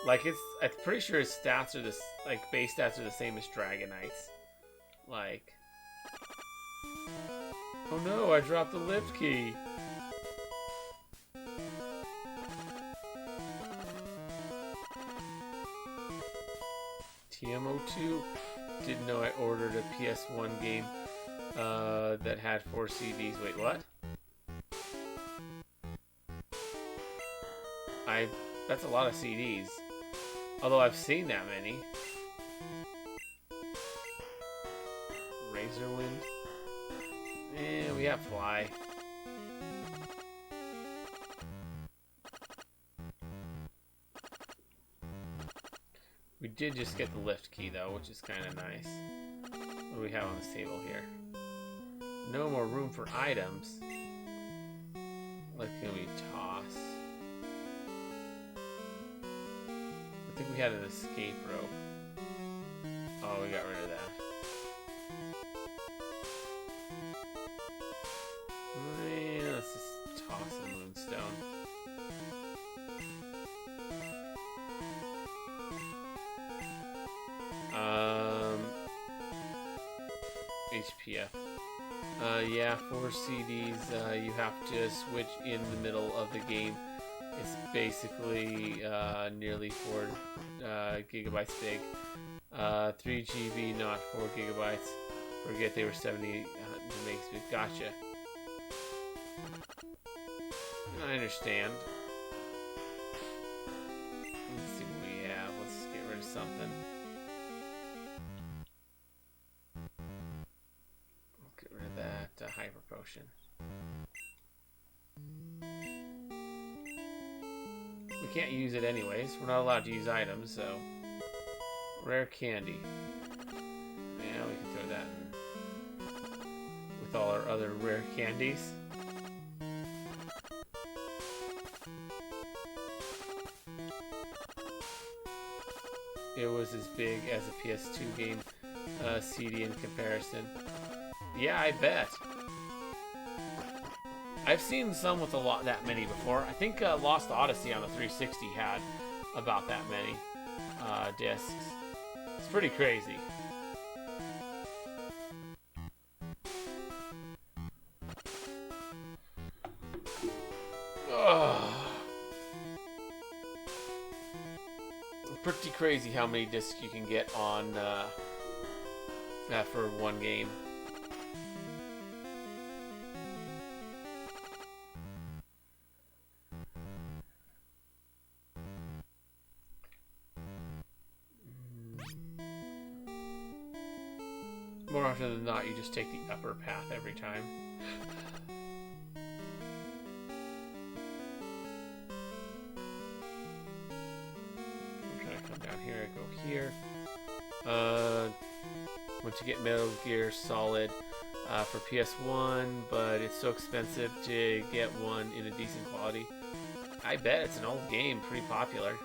Like, I'm pretty sure his stats are like, base stats are the same as Dragonite's. Like, oh no, I dropped the lift key. TMO2, didn't know I ordered a PS1 game that had 4 CDs. Wait, what? That's a lot of CDs. Although I've seen that many. Razorwind. Eh, we have Fly. We did just get the lift key though, which is kind of nice. What do we have on this table here? No more room for items. What can we toss? I think we had an escape rope. Oh, we got rid of that. Let's just toss a moonstone. HPF. Yeah, 4 CDs, you have to switch in the middle of the game. It's basically nearly 4 gigabytes big. 3 GB, not 4 gigabytes. Forget they were 78 megs big. Gotcha. I understand. Let's see what we have. Let's get rid of something. Get rid of that hyper potion. We can't use it anyways. We're not allowed to use items, so rare candy. Yeah, we can throw that in with all our other rare candies. It was as big as a PS2 game CD in comparison. Yeah, I bet. I've seen some with that many before. I think Lost Odyssey on the 360 had about that many discs. It's pretty crazy. Ugh. Pretty crazy how many discs you can get on for one game. More often than not, you just take the upper path every time. I'm trying to come down here, I go here. Once you get Metal Gear Solid for PS1, but it's so expensive to get one in a decent quality. I bet it's an old game, pretty popular.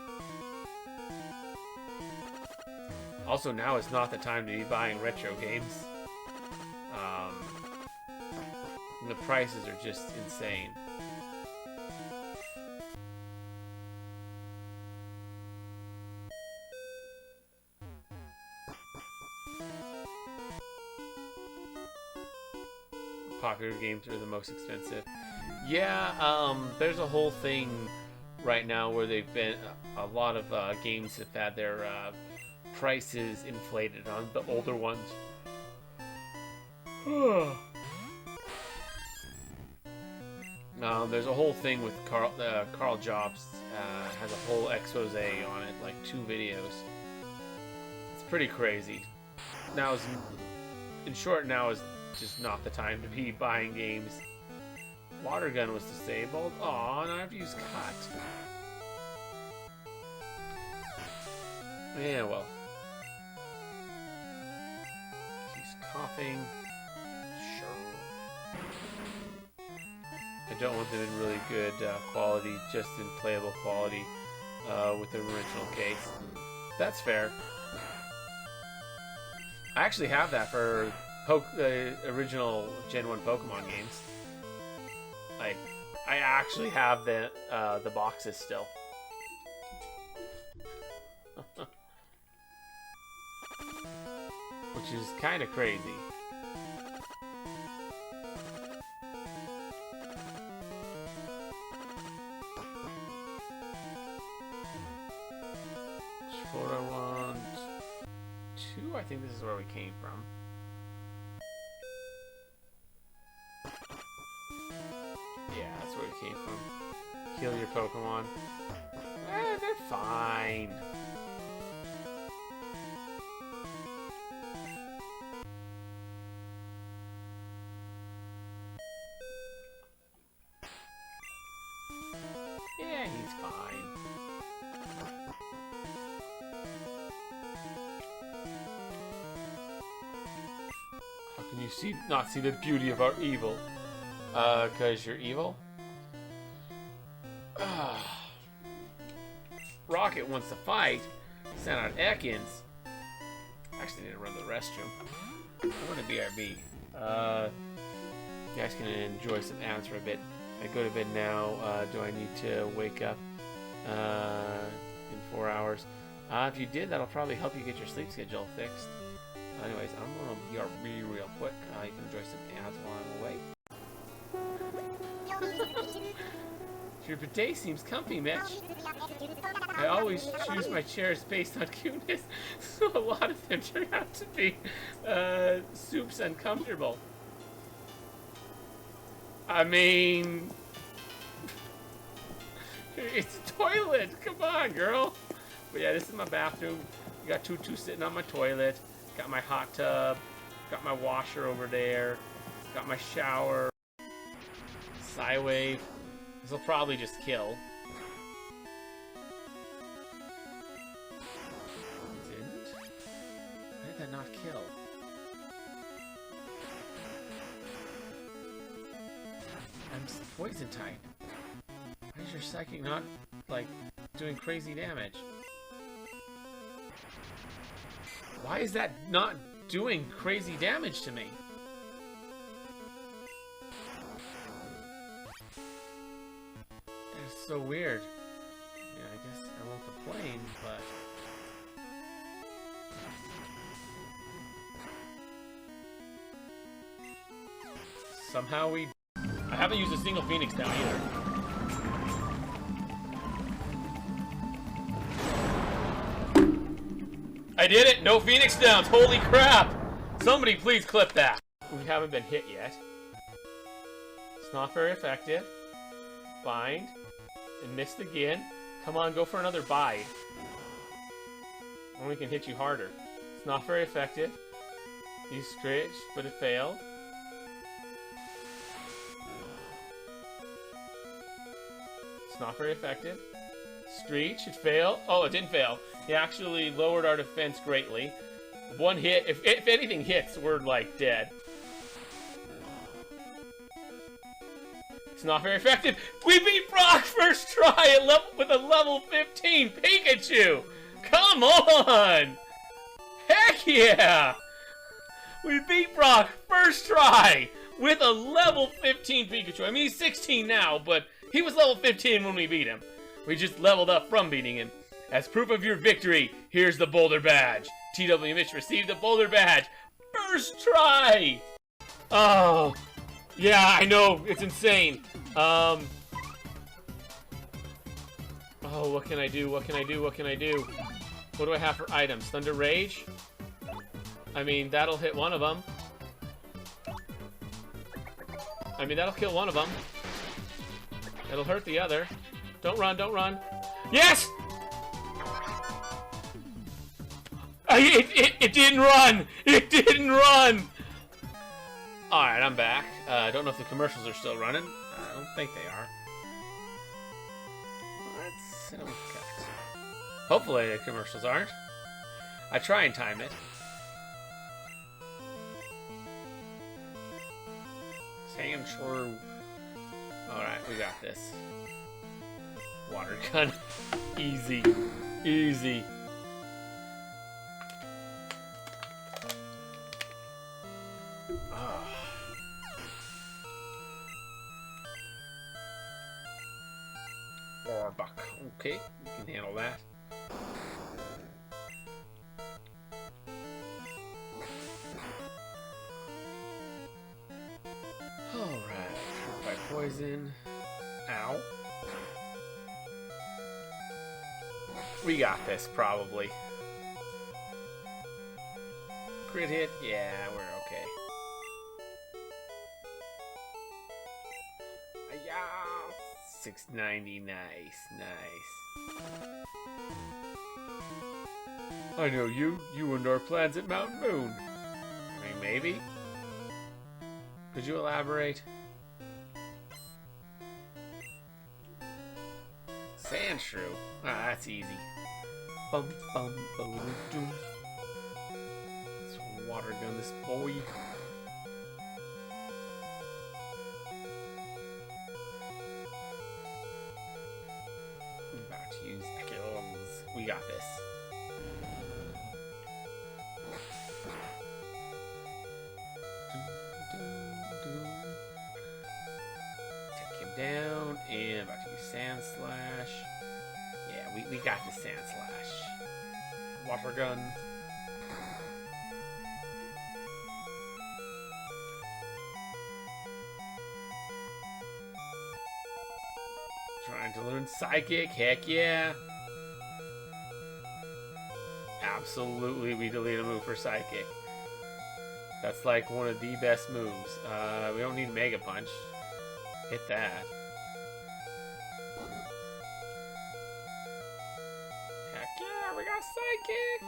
Also, now is not the time to be buying retro games. The prices are just insane. Popular games are the most expensive. Yeah, there's a whole thing right now where they've been a lot of games have had their prices inflated on the older ones. There's a whole thing with Carl Jobs has a whole expose on it, like 2 videos. It's pretty crazy. Now, in short, now is just not the time to be buying games. Water gun was disabled. Aw, now I have to use cut. Yeah, well. He's coughing. Sure. I don't want them in really good quality, just in playable quality with the original case. That's fair. I actually have that for the original Gen 1 Pokemon games. I actually have the boxes still. Which is kind of crazy. Which floor do I want? 2? I think this is where we came from. Yeah, that's where we came from. Heal your Pokemon. They're fine. Yeah, he's fine. How can you not see the beauty of our evil? 'Cause you're evil? Rocket wants to fight. Send out Ekans. Actually, need to run to the restroom. I want to BRB. You guys can enjoy some ads for a bit. I go to bed now. Do I need to wake up in 4 hours? If you did, that'll probably help you get your sleep schedule fixed. anyways, I'm gonna be real quick. You can enjoy some ads while I'm away. Your bidet seems comfy, Mitch. I always choose my chairs based on cuteness, so a lot of them turn out to be soups uncomfortable. I mean, it's a toilet. Come on, girl. But yeah, this is my bathroom. You got Tutu sitting on my toilet. Got my hot tub. Got my washer over there. Got my shower. Psywave. This will probably just kill. It didn't? Why did that not kill? I'm poison type. Why is your psychic not, like, doing crazy damage? Why is that not doing crazy damage to me? That's so weird. Yeah, I guess I won't complain, but... somehow we... I haven't used a single Phoenix down either. I did it! No Phoenix downs! Holy crap! Somebody please clip that! We haven't been hit yet. It's not very effective. Bind. And missed again. Come on, go for another bide. And we can hit you harder. It's not very effective. You scratch, but it failed. It's not very effective. Screech, it failed. Oh, it didn't fail. He actually lowered our defense greatly. One hit, if anything hits, we're like dead. It's not very effective. We beat Brock first try with a level 15 Pikachu. Come on! Heck yeah! We beat Brock first try with a level 15 Pikachu. I mean, he's 16 now, but he was level 15 when we beat him. We just leveled up from beating him. As proof of your victory, here's the Boulder Badge. TW Mitch received the Boulder Badge. First try! Oh, yeah, I know, it's insane. Oh, what can I do? What can I do? What can I do? What do I have for items? Thunder Rage? I mean, that'll hit one of them. I mean, that'll kill one of them. It'll hurt the other. Don't run, don't run. Yes! It didn't run! It didn't run! Alright, I'm back. I don't know if the commercials are still running. I don't think they are. Let's hit them with cut. Hopefully the commercials aren't. I try and time it. Sand Shrew. Alright, we got this. Water gun. Easy. Easy. Or buck. Okay, we can handle that. Alright, by poison. Ow. We got this, probably. Crit hit? Yeah, we're okay. Yeah, 690, nice, nice. I know you and our plans at Mount Moon. I mean, maybe? Could you elaborate? Sand Shrew? Ah, that's easy. Bum bum boom doom. Let's water gun this boy. I'm about to use Echoes. We got this. Take him down, and about to use Sand Slash. Yeah, we got the Sand Slash. Water gun. Time to learn Psychic. Heck yeah. Absolutely, we delete a move for Psychic. That's like one of the best moves. We don't need Mega Punch. Hit that. Heck yeah, we got Psychic!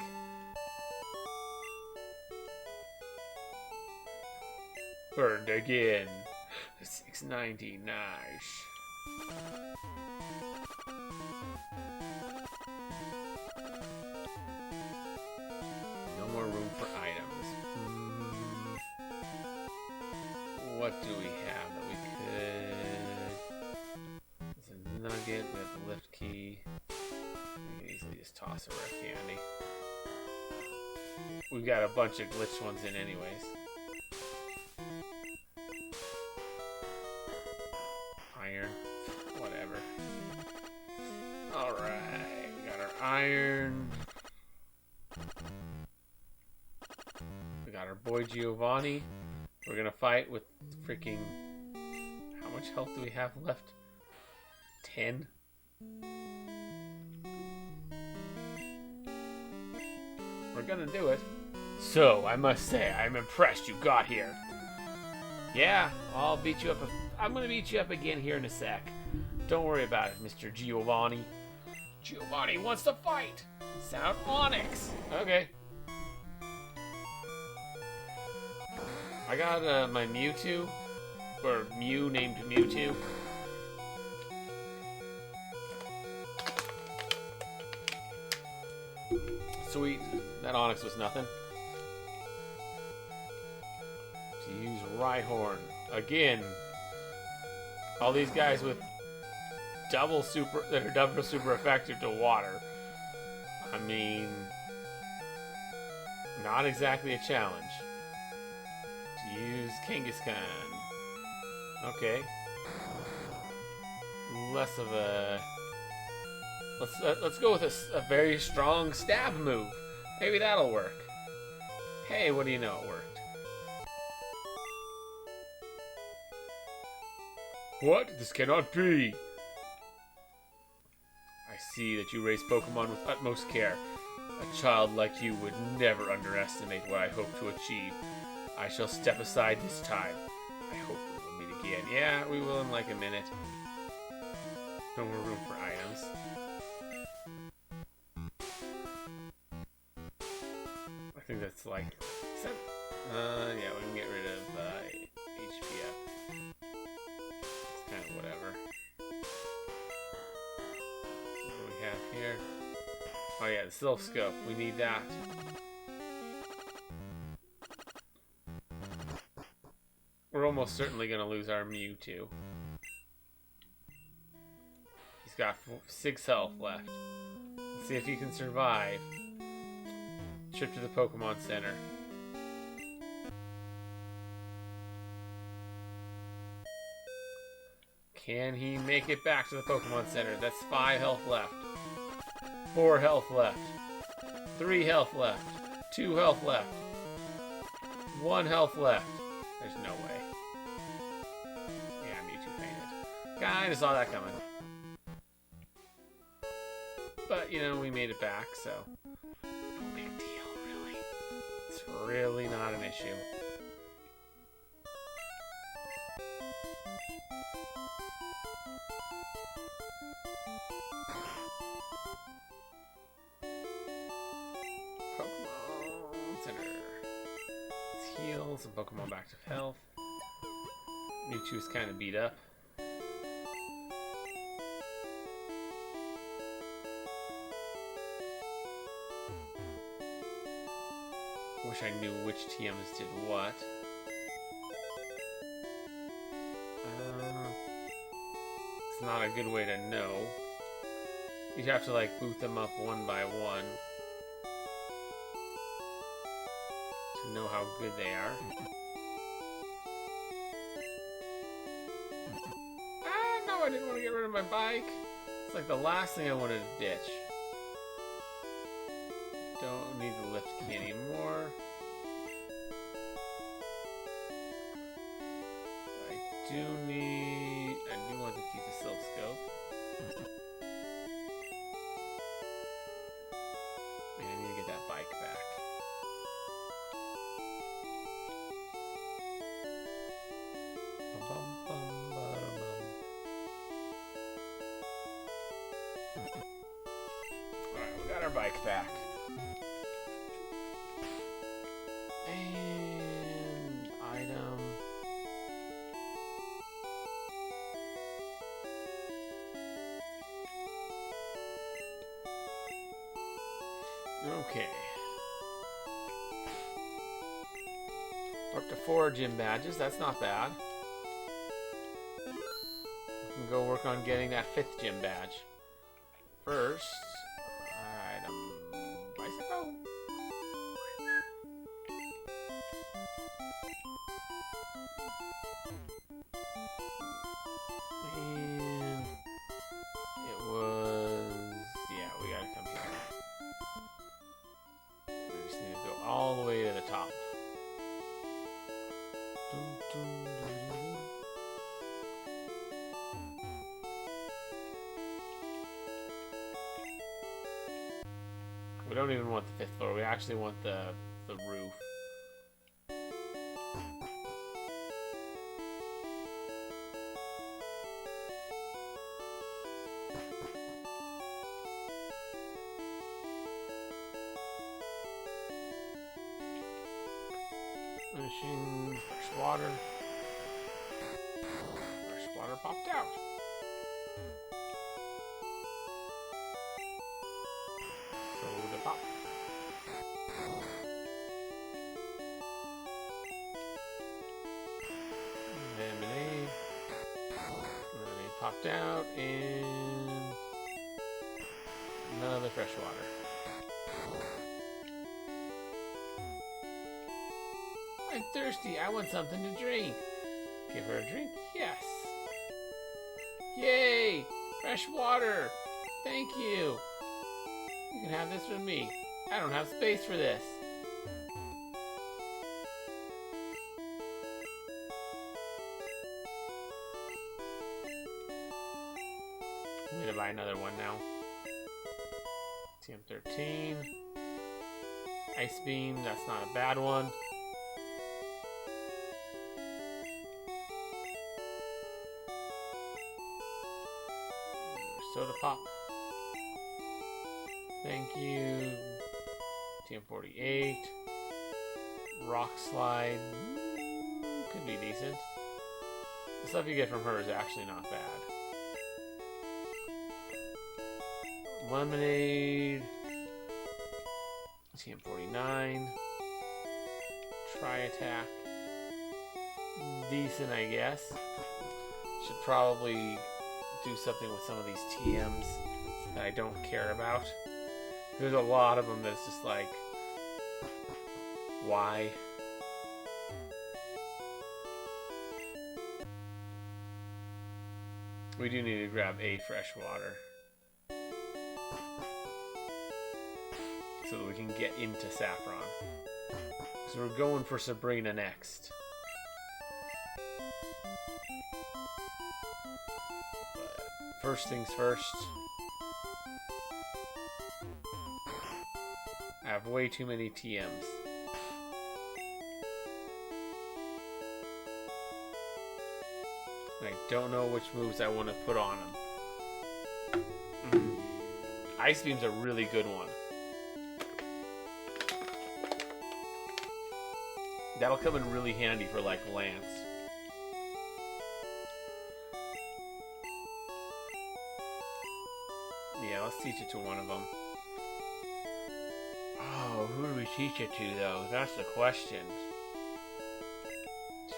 Burned again. 690, nice. No more room for items. What do we have that we could... There's a nugget, we have the lift key. We can easily just toss a rare candy. We've got a bunch of glitched ones in anyways. Iron. Whatever. Alright, we got our iron. We got our boy Giovanni. We're gonna fight with freaking... How much health do we have left? 10? We're gonna do it. So, I must say, I'm impressed you got here. Yeah, I'll beat you up. I'm gonna beat you up again here in a sec. Don't worry about it, Mr. Giovanni. Giovanni wants to fight! Sound Onyx! Okay. I got my Mewtwo, or Mew named Mewtwo. Sweet. That Onyx was nothing. To use Rhyhorn. Again. All these guys with double super effective to water. I mean, not exactly a challenge. To use Kangaskhan. Okay. Less of a... Let's go with a very strong stab move. Maybe that'll work. Hey, what do you know? It worked. What? This cannot be. I see that you raise Pokemon with utmost care. A child like you would never underestimate what I hope to achieve. I shall step aside this time. I hope we will meet again. Yeah, we will in like a minute. No more room for items. I think that's like... yeah, we can get rid of HP up. It's kind of whatever. What do we have here? Oh yeah, the Silph Scope. We need that. We're almost certainly going to lose our Mewtwo. He's got 6 health left. Let's see if he can survive. Trip to the Pokemon Center. Can he make it back to the Pokemon Center? That's 5 health left. 4 health left. 3 health left. 2 health left. 1 health left. There's no way. Yeah, Mewtwo fainted. Kinda saw that coming. But, you know, we made it back, so... No big deal, really. It's really not an issue. Pokemon Center. Let's heal some Pokemon back to health. Mewtwo's kind of beat up. Wish I knew which TMs did what. It's not a good way to know. You'd have to like boot them up one by one to know how good they are. Ah, no, I didn't want to get rid of my bike. It's like the last thing I wanted to ditch. Don't need the lift key anymore. I do want to keep the Silph Scope. Man, I need to get that bike back. Alright, we got our bike back. And item. Okay. We're up to 4 gym badges. That's not bad. We can go work on getting that 5th gym badge. First, item bicycle. And it was, yeah, we gotta come here. We just need to go all the way to the top. We don't even want the 5th floor. We actually want the roof. Finishing fresh water. Fresh water popped out. Soda pop. Lemonade. Lemonade popped out, and another fresh water. I'm thirsty. I want something to drink. Give her a drink? Yes. Yay! Fresh water. Thank you. You can have this from me. I don't have space for this. I'm gonna buy another one now. TM13. Ice beam. That's not a bad one. Soda pop. Thank you. TM48. Rock slide. Could be decent. The stuff you get from her is actually not bad. Lemonade. TM49. Try attack. Decent, I guess. Should probably do something with some of these TMs that I don't care about. There's a lot of them that's just like, why? We do need to grab a fresh water so that we can get into Saffron. So we're going for Sabrina next. First things first. I have way too many TMs. I don't know which moves I want to put on them. Ice Beam's a really good one. That'll come in really handy for like Lance. Yeah, let's teach it to one of them. Oh, who do we teach it to though? That's the question.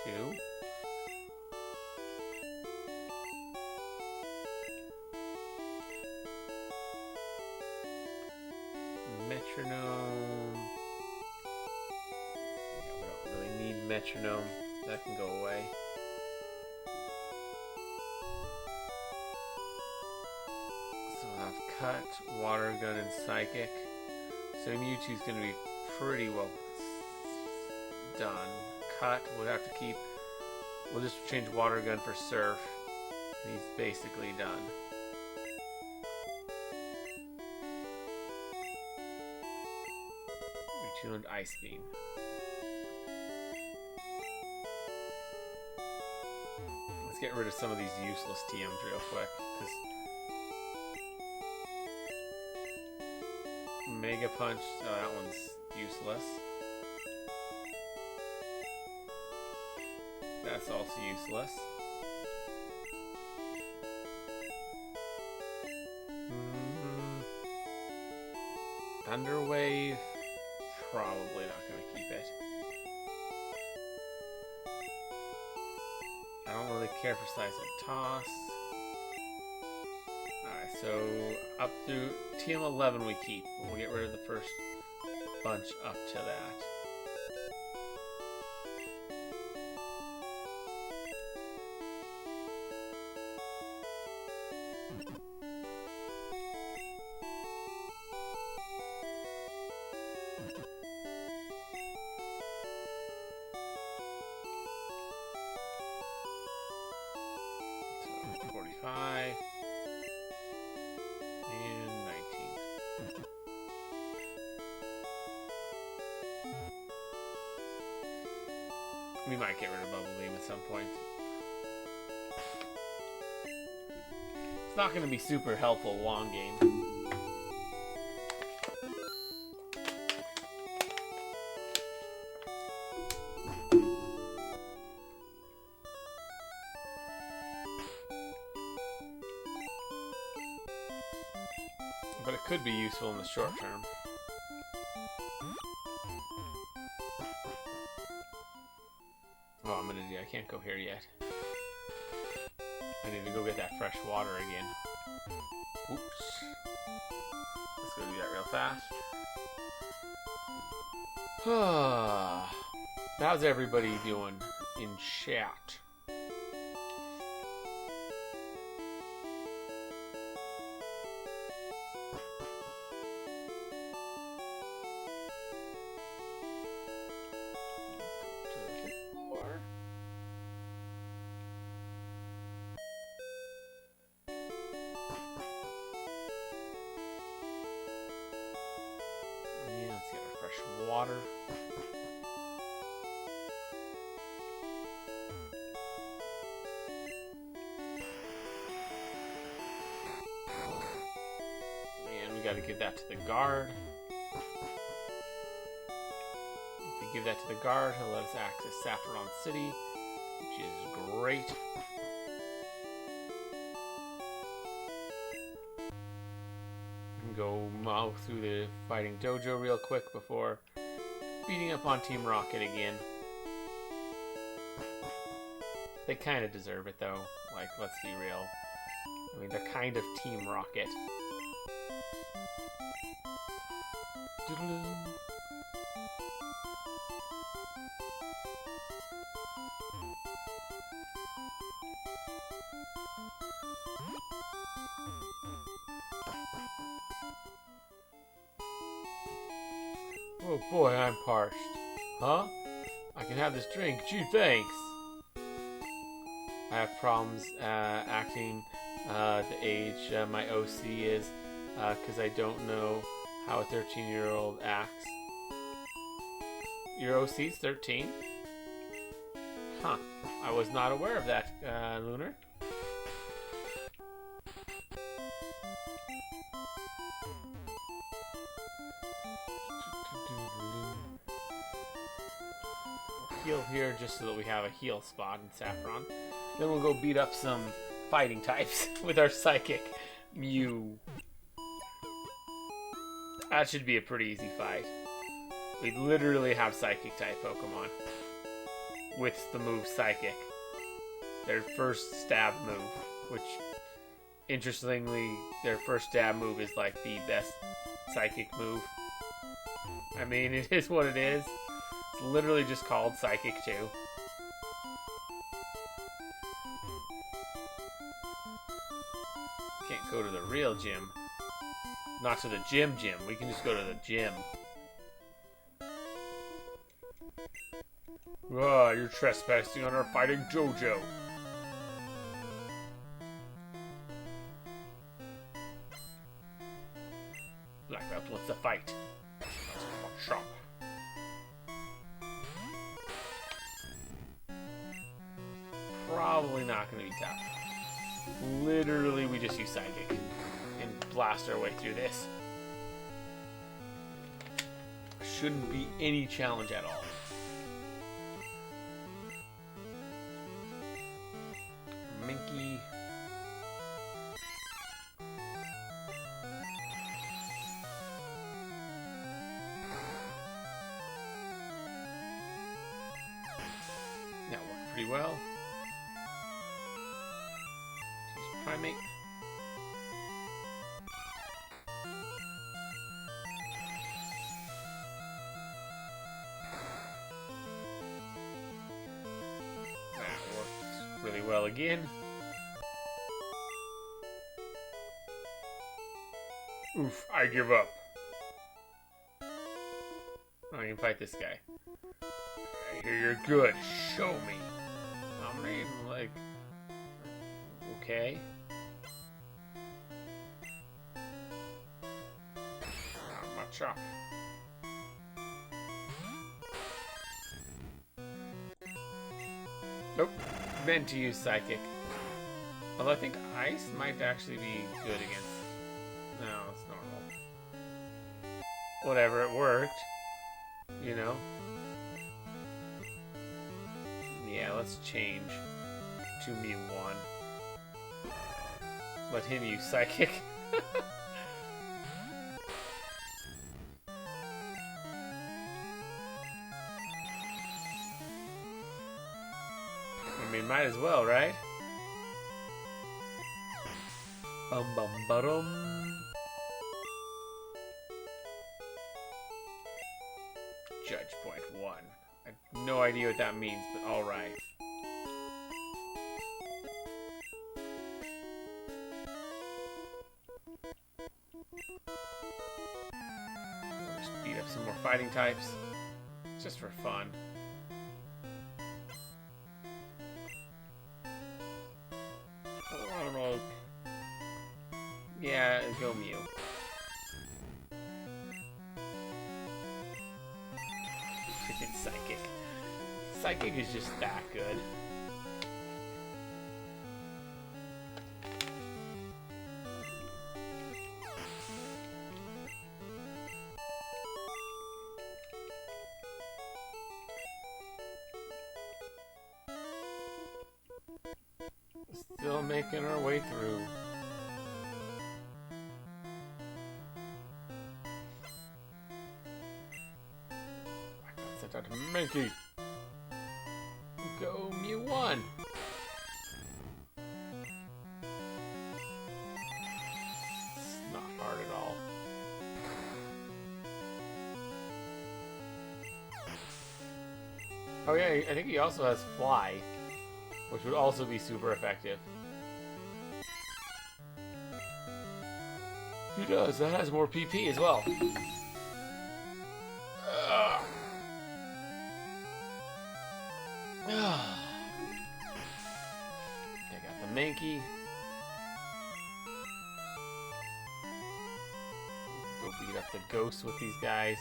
2? Metronome. Yeah, we don't really need metronome. That can go away. So we'll have cut, water gun, and psychic. So Mewtwo's going to be pretty well done. Cut, we'll have to keep. We'll just change water gun for surf. And he's basically done. She learned Ice Beam. Let's get rid of some of these useless TMs real quick, because Mega Punch, oh, that one's useless. That's also useless. Thunder Wave, probably not going to keep it. I don't really care for Seismic Toss. Alright, so up through TM11 we keep. We'll get rid of the first bunch up to that. So 45 and 19. We might get rid of Bubble Beam at some point. It's not going to be super helpful long game. But it could be useful in the short term. Oh, I'm an idiot. I can't go here yet. I need to go get that fresh water again. Oops. Let's go do that real fast. How's everybody doing in chat? Water. And we gotta give that to the guard. If we give that to the guard, he'll let us access Saffron City, which is great. Go mow through the fighting dojo real quick before beating up on Team Rocket again. They kind of deserve it though, like, let's be real. I mean, they're kind of Team Rocket. Oh boy, I'm parched. Huh? I can have this drink. Gee, thanks. I have problems acting the age my OC is because I don't know how a 13-year-old acts. Your OC's 13? Huh. I was not aware of that, Lunar. Heal here just so that we have a heal spot in Saffron. Then we'll go beat up some fighting types with our Psychic Mew. That should be a pretty easy fight. We literally have Psychic type Pokemon with the move Psychic. Their first stab move, which interestingly, their first stab move is like the best Psychic move. I mean, it is what it is. It's literally just called Psychic 2. Can't go to the real gym. Not to the gym. We can just go to the gym. Ah, you're trespassing on our fighting dojo. Black Belt wants to fight. Shop. probably not going to be tough. Literally, we just use Psychic and blast our way through this. Shouldn't be any challenge at all. Minky. That worked pretty well. Use Primate. Really well again. Oof, I give up. I can fight this guy. I hear you're good. Show me. I mean, like... Okay. Not much up. Nope. Meant to use Psychic. Although I think Ice might actually be good against... No, it's normal. Whatever, it worked. You know? Yeah, let's change to Mew 1. Let him use Psychic. I mean, might as well, right? Bum bum ba-dum. Judge point 1. I have no idea what that means, but alright. Just beat up some more fighting types. Just for fun. Yeah, go Mew. Freaking Psychic. Psychic is just that good. Still making our way through. Dr. Minky. Go Mew 1. It's not hard at all. Oh yeah, I think he also has Fly, which would also be super effective. He does, that has more PP as well. Take out the Mankey. Go beat up the Ghost with these guys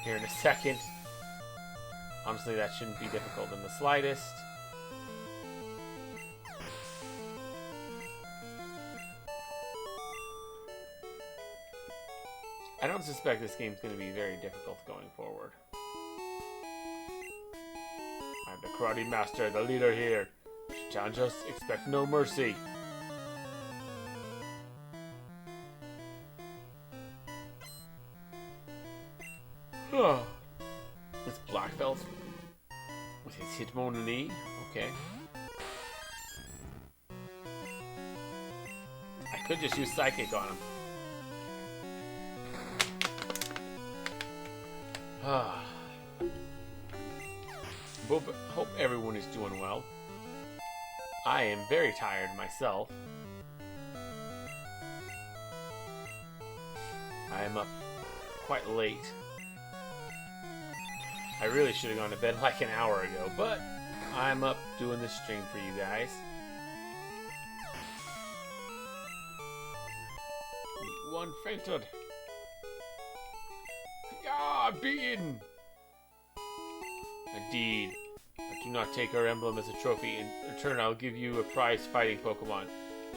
here in a second. Honestly, that shouldn't be difficult in the slightest. I don't suspect this game's going to be very difficult going forward. I'm the karate master, the leader here. Challenge us, expect no mercy. It's Black Belt with his Hitmonlee. Okay. I could just use Psychic on him. Hope everyone is doing well. I am very tired myself. I am up quite late. I really should have gone to bed like an hour ago, but I'm up doing this stream for you guys. One fainted. Yeah, beaten. Indeed. Do not take our emblem as a trophy. In return, I'll give you a prize fighting Pokemon.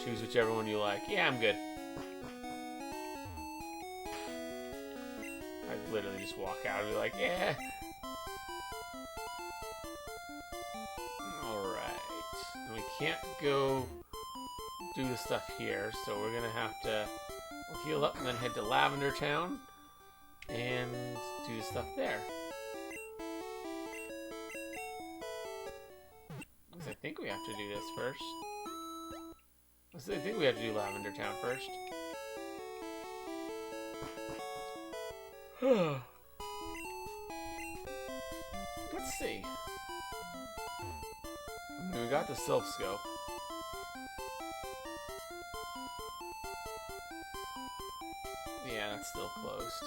Choose whichever one you like. Yeah, I'm good. I'd literally just walk out and be like, yeah. Alright. And we can't go do the stuff here, so we're gonna have to heal up and then head to Lavender Town and do the stuff there. I think we have to do this first. I think we have to do Lavender Town first. Let's see. We got the Silph Scope. Yeah, that's still closed.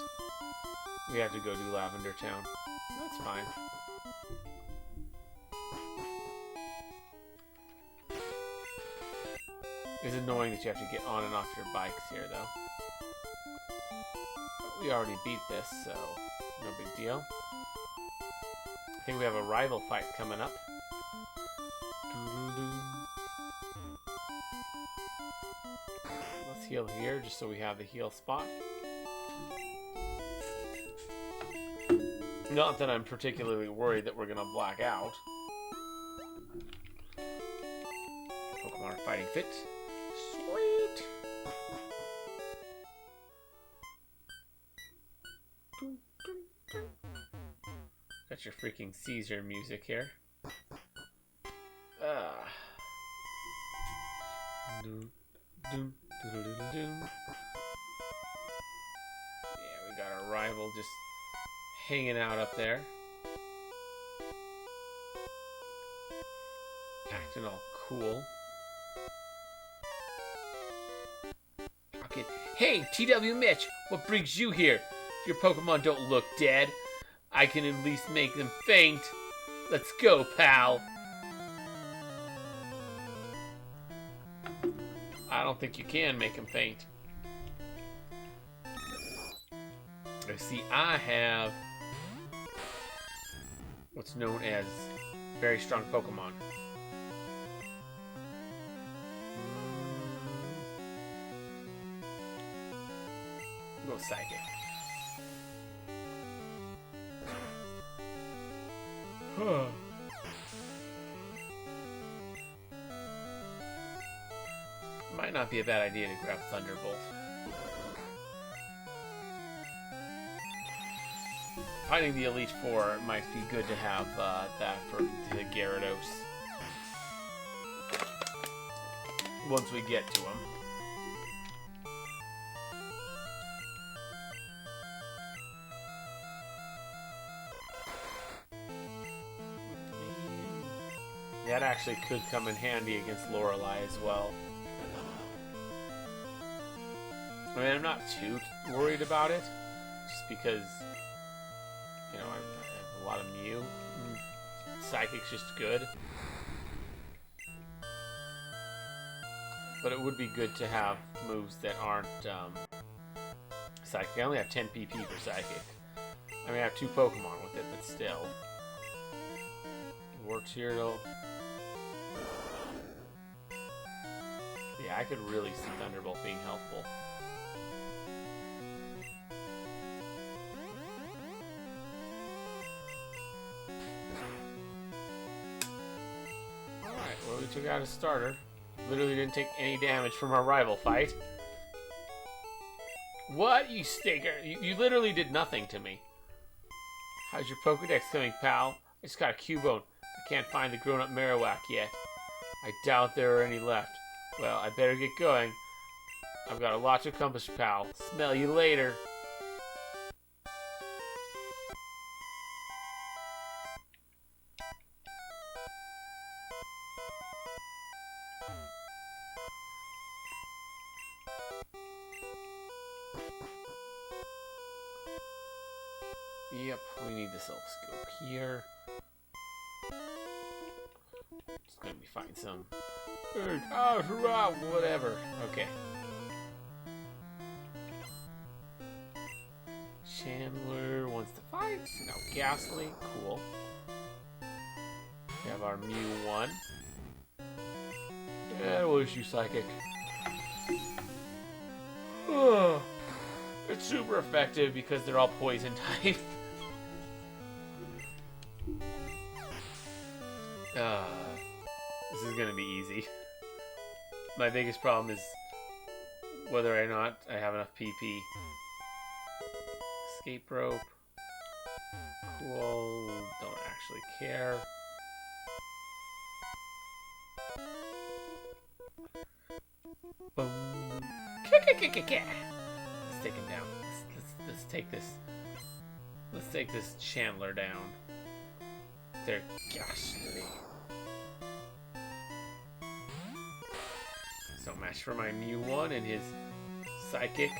We have to go do Lavender Town. That's fine. It's annoying that you have to get on and off your bikes here, though. But we already beat this, so no big deal. I think we have a rival fight coming up. Let's heal here, just so we have the heal spot. Not that I'm particularly worried that we're gonna black out. Pokemon are fighting fit. Sweet! Got your freaking Caesar music here. Yeah, we got our rival just hanging out up there. Acting all cool. Okay. Hey, TW Mitch, what brings you here? If your Pokemon don't look dead, I can at least make them faint. Let's go, pal. I don't think you can make them faint. I see I have what's known as very strong Pokemon. Go Psychic. Might not be a bad idea to grab Thunderbolt. Fighting the Elite Four might be good to have that for the Gyarados. Once we get to him. That actually could come in handy against Lorelei as well. I mean, I'm not too worried about it, just because, you know, I have a lot of Mew. Psychic's just good. But it would be good to have moves that aren't Psychic. I only have 10 PP for Psychic. I mean, I have 2 Pokemon with it, but still. War Turtle. Yeah, I could really see Thunderbolt being helpful. Alright, well, we took out a starter. Literally didn't take any damage from our rival fight. What, you stinker? You literally did nothing to me. How's your Pokedex coming, pal? I just got a Cubone. I can't find the grown-up Marowak yet. I doubt there are any left. Well, I better get going. I've got a lot to accomplish, pal. Smell you later. Yep, we need the Silph Scope here. Just gonna be fighting some. Whatever. Okay. Chandler wants to fight. No, Ghastly. Cool. We have our Mew 1. And we'll issue Psychic. It's super effective because they're all poison type. This is gonna be easy. My biggest problem is whether or not I have enough PP. Escape rope. Cool. Don't actually care. Boom. Let's take him down. Let's take this. Let's take this Chandler down. They're ghastly. So match for my Mew 1 and his Psychic.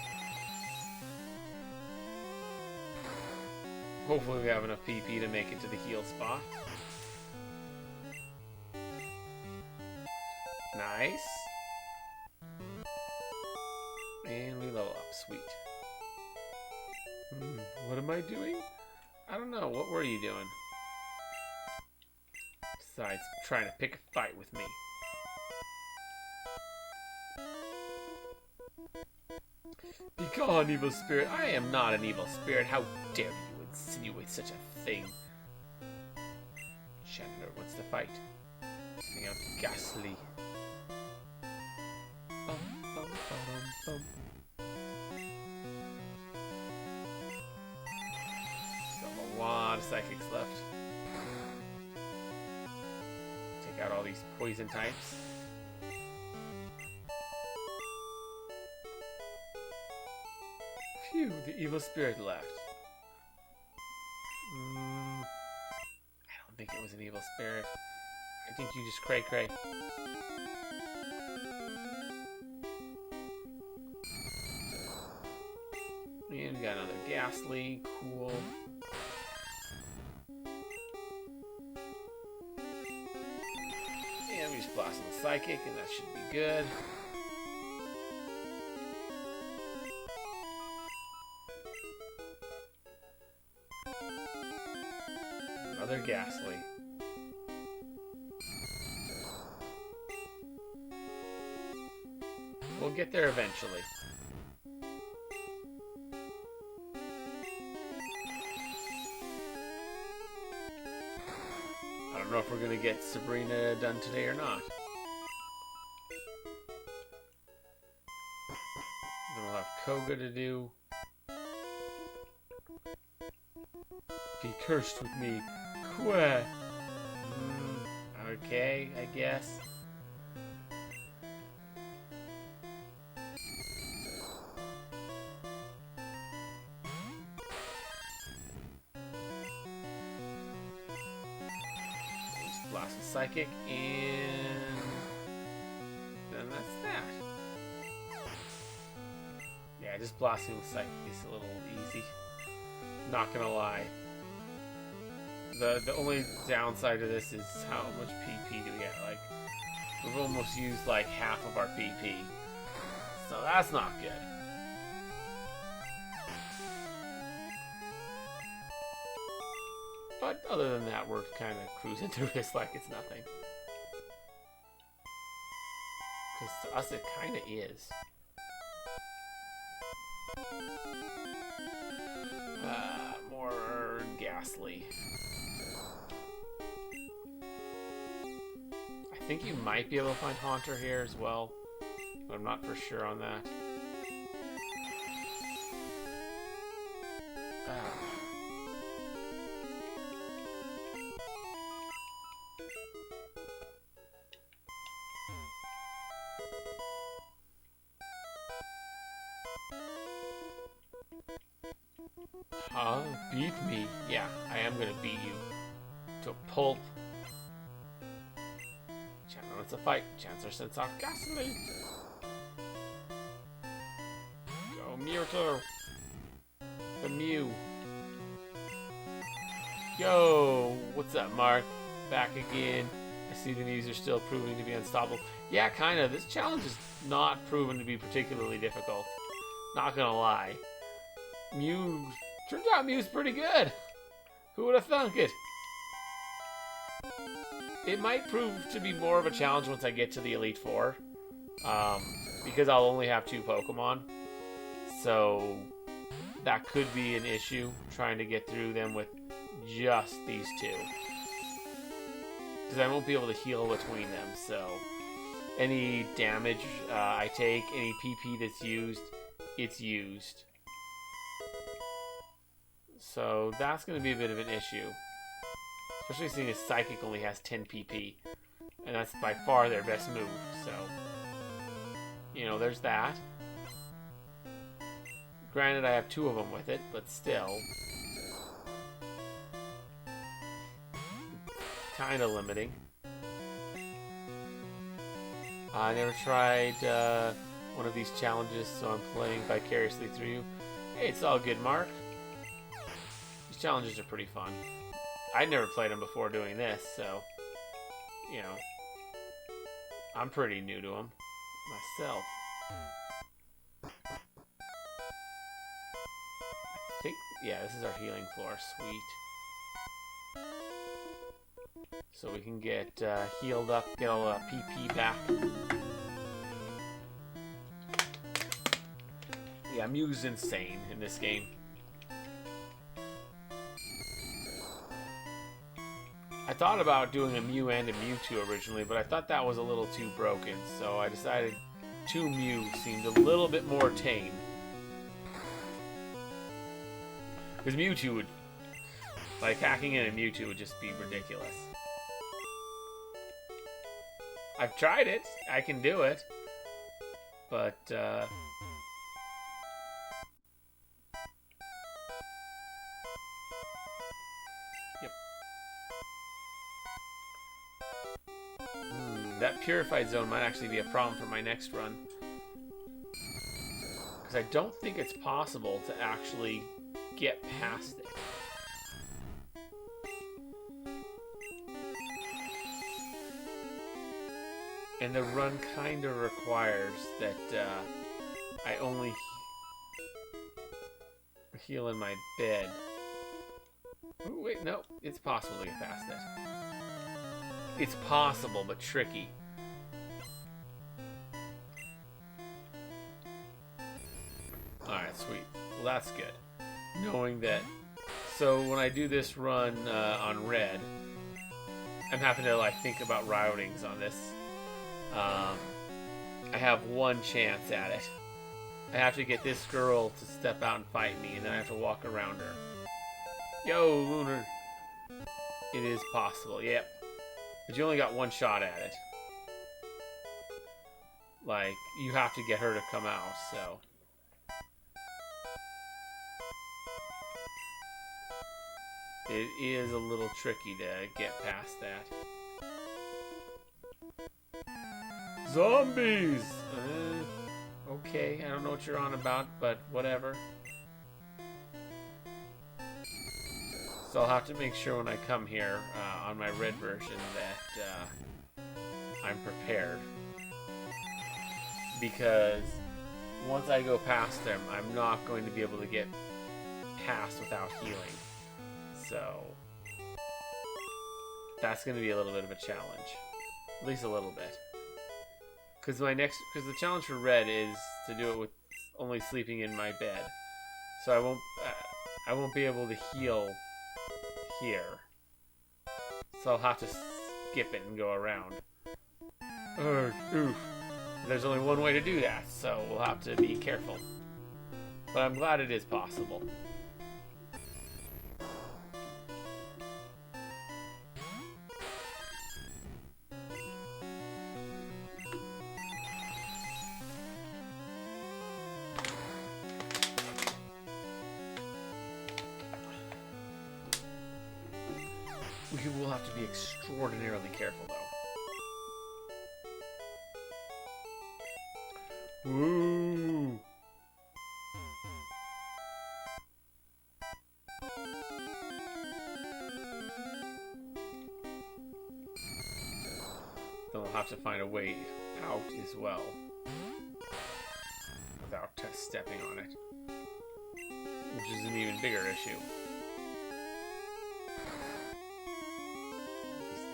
Hopefully we have enough PP to make it to the heal spot. Nice. And we level up. Sweet. What am I doing? I don't know. What were you doing? Besides trying to pick a fight with me. Begone, evil spirit. I am not an evil spirit. How dare you insinuate such a thing? Chandler wants to fight. Sending out Ghastly. Bum, bum, bum, bum. Still a lot of psychics left. Take out all these poison types. Phew, the evil spirit left. I don't think it was an evil spirit. I think you just cray-cray. And we got another Ghastly. Cool. And we just blast on the Psychic, and that should be good. Another Ghastly. We'll get there eventually. I don't know if we're gonna get Sabrina done today or not. Then we'll have Koga to do. Be cursed with me. Quah. Okay, I guess. Just blast the Psychic, and then that's that. Yeah, just blasting with Psychic is a little easy. Not gonna lie. The only downside of this is how much PP do we get. Like, we've almost used like half of our PP. So that's not good. But other than that, we're kind of cruising through this like it's nothing. Because to us, it kind of is. More Ghastly. I think you might be able to find Haunter here as well, but I'm not for sure on that. Beat me? Yeah, I am gonna beat you to a pulp. Chandler wants to fight. Chancellor sends off Ghastly. Go Mewtwo. The Mew. Yo, what's up, Mark? Back again. I see the Mews are still proving to be unstoppable. Yeah, kind of. This challenge is not proven to be particularly difficult. Not gonna lie. Mew. Turns out Mew's pretty good. Who would have thunk it? It might prove to be more of a challenge once I get to the Elite Four. Because I'll only have 2 Pokemon. So that could be an issue, trying to get through them with just these 2. Because I won't be able to heal between them, so any damage I take, any PP that's used, it's used. So that's going to be a bit of an issue. Especially seeing as Psychic only has 10 PP. And that's by far their best move, so... You know, there's that. Granted, I have 2 of them with it, but still. Kind of limiting. I never tried one of these challenges, so I'm playing vicariously through you. Hey, it's all good, Mark. These challenges are pretty fun. I'd never played them before doing this, so, you know, I'm pretty new to them myself. I think, yeah, this is our healing floor. Sweet. So we can get healed up, get all the PP back. Yeah, Mew's insane in this game. I thought about doing a Mew and a Mewtwo originally, but I thought that was a little too broken, so I decided 2 Mew seemed a little bit more tame. Because Mewtwo would... Like, hacking in a Mewtwo would just be ridiculous. I've tried it. I can do it. But, Yep. That Purified Zone might actually be a problem for my next run. Because I don't think it's possible to actually get past it. And the run kind of requires that I only heal in my bed. Ooh, wait, no. It's possible to get past it. It's possible, but tricky. Alright, sweet. Well, that's good. Knowing that... So, when I do this run on Red, I'm having to, like, think about routings on this. I have 1 chance at it. I have to get this girl to step out and fight me, and then I have to walk around her. Yo, Lunar. It is possible, yep. But you only got 1 shot at it. Like, you have to get her to come out, so... It is a little tricky to get past that. Zombies! Okay, I don't know what you're on about, but whatever. So I'll have to make sure when I come here on my Red version that I'm prepared. Because once I go past them, I'm not going to be able to get past without healing. So that's going to be a little bit of a challenge. At least a little bit. Because the challenge for Red is to do it with only sleeping in my bed. So I won't be able to heal here. So I'll have to skip it and go around. Oof. There's only one way to do that, so we'll have to be careful. But I'm glad it is possible. We will have to be extraordinarily careful, though. Woo! Then we'll have to find a way out as well. Without stepping on it. Which is an even bigger issue.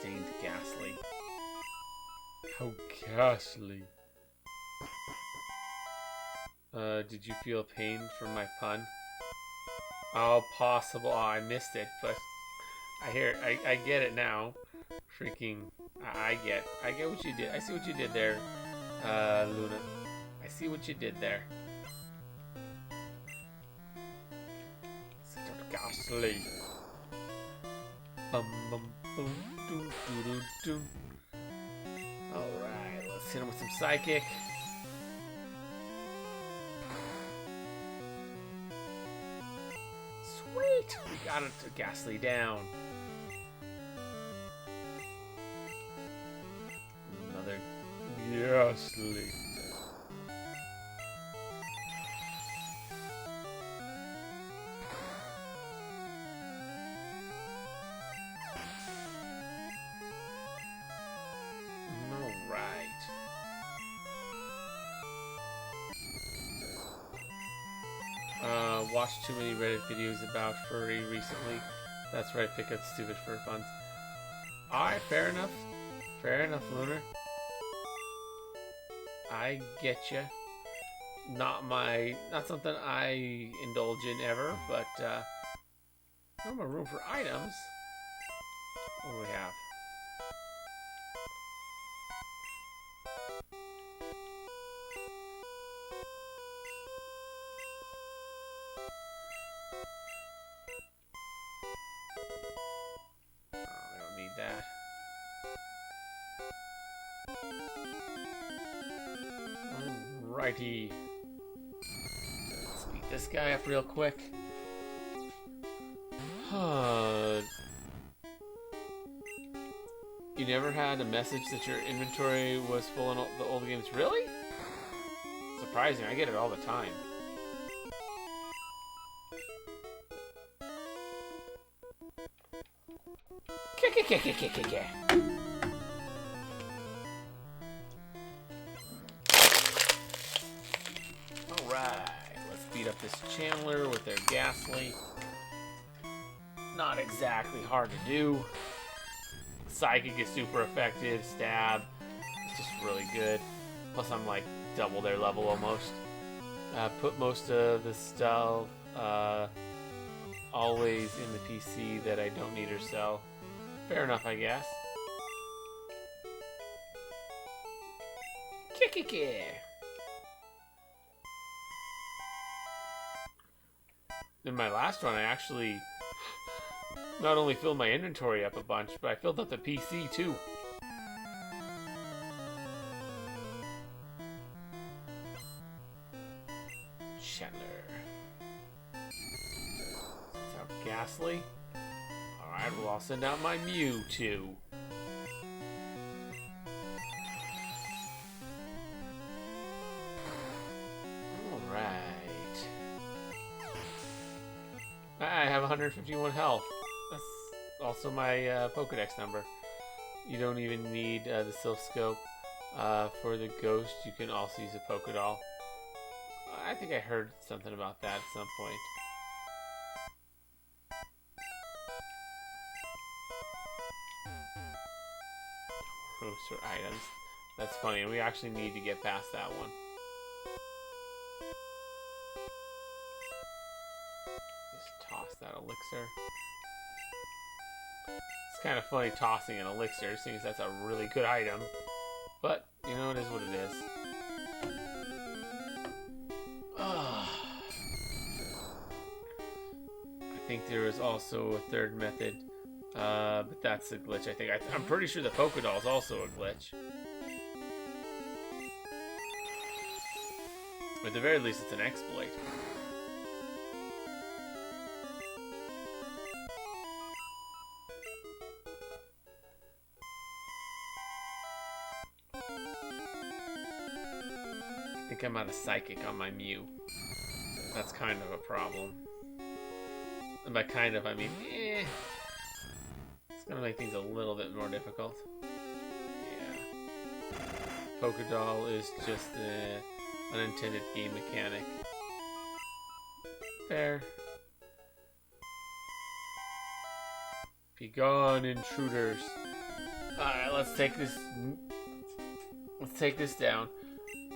Stained Gap. ghastly. How ghastly. Did you feel pain from my pun? Oh, possible. Oh, I missed it, but I get it now. Freaking, I get what you did. I see what you did there, Luna. I see what you did there. Such a ghastly. Bum bum boom doo doo doo doo. All right, let's hit him with some psychic. Sweet, we got it to ghastly down. Another ghastly. Watched too many Reddit videos about furry recently. That's where I pick up stupid fur puns. Alright, fair enough. Fair enough, Lunar. I get you. Not something I indulge in ever, but no more room for items. What do we have? That. Alrighty. Let's beat this guy up real quick. You never had a message that your inventory was full in the old games? Really? Surprising, I get it all the time. Alright, let's beat up this Chandler with their ghastly. Not exactly hard to do. Psychic is super effective, stab, it's just really good. Plus I'm like double their level almost. Put most of the stuff always in the PC that I don't need or sell. Fair enough, I guess. Kikiki. In my last run, I actually not only filled my inventory up a bunch, but I filled up the PC too. Chandler. That's out ghastly. Alright, well, I'll send out my Mewtwo. Alright. I have 151 health. That's also my Pokedex number. You don't even need the Silph Scope. For the ghost, you can also use a Pokédoll. I think I heard something about that at some point. Rooms for items. That's funny, and we actually need to get past that one. Just toss that elixir. It's kind of funny tossing an elixir, seeing as that's a really good item. But, you know, it is what it is. I think there is also a third method. But that's a glitch, I think. I'm pretty sure the Pokédoll is also a glitch. At the very least, it's an exploit. I think I'm out of Psychic on my Mew. That's kind of a problem. And by kind of, I mean, It's gonna make things a little bit more difficult. Yeah. Pokédoll is just the unintended game mechanic. Fair. Be gone, intruders. Alright, let's take this. Let's take this down.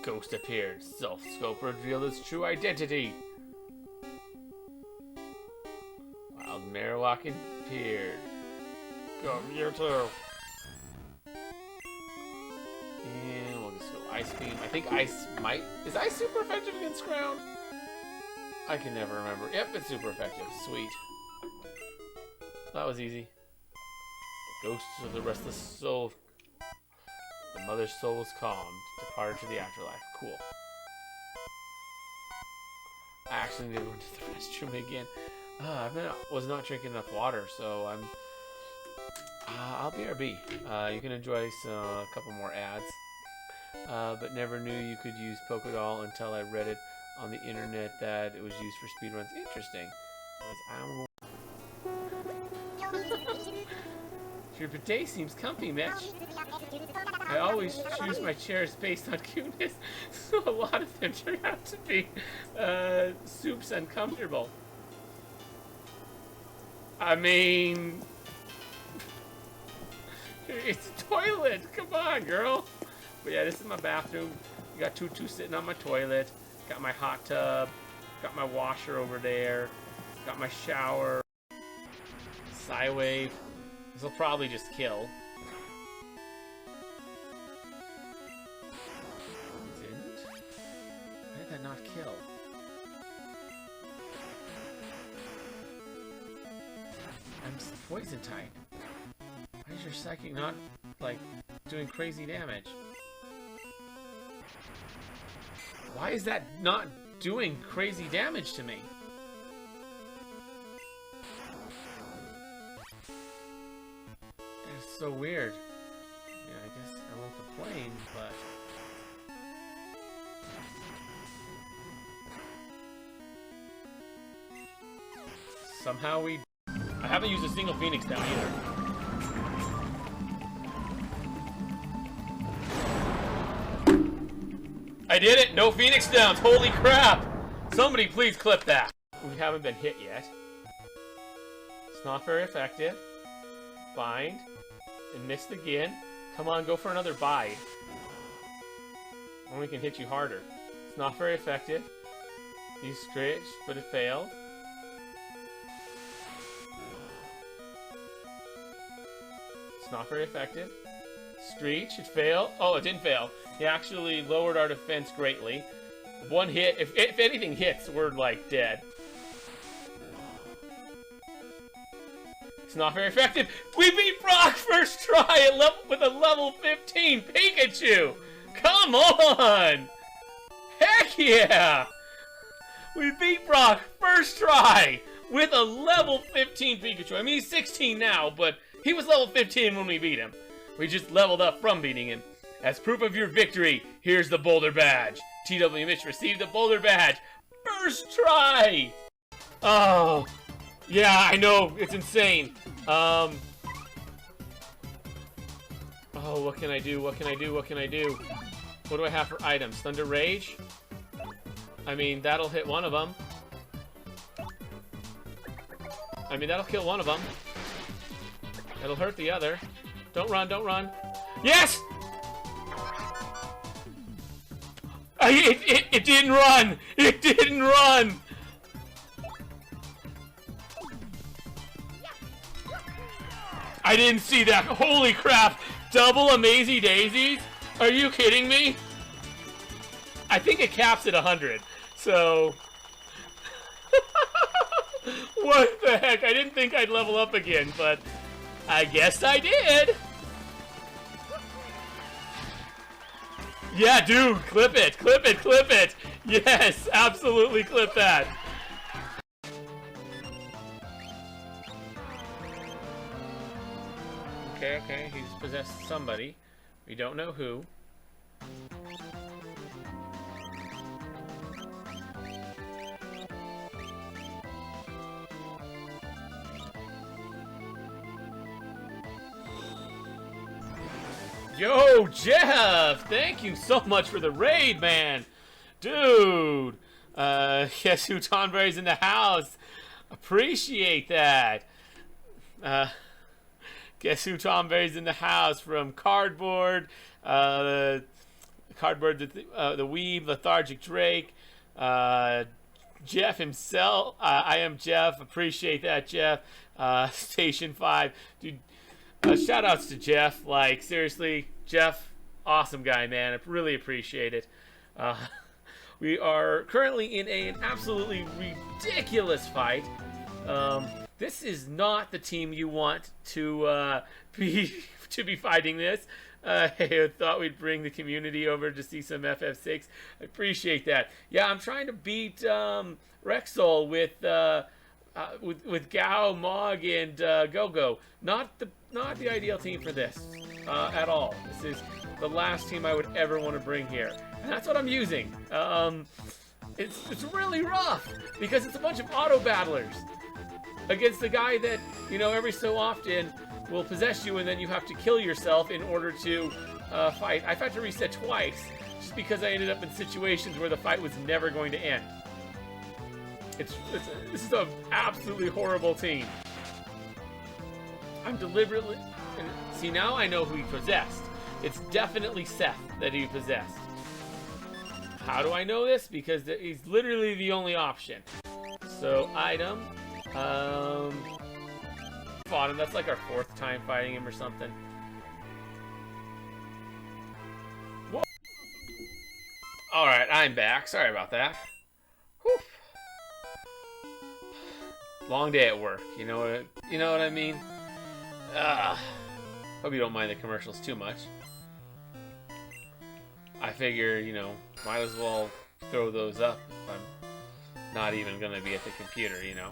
Ghost appeared. Self-scope revealed its true identity. Wild Marowak appeared. Come here too. And we'll just go Ice Beam. I think Ice might... Is Ice super effective against ground? I can never remember. Yep, it's super effective. Sweet. That was easy. The ghosts of the restless soul. The mother's soul was calmed. Departed to the afterlife. Cool. I actually need to go to the restroom again. Was not drinking enough water, so I'm... I'll BRB. You can enjoy a couple more ads. But never knew you could use Pokédoll until I read it on the internet that it was used for speedruns. Interesting. Your bidet seems comfy, Mitch. I always choose my chairs based on cuteness, so a lot of them turn out to be soups uncomfortable. I mean... It's a toilet! Come on, girl! But yeah, this is my bathroom. You got Tutu sitting on my toilet. Got my hot tub. Got my washer over there. Got my shower. Psywave. This will probably just kill. Didn't? Why did that not kill? I'm poison type. Why is your psychic not, like, doing crazy damage? Why is that not doing crazy damage to me? That's so weird. Yeah, I guess I won't complain, but... Somehow we... I haven't used a single Phoenix down either. I did it! No Phoenix Downs! Holy crap! Somebody please clip that! We haven't been hit yet. It's not very effective. Bind. And missed again. Come on, go for another bite. Or we can hit you harder. It's not very effective. You scratch, but it failed. It's not very effective. Screech, it failed. Oh, it didn't fail. He actually lowered our defense greatly. One hit, if anything hits, we're like dead. It's not very effective. We beat Brock first try with a level 15 Pikachu. Come on! Heck yeah! We beat Brock first try with a level 15 Pikachu. I mean, he's 16 now, but he was level 15 when we beat him. We just leveled up from beating him. As proof of your victory, here's the Boulder Badge. TW Mitch received the Boulder Badge. First try! Oh. Yeah, I know. It's insane. Oh, what can I do? What can I do? What can I do? What do I have for items? Thunder Rage? I mean, that'll hit one of them. I mean, that'll kill one of them. It'll hurt the other. Don't run, don't run. Yes! It didn't run! It didn't run! I didn't see that. Holy crap! Double Amazy Daisies? Are you kidding me? I think it caps at 100. So... What the heck? I didn't think I'd level up again, but I guess I did. Yeah, dude, clip it, clip it, clip it. Yes, absolutely clip that. Okay, he's possessed somebody. We don't know who. Yo, Jeff! Thank you so much for the raid, man! Dude! Guess who Tonberry's in the house? Appreciate that. Guess who Tomberry's in the house from Cardboard, Cardboard, the Weeb, Lethargic Drake, Jeff himself. I am Jeff. Appreciate that, Jeff. Station 5. Dude, shout outs to Jeff. Like, seriously, Jeff, awesome guy, man. I really appreciate it. We are currently in an absolutely ridiculous fight. This is not the team you want to be fighting this. I thought we'd bring the community over to see some FF6. I appreciate that. Yeah, I'm trying to beat Rexall with Gao, Mog, and Gogo. Not the ideal team for this at all. This is the last team I would ever want to bring here, and that's what I'm using. It's really rough because it's a bunch of auto battlers against the guy that, you know, every so often will possess you, and then you have to kill yourself in order to fight. I've had to reset twice just because I ended up in situations where the fight was never going to end. This is an absolutely horrible team. I'm deliberately... And see, now I know who he possessed. It's definitely Seth that he possessed. How do I know this? Because he's literally the only option. So, item... fought him. That's like our 4th time fighting him or something. Whoa. Alright, I'm back. Sorry about that. Whew. Long day at work. You know what I mean? Hope you don't mind the commercials too much. I figure, you know, might as well throw those up if I'm not even gonna be at the computer, you know.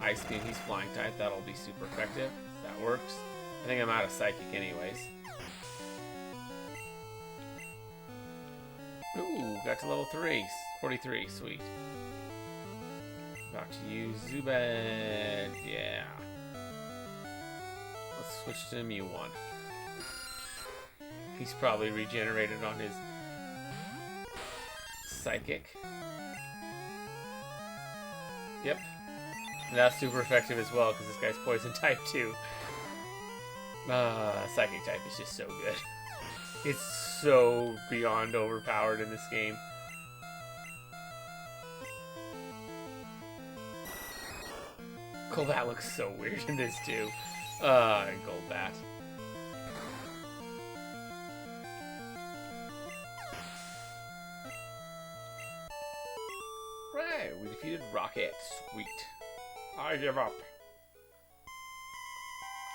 Ice Beam, he's flying type. That'll be super effective. That works. I think I'm out of Psychic anyways. Ooh, got to level 3. 43, sweet. About to use Zubat. Yeah. Let's switch to Mew 1. He's probably regenerated on his Psychic. Yep. And that's super effective as well, because this guy's poison type too. Psychic type is just so good. It's so beyond overpowered in this game. Golbat looks so weird in this too. Golbat. Right, we defeated Rocket. Sweet. I give up.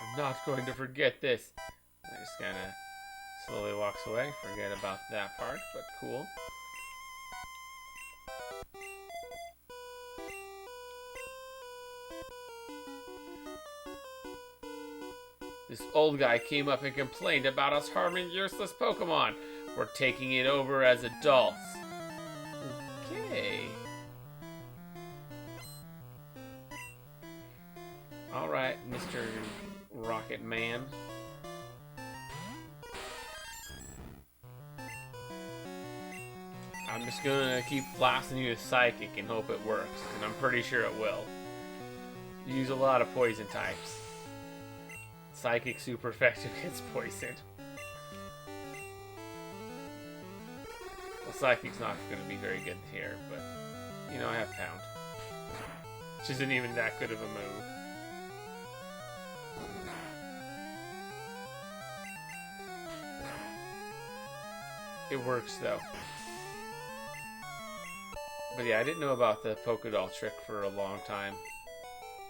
I'm not going to forget this. I just kind of slowly walks away. Forget about that part, but cool. This old guy came up and complained about us harming useless Pokemon. We're taking it over as adults. Okay. Alright, Mr. Rocket Man. I'm just gonna keep blasting you with Psychic and hope it works, and I'm pretty sure it will. You use a lot of poison types. Psychic super effective against poison. Well, Psychic's not gonna be very good here, but you know, I have Pound. Which isn't even that good of a move. It works though. But yeah, I didn't know about the Pokédoll trick for a long time.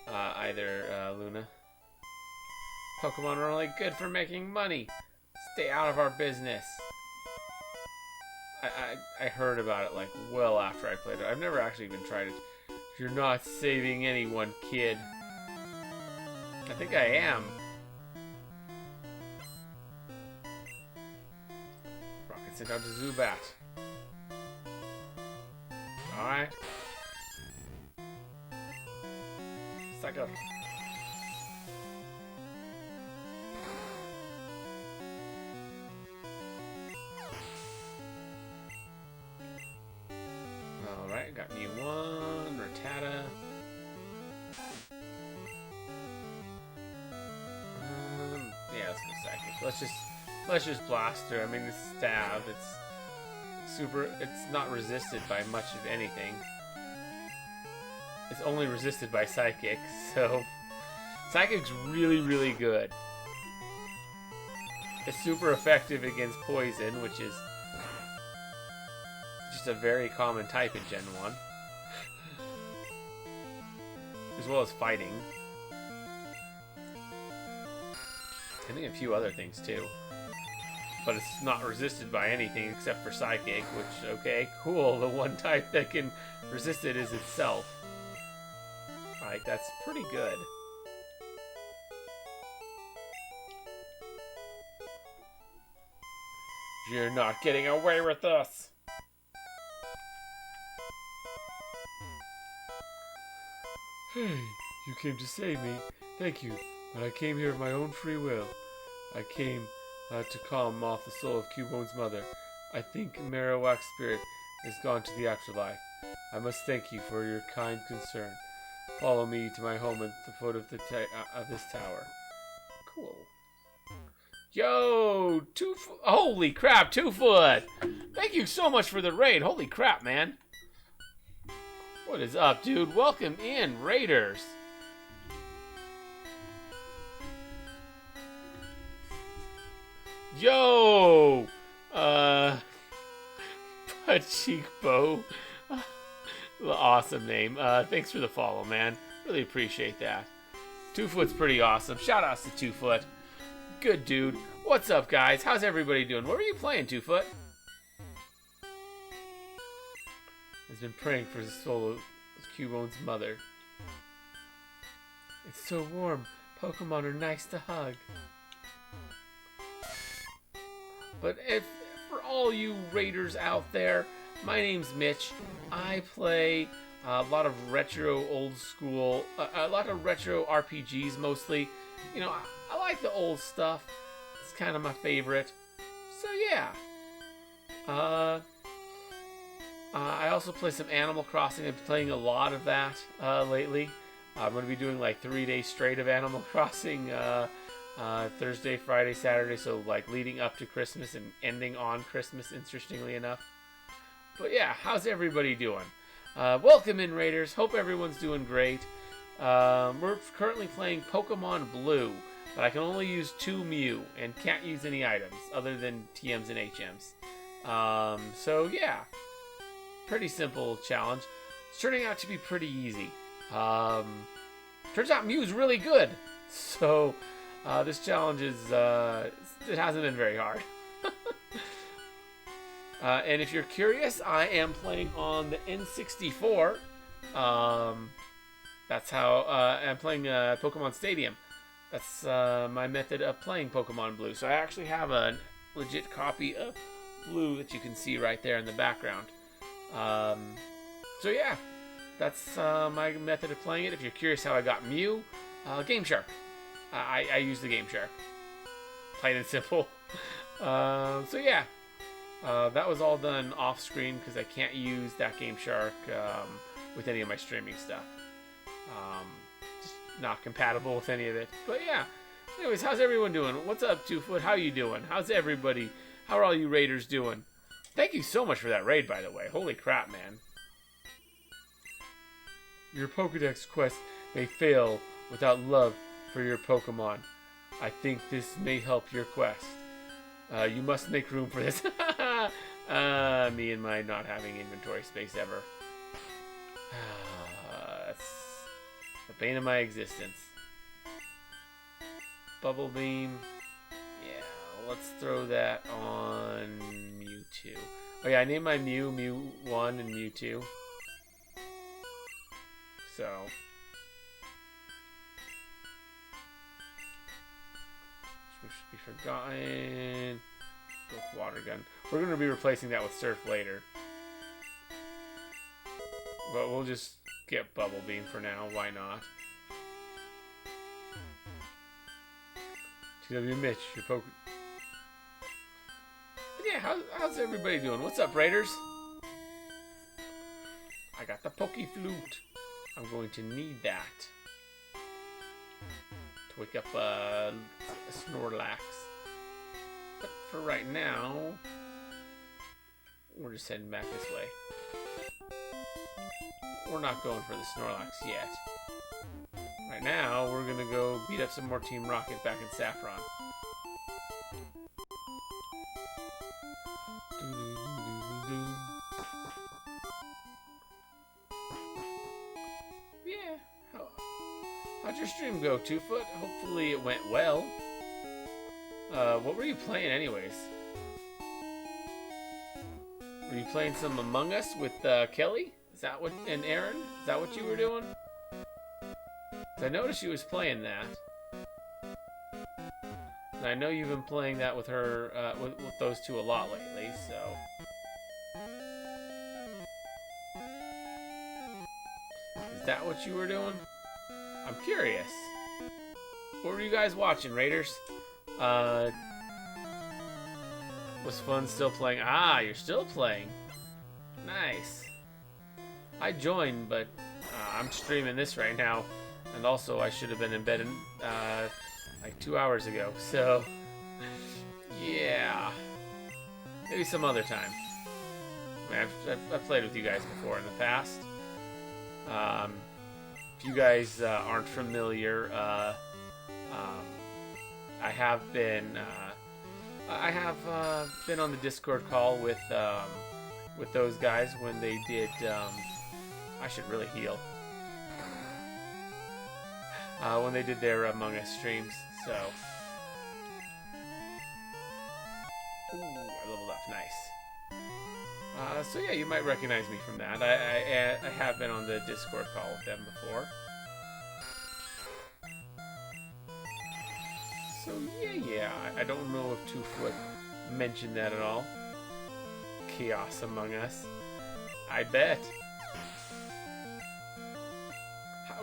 Either, Luna. Pokemon are only good for making money. Stay out of our business. I heard about it like well after I played it. I've never actually even tried it. You're not saving anyone, kid. I think I am. Rocket sent out to Zubat. Alright. Psycho. Alright, got Mew 1, Rattata. let's just blast her. I mean, this stab, it's not resisted by much of anything. It's only resisted by Psychic, so Psychic's really, really good. It's super effective against Poison, which is just a very common type in Gen 1. As well as fighting. I think a few other things too. But it's not resisted by anything except for Psychic, which, okay, cool. The one type that can resist it is itself. Like, that's pretty good. You're not getting away with us! Hey, you came to save me. Thank you, but I came here of my own free will. I came to calm off the soul of Cubone's mother. I think Marowak's spirit has gone to the afterlife. I must thank you for your kind concern. Follow me to my home at the foot of this tower. Cool. Yo, holy crap, 2foot! Thank you so much for the raid. Holy crap, man. What is up, dude? Welcome in, Raiders. Yo! Butt-cheek Bo. Awesome name. Thanks for the follow, man. Really appreciate that. 2foot's pretty awesome. Shout outs to 2foot. Good dude. What's up, guys? How's everybody doing? What were you playing, 2foot? Has been praying for the soul of Cubone's mother. It's so warm. Pokemon are nice to hug. But for all you Raiders out there, my name's Mitch. I play a lot of retro, old school, a lot of retro RPGs mostly. You know, I like the old stuff. It's kind of my favorite. So yeah. I also play some Animal Crossing. I've been playing a lot of that lately. I'm going to be doing like 3 days straight of Animal Crossing. Thursday, Friday, Saturday. So like leading up to Christmas and ending on Christmas, interestingly enough. But yeah, how's everybody doing? Welcome in, Raiders. Hope everyone's doing great. We're currently playing Pokemon Blue, but I can only use 2 Mew and can't use any items other than TMs and HMs. So yeah, pretty simple challenge. It's turning out to be pretty easy. Turns out Mew's really good. So this challenge is, it hasn't been very hard. And if you're curious, I am playing on the N64. That's how I'm playing Pokemon Stadium. That's my method of playing Pokemon Blue. So I actually have a legit copy of Blue that you can see right there in the background. So yeah, that's my method of playing it. If you're curious how I got Mew, Game Shark. I use the Game Shark. Plain and simple. So yeah. That was all done off screen because I can't use that Game Shark with any of my streaming stuff. Just not compatible with any of it. But yeah. Anyways, how's everyone doing? What's up, 2foot? How you doing? How's everybody? How are all you Raiders doing? Thank you so much for that raid, by the way. Holy crap, man. Your Pokedex quest may fail without love for your Pokemon. I think this may help your quest. You must make room for this. Me and my not having inventory space ever. That's the bane of my existence. Bubble Beam. Yeah, let's throw that on Mewtwo. Oh yeah, I named my Mew Mew 1 and Mew 2. So which should be forgotten. Go with Water Gun. We're going to be replacing that with Surf later. But we'll just get Bubble Beam for now. Why not? TW Mitch, your But yeah, how's everybody doing? What's up, Raiders? I got the Poke Flute. I'm going to need that to wake up Snorlax. for right now, we're just heading back this way. We're not going for the Snorlax yet. Right now, we're gonna go beat up some more Team Rocket back in Saffron. Yeah. How'd your stream go, 2Foot? Hopefully it went well. What were you playing anyways? Were you playing some Among Us with Kelly? Is that what, and Aaron? Is that what you were doing? 'Cause I noticed she was playing that. And I know you've been playing that with her, with those two a lot lately, so. Is that what you were doing? I'm curious. What were you guys watching, Raiders? Was fun still playing? Ah, you're still playing. Nice. I joined, but I'm streaming this right now. And also, I should have been in bed like 2 hours ago. So, yeah. Maybe some other time. I mean, I've played with you guys before in the past. If you guys aren't familiar, I have been on the Discord call with those guys when they did. I should really heal. When they did their Among Us streams, so. Ooh, I leveled up, nice. So yeah, you might recognize me from that. I have been on the Discord call with them before. So yeah, I don't know if 2Foot mentioned that at all. Chaos Among Us. I bet.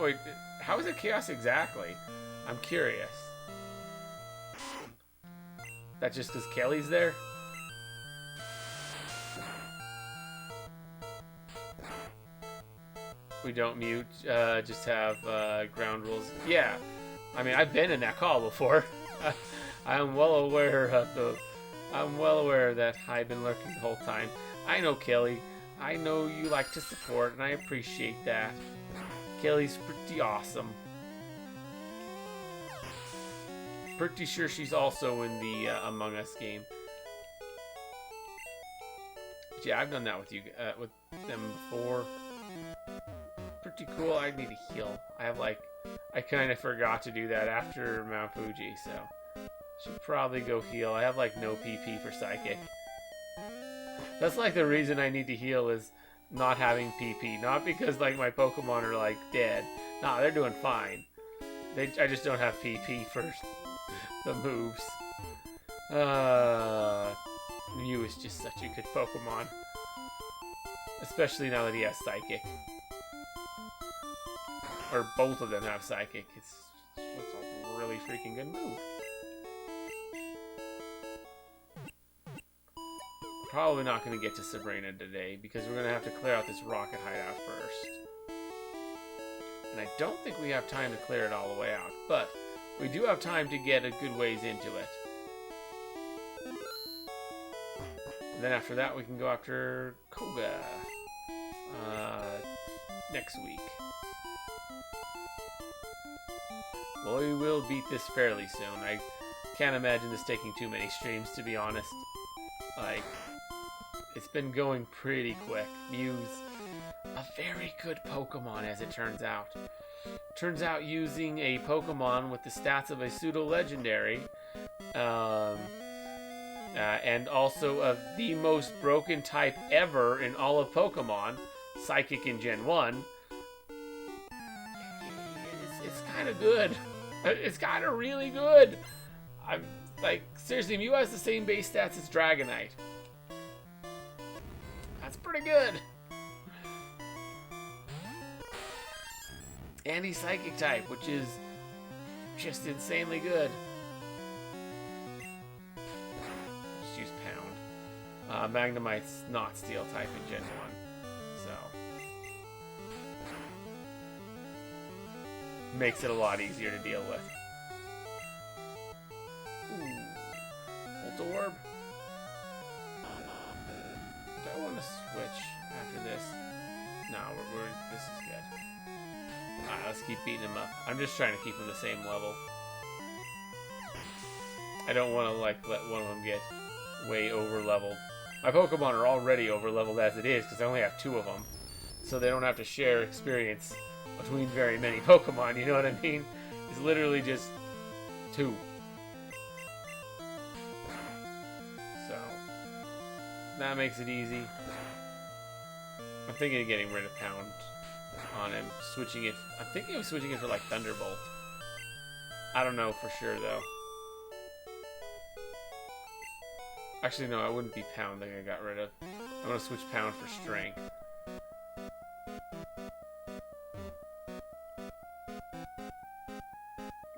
Wait, how is it chaos exactly? I'm curious. That just because Kelly's there? We don't mute, just have ground rules. Yeah, I mean, I've been in that call before. I'm well aware that I've been lurking the whole time. I know, Kelly. I know you like to support, and I appreciate that. Kelly's pretty awesome. Pretty sure she's also in the Among Us game. But yeah, I've done that with you, with them before. Pretty cool. I need to heal. I kind of forgot to do that after Mount Fuji, so should probably go heal. I have like no PP for Psychic. That's like the reason I need to heal is not having PP, not because like my Pokemon are like dead. Nah, they're doing fine. I just don't have PP for the moves. Mew is just such a good Pokemon, especially now that he has Psychic. Or both of them have Psychic. It's a really freaking good move. Probably not going to get to Sabrina today because we're going to have to clear out this rocket hideout first. And I don't think we have time to clear it all the way out, but we do have time to get a good ways into it. And then after that we can go after Koga next week. Well, we will beat this fairly soon. I can't imagine this taking too many streams, to be honest. Like, it's been going pretty quick. Mew's a very good Pokemon, as it turns out. Turns out using a Pokemon with the stats of a pseudo-legendary, and also of the most broken type ever in all of Pokemon, Psychic in Gen 1, it's kind of good. It's kind of really good. I'm like, seriously, Mew has the same base stats as Dragonite. That's pretty good. And he's Psychic type, which is just insanely good. Just use Pound. Magnemite's not Steel type in Gen 1, so makes it a lot easier to deal with. Ooh. Volt Orb. Do I want to switch after this? No, this is good. Alright, let's keep beating him up. I'm just trying to keep him the same level. I don't want to, like, let one of them get way over-leveled. My Pokemon are already over-leveled as it is, because I only have 2 of them. So they don't have to share experience between very many Pokemon, you know what I mean? It's literally just 2. So, that makes it easy. I'm thinking of getting rid of Pound on him, switching it. I'm thinking of switching it for, like, Thunderbolt. I don't know for sure, though. Actually, no, I wouldn't be Pound that I got rid of. I'm going to switch Pound for Strength.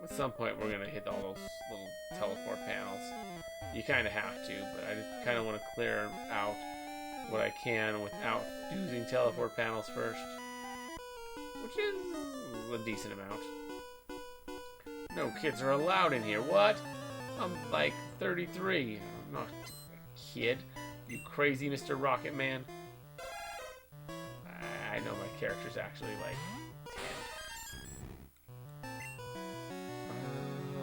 At some point, we're going to hit all those little teleport panels. You kind of have to, but I just kind of want to clear out what I can without using teleport panels first. Which is a decent amount. No kids are allowed in here. What? I'm like 33. I'm not a kid. You crazy Mr. Rocket Man. I know my character's actually like 10.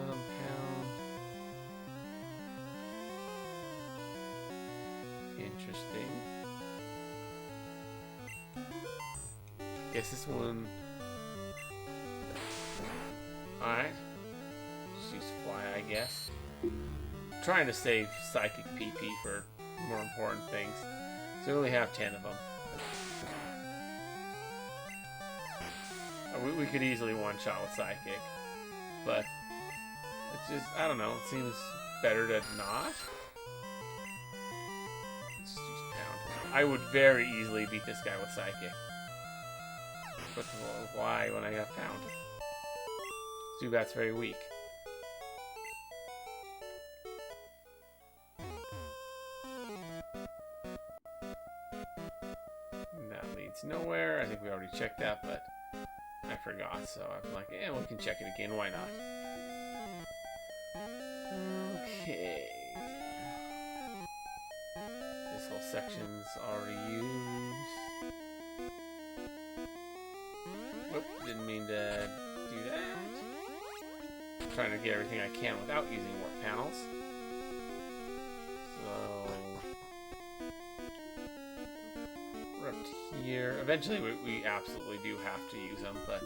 Pound. Interesting. Guess this one. Alright. Just use Fly, I guess. Trying to save Psychic PP for more important things. So we only have 10 of them. We could easily one-shot with Psychic. But it's just, I don't know, it seems better to not. Let's just use Pound. I would very easily beat this guy with Psychic. But why when I have Pound? Zubat's very weak. That leads nowhere. I think we already checked that, but I forgot. So I'm like, yeah, we can check it again. Why not? Okay. This whole section's already used. Whoop, didn't mean to do that. I'm trying to get everything I can without using warp panels. So we're up to here. Eventually we absolutely do have to use them, but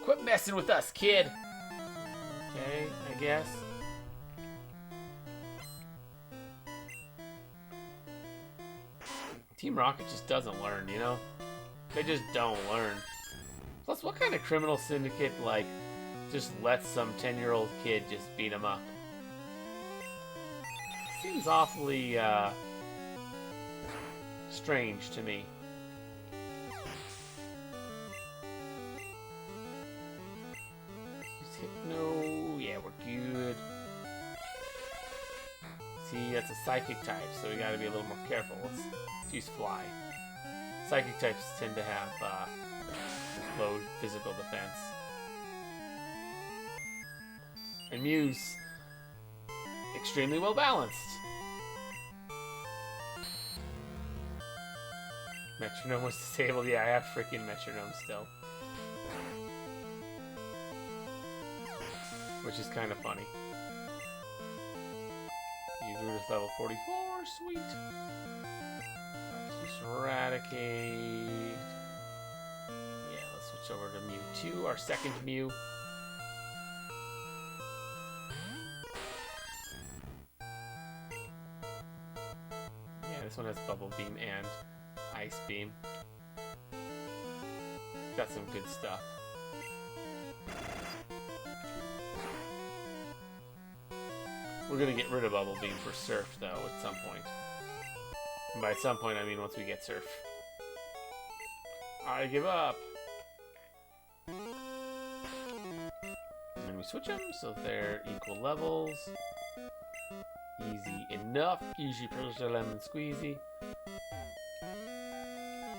quit messing with us, kid! Okay, I guess. Team Rocket just doesn't learn, you know? They just don't learn. Plus, what kind of criminal syndicate, like, just lets some 10-year-old kid just beat him up? Seems awfully, strange to me. No, yeah, we're good. See, that's a Psychic type, so we gotta be a little more careful. Let's use Fly. Psychic types tend to have, low physical defense. And Mew's extremely well balanced. Metronome was disabled. Yeah, I have freaking Metronome still. Which is kind of funny. You grew to level 44, sweet. Let's use Eradicate. Yeah, let's switch over to Mewtwo, our second Mew. Yeah, this one has Bubble Beam and Ice Beam. Got some good stuff. We're gonna get rid of Bubble Beam for Surf, though, at some point. And by some point, I mean once we get Surf. I give up! And then we switch them so they're equal levels. Easy enough. Easy peasy lemon squeezy.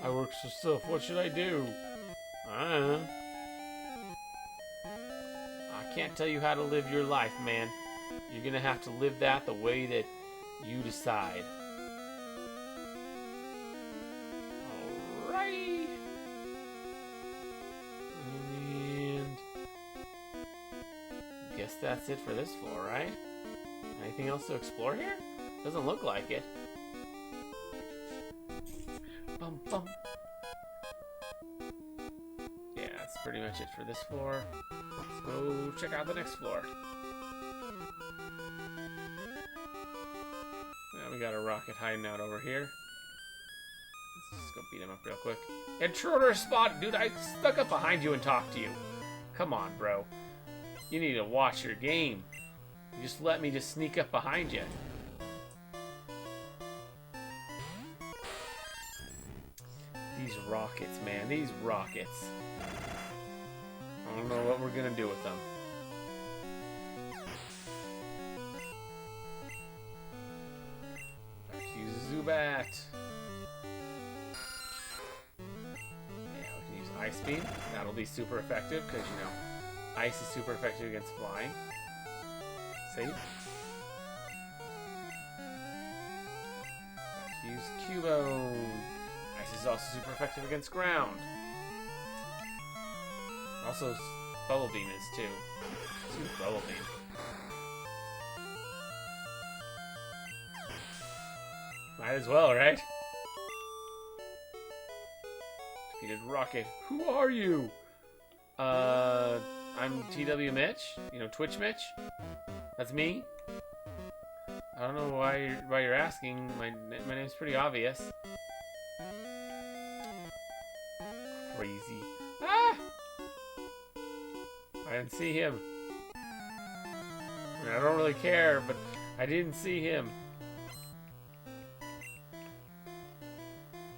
I work for stuff. What should I do? I don't know. I can't tell you how to live your life, man. You're gonna have to live that the way that you decide. Guess that's it for this floor, right? Anything else to explore here? Doesn't look like it. Bum bum. Yeah, that's pretty much it for this floor. Let's go check out the next floor. Now we got a rocket hiding out over here. Let's just go beat him up real quick. Intruder spot! Dude, I stuck up behind you and talked to you. Come on, bro. You need to watch your game. You just let me just sneak up behind you. These rockets, man. These rockets. I don't know what we're gonna do with them. Back to Zubat. Yeah, we can use Ice Beam. That'll be super effective because, you know, Ice is super effective against flying. See? Back to use Cubone. Ice is also super effective against ground. Also, Bubble Beam is too. Let's use Bubble Beam. Might as well, right? Defeated Rocket. Who are you? I'm TW Mitch. You know, Twitch Mitch. That's me. I don't know why you're asking. My name's pretty obvious. Crazy. Ah! I didn't see him. I mean, I don't really care, but I didn't see him.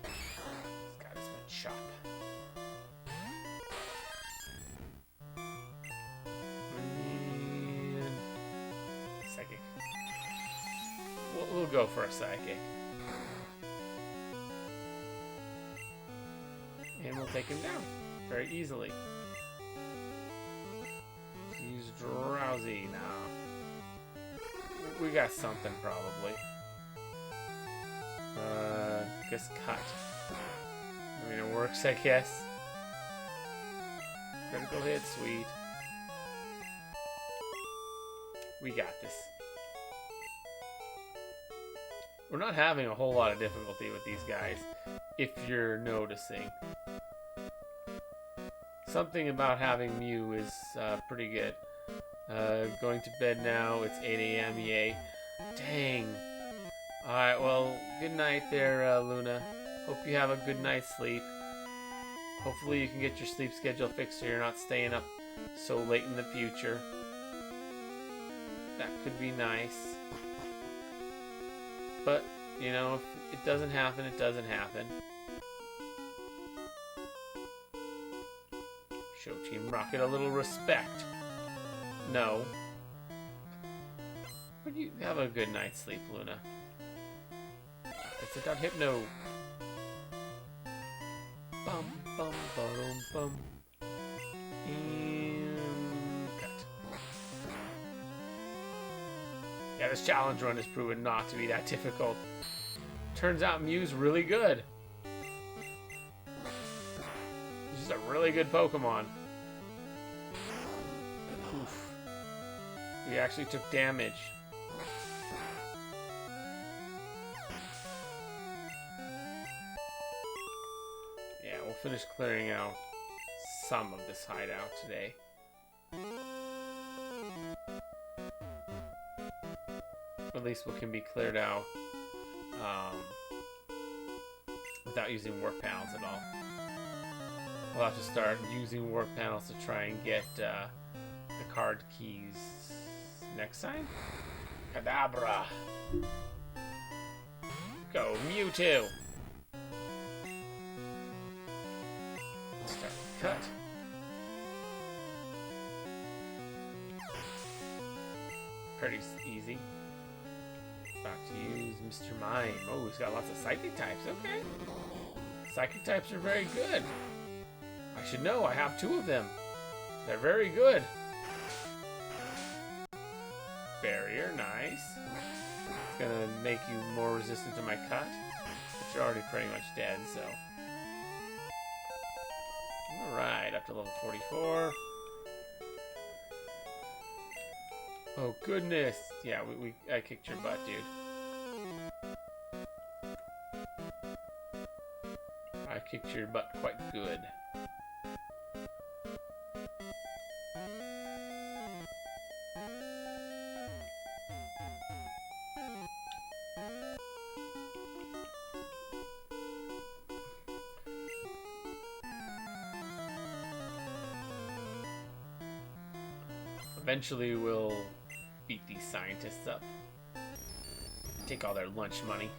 This guy has been shot. And psychic. We'll go for a psychic. And we'll take him down very easily. Use Drowsy now. We got something probably. Guess cut. I mean, it works, I guess. Critical hit, sweet. We got this. We're not having a whole lot of difficulty with these guys, if you're noticing. Something about having Mew is pretty good. Going to bed now. It's 8 a.m. Yay. Dang. Alright, well, good night there, Luna. Hope you have a good night's sleep. Hopefully you can get your sleep schedule fixed so you're not staying up so late in the future. That could be nice. But, you know, if it doesn't happen, it doesn't happen. Show Team Rocket a little respect. No. But you have a good night's sleep, Luna. It's a Hypno. Bum bum bum bum. And cut. Yeah, this challenge run has proven not to be that difficult. Turns out Mew's really good. He's a really good Pokemon. Oof. We actually took damage. Yeah, we'll finish clearing out some of this hideout today. At least what can be cleared out without using work panels at all. We'll have to start using work panels to try and get the card keys next time. Kadabra! Go, Mewtwo! Start the cut. Pretty easy. Back to use Mr. Mime. Oh, he's got lots of psychic types. Okay. Psychic types are very good. I should know. I have 2 of them. They're very good. Barrier, nice. It's gonna make you more resistant to my cut. But you're already pretty much dead, so. Alright, up to level 44. Oh goodness! Yeah, I kicked your butt, dude. I kicked your butt quite good. Eventually we'll beat these scientists up. Take all their lunch money.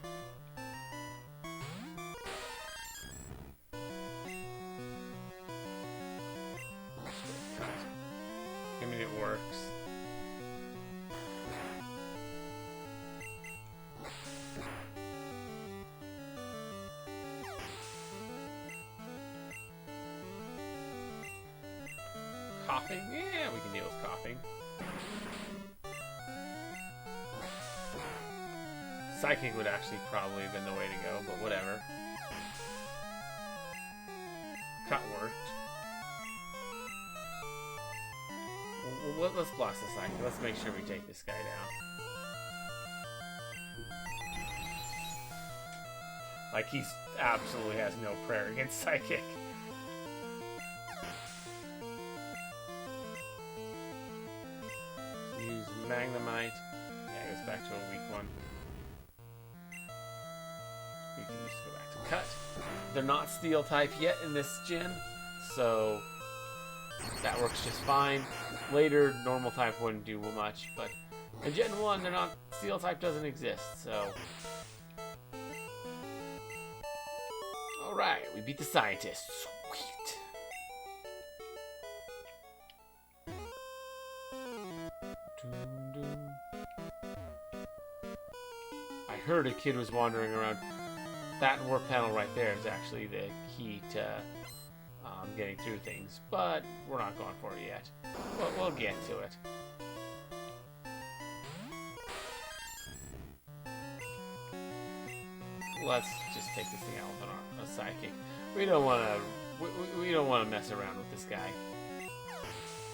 I mean, it works. Coughing? Yeah, we can deal with coughing. Psychic would actually probably have been the way to go, but whatever. Cut worked. Well, let's blast the Psychic. Let's make sure we take this guy down. Like, he absolutely has no prayer against Psychic. Use Magnemite. Yeah, it goes back to a weak one. We can just go back to Cut. They're not Steel type yet in this gen, so that works just fine. Later, normal type wouldn't do much, but in Gen 1, they're not. Steel type doesn't exist, so. Alright, we beat the scientists. Sweet. I heard a kid was wandering around. That warp panel right there is actually the key to getting through things, but we're not going for it yet. We'll get to it. Let's just take this thing out with a Psychic. We don't want to. We don't want to mess around with this guy.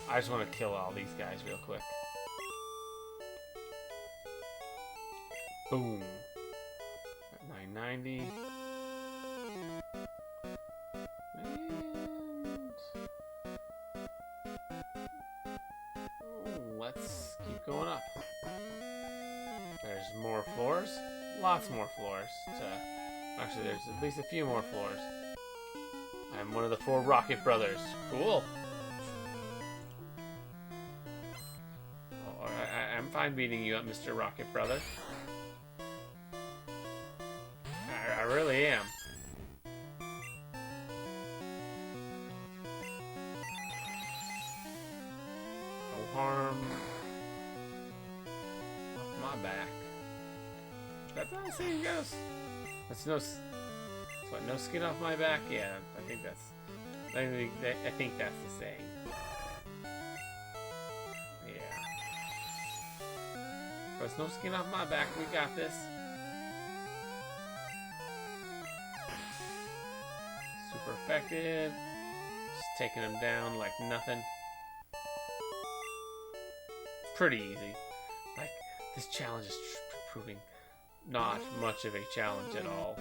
I just want to kill all these guys real quick. Boom. At 990. Let's keep going up. There's more floors. Lots more floors. Actually, there's at least a few more floors. I'm one of the 4 Rocket Brothers. Cool. Oh, I'm fine beating you up, Mr. Rocket Brother. I really am. No harm off my back. That's how the saying goes. That's what, no skin off my back? Yeah, I think that's the saying. Yeah. There's no skin off my back. We got this. Super effective. Just taking them down like nothing. Pretty easy. Like, this challenge is proving not much of a challenge at all.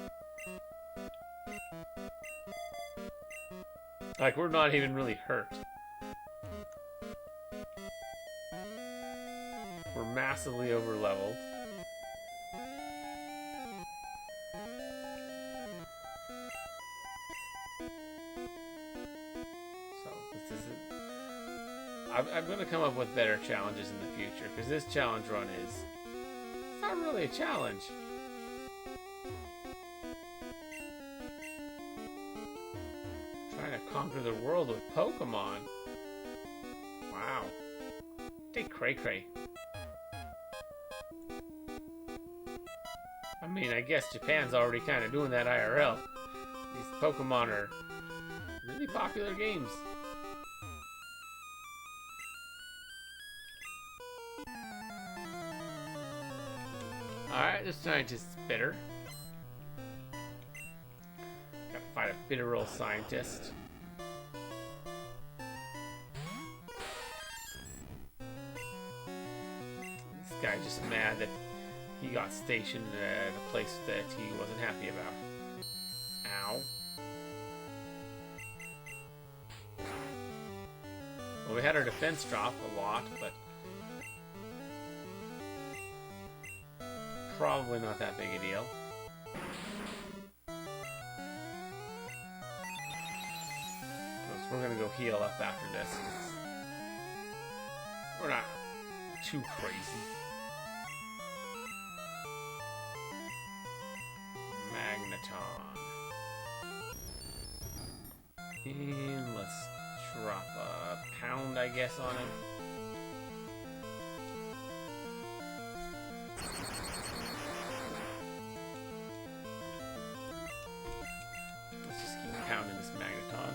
Like, we're not even really hurt. We're massively over-leveled. So, this isn't... I'm going to come up with better challenges in the future, because this challenge run is... It's not really a challenge. Trying to conquer the world with Pokemon. Wow. Take Cray Cray. I mean, I guess Japan's already kind of doing that IRL. These Pokemon are really popular games. Alright, this scientist's bitter. Gotta fight a bitteral scientist. guy just mad that he got stationed at a place that he wasn't happy about. Ow. Well, we had our defense drop a lot, but probably not that big a deal. So we're gonna go heal up after this. We're not too crazy. Magneton. And let's drop a pound, I guess, on him. Let's just keep pounding this Magneton.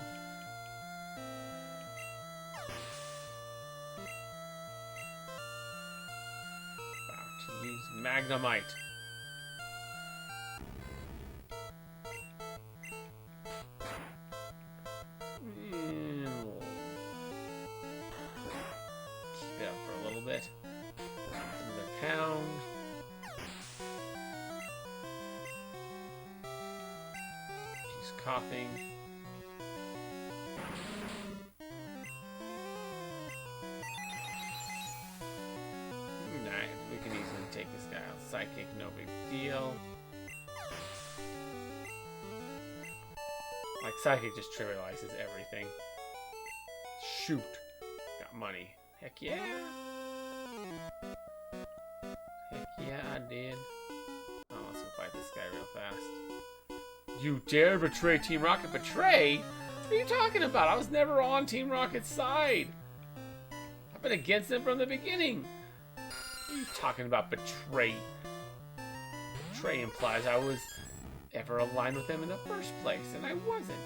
About to use Magnemite. Bit. Another pound. She's coughing. Nice. We can easily take this guy out. Psychic, no big deal. Like, Psychic just trivializes everything. Shoot. Got money. Heck yeah. Heck yeah, I did. Oh, let's go fight this guy real fast. You dare betray Team Rocket? Betray? What are you talking about? I was never on Team Rocket's side. I've been against them from the beginning. What are you talking about, betray? Betray implies I was ever aligned with them in the first place, and I wasn't.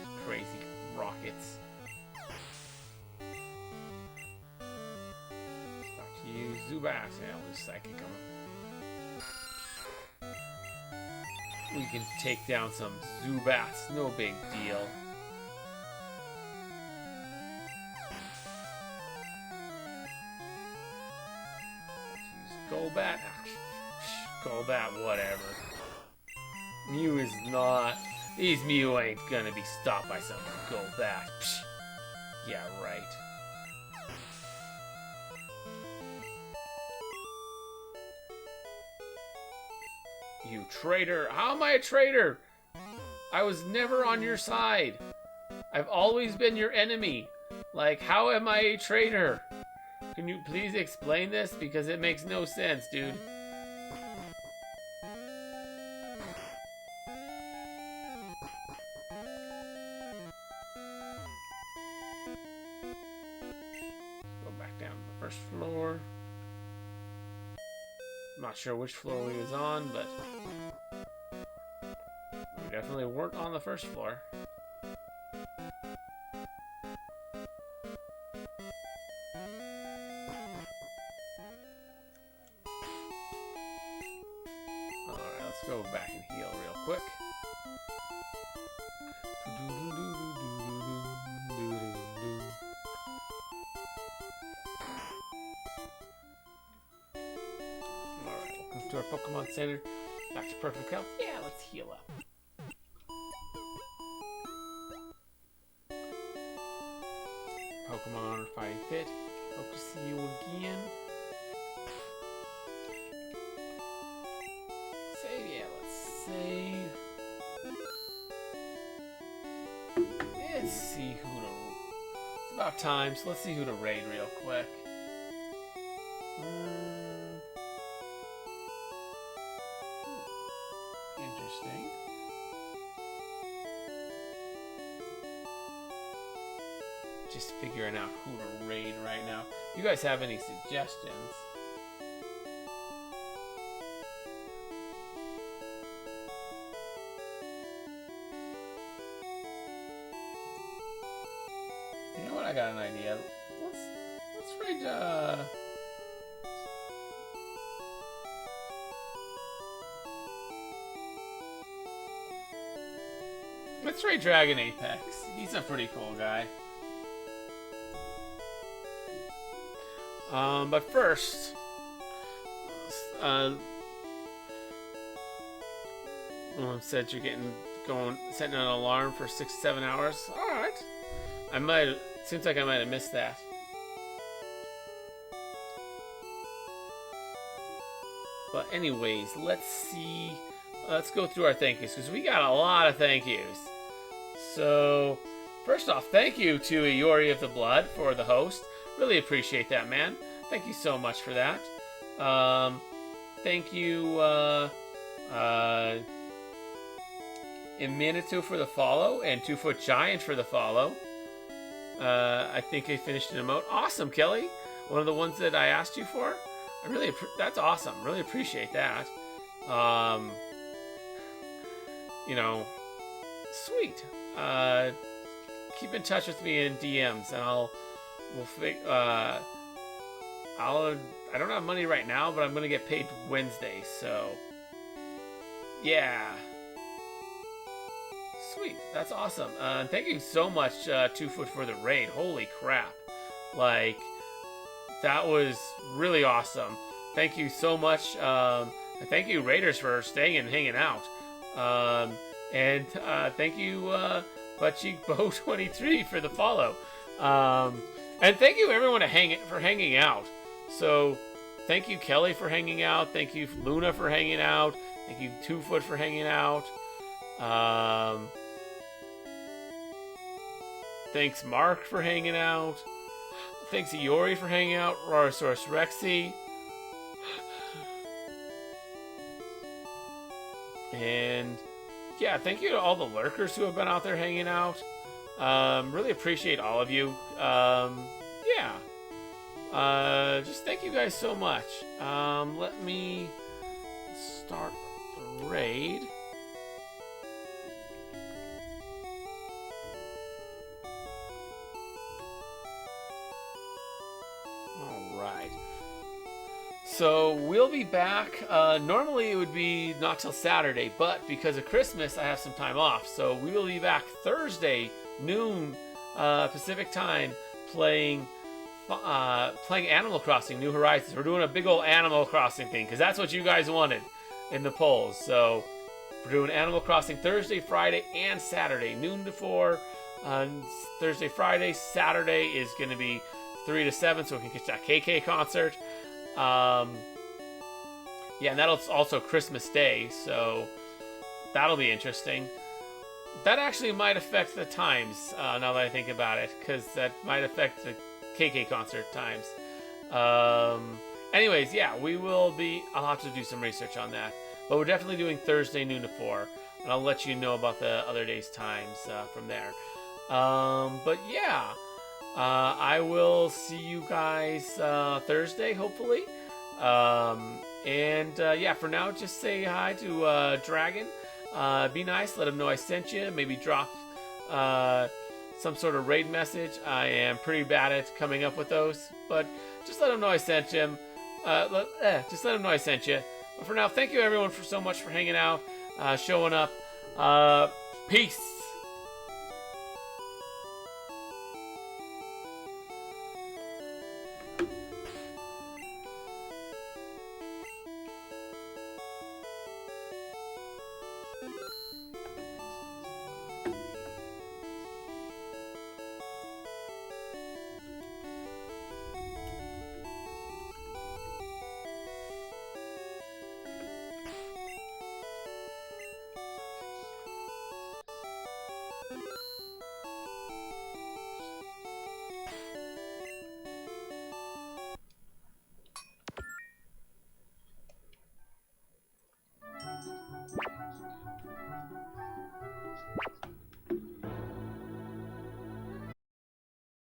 These crazy rockets. Use Zubat. Yeah, I'll use Psychic on him. We can take down some Zubats. No big deal. Let's use Golbat. Golbat, whatever. Mew is not... These Mew ain't gonna be stopped by some Golbat. Yeah, right. You traitor. How am I a traitor? I was never on your side. I've always been your enemy. Like, how am I a traitor? Can you please explain this? Because it makes no sense, dude. Go back down to the first floor. I'm not sure which floor we was on, but we definitely weren't on the first floor. Alright, let's go back and heal real quick. To our Pokemon Center. Back to perfect health. Yeah, let's heal up. Pokemon are fighting fit. Hope to see you again. Save, yeah, let's save. Let's see who to... It's about time, so let's see who to raid real quick. Interesting. Just figuring out who to raid right now. You guys have any suggestions? You know what? I got an idea. Let's raid Let's raid Dragon Apex. He's a pretty cool guy. But first, said you're setting an alarm for 6-7 hours. All right. Seems like I might have missed that. But anyways, let's see. Let's go through our thank yous, because we got a lot of thank yous. So, first off, thank you to Iori of the Blood for the host. Really appreciate that, man. Thank you so much for that. Thank you, Iminatu for the follow, and 2-Foot Giant for the follow. I think I finished an emote. Awesome, Kelly. One of the ones that I asked you for. That's awesome. Really appreciate that. Sweet. Keep in touch with me in DMs, and I don't have money right now, but I'm gonna get paid Wednesday, so yeah. Sweet. That's awesome. Thank you so much, 2-Foot, for the raid. Holy crap! Like, that was really awesome. Thank you so much. And thank you, Raiders, for staying and hanging out. And thank you, ButtCheekBo23 for the follow. And thank you, everyone, for hanging out. So, thank you, Kelly, for hanging out. Thank you, Luna, for hanging out. Thank you, 2-Foot, for hanging out. Thanks, Mark, for hanging out. Thanks, Iori, for hanging out. Rorosaurus Rexy. And yeah, thank you to all the lurkers who have been out there hanging out. Really appreciate all of you. Yeah. Just thank you guys so much. Let me start the raid. So we'll be back. Normally it would be not till Saturday, but because of Christmas, I have some time off. So we will be back Thursday, noon Pacific time, playing Animal Crossing New Horizons. We're doing a big old Animal Crossing thing, because that's what you guys wanted in the polls. So we're doing Animal Crossing Thursday, Friday, and Saturday, noon to 4 on Thursday, Friday. Saturday is going to be 3 to 7, so we can catch that KK concert. Yeah, and that'll also Christmas Day, so that'll be interesting. That actually might affect the times, now that I think about it, because that might affect the KK concert times. Anyways, yeah, I'll have to do some research on that. But we're definitely doing Thursday, noon to 4, and I'll let you know about the other days' times from there. But yeah. I will see you guys Thursday, hopefully. Yeah, for now, just say hi to Dragon. Be nice, let him know I sent you. Maybe drop some sort of raid message. I am pretty bad at coming up with those, but just let him know I sent him. Just let him know I sent you. But for now, thank you everyone so much for hanging out, showing up. Peace.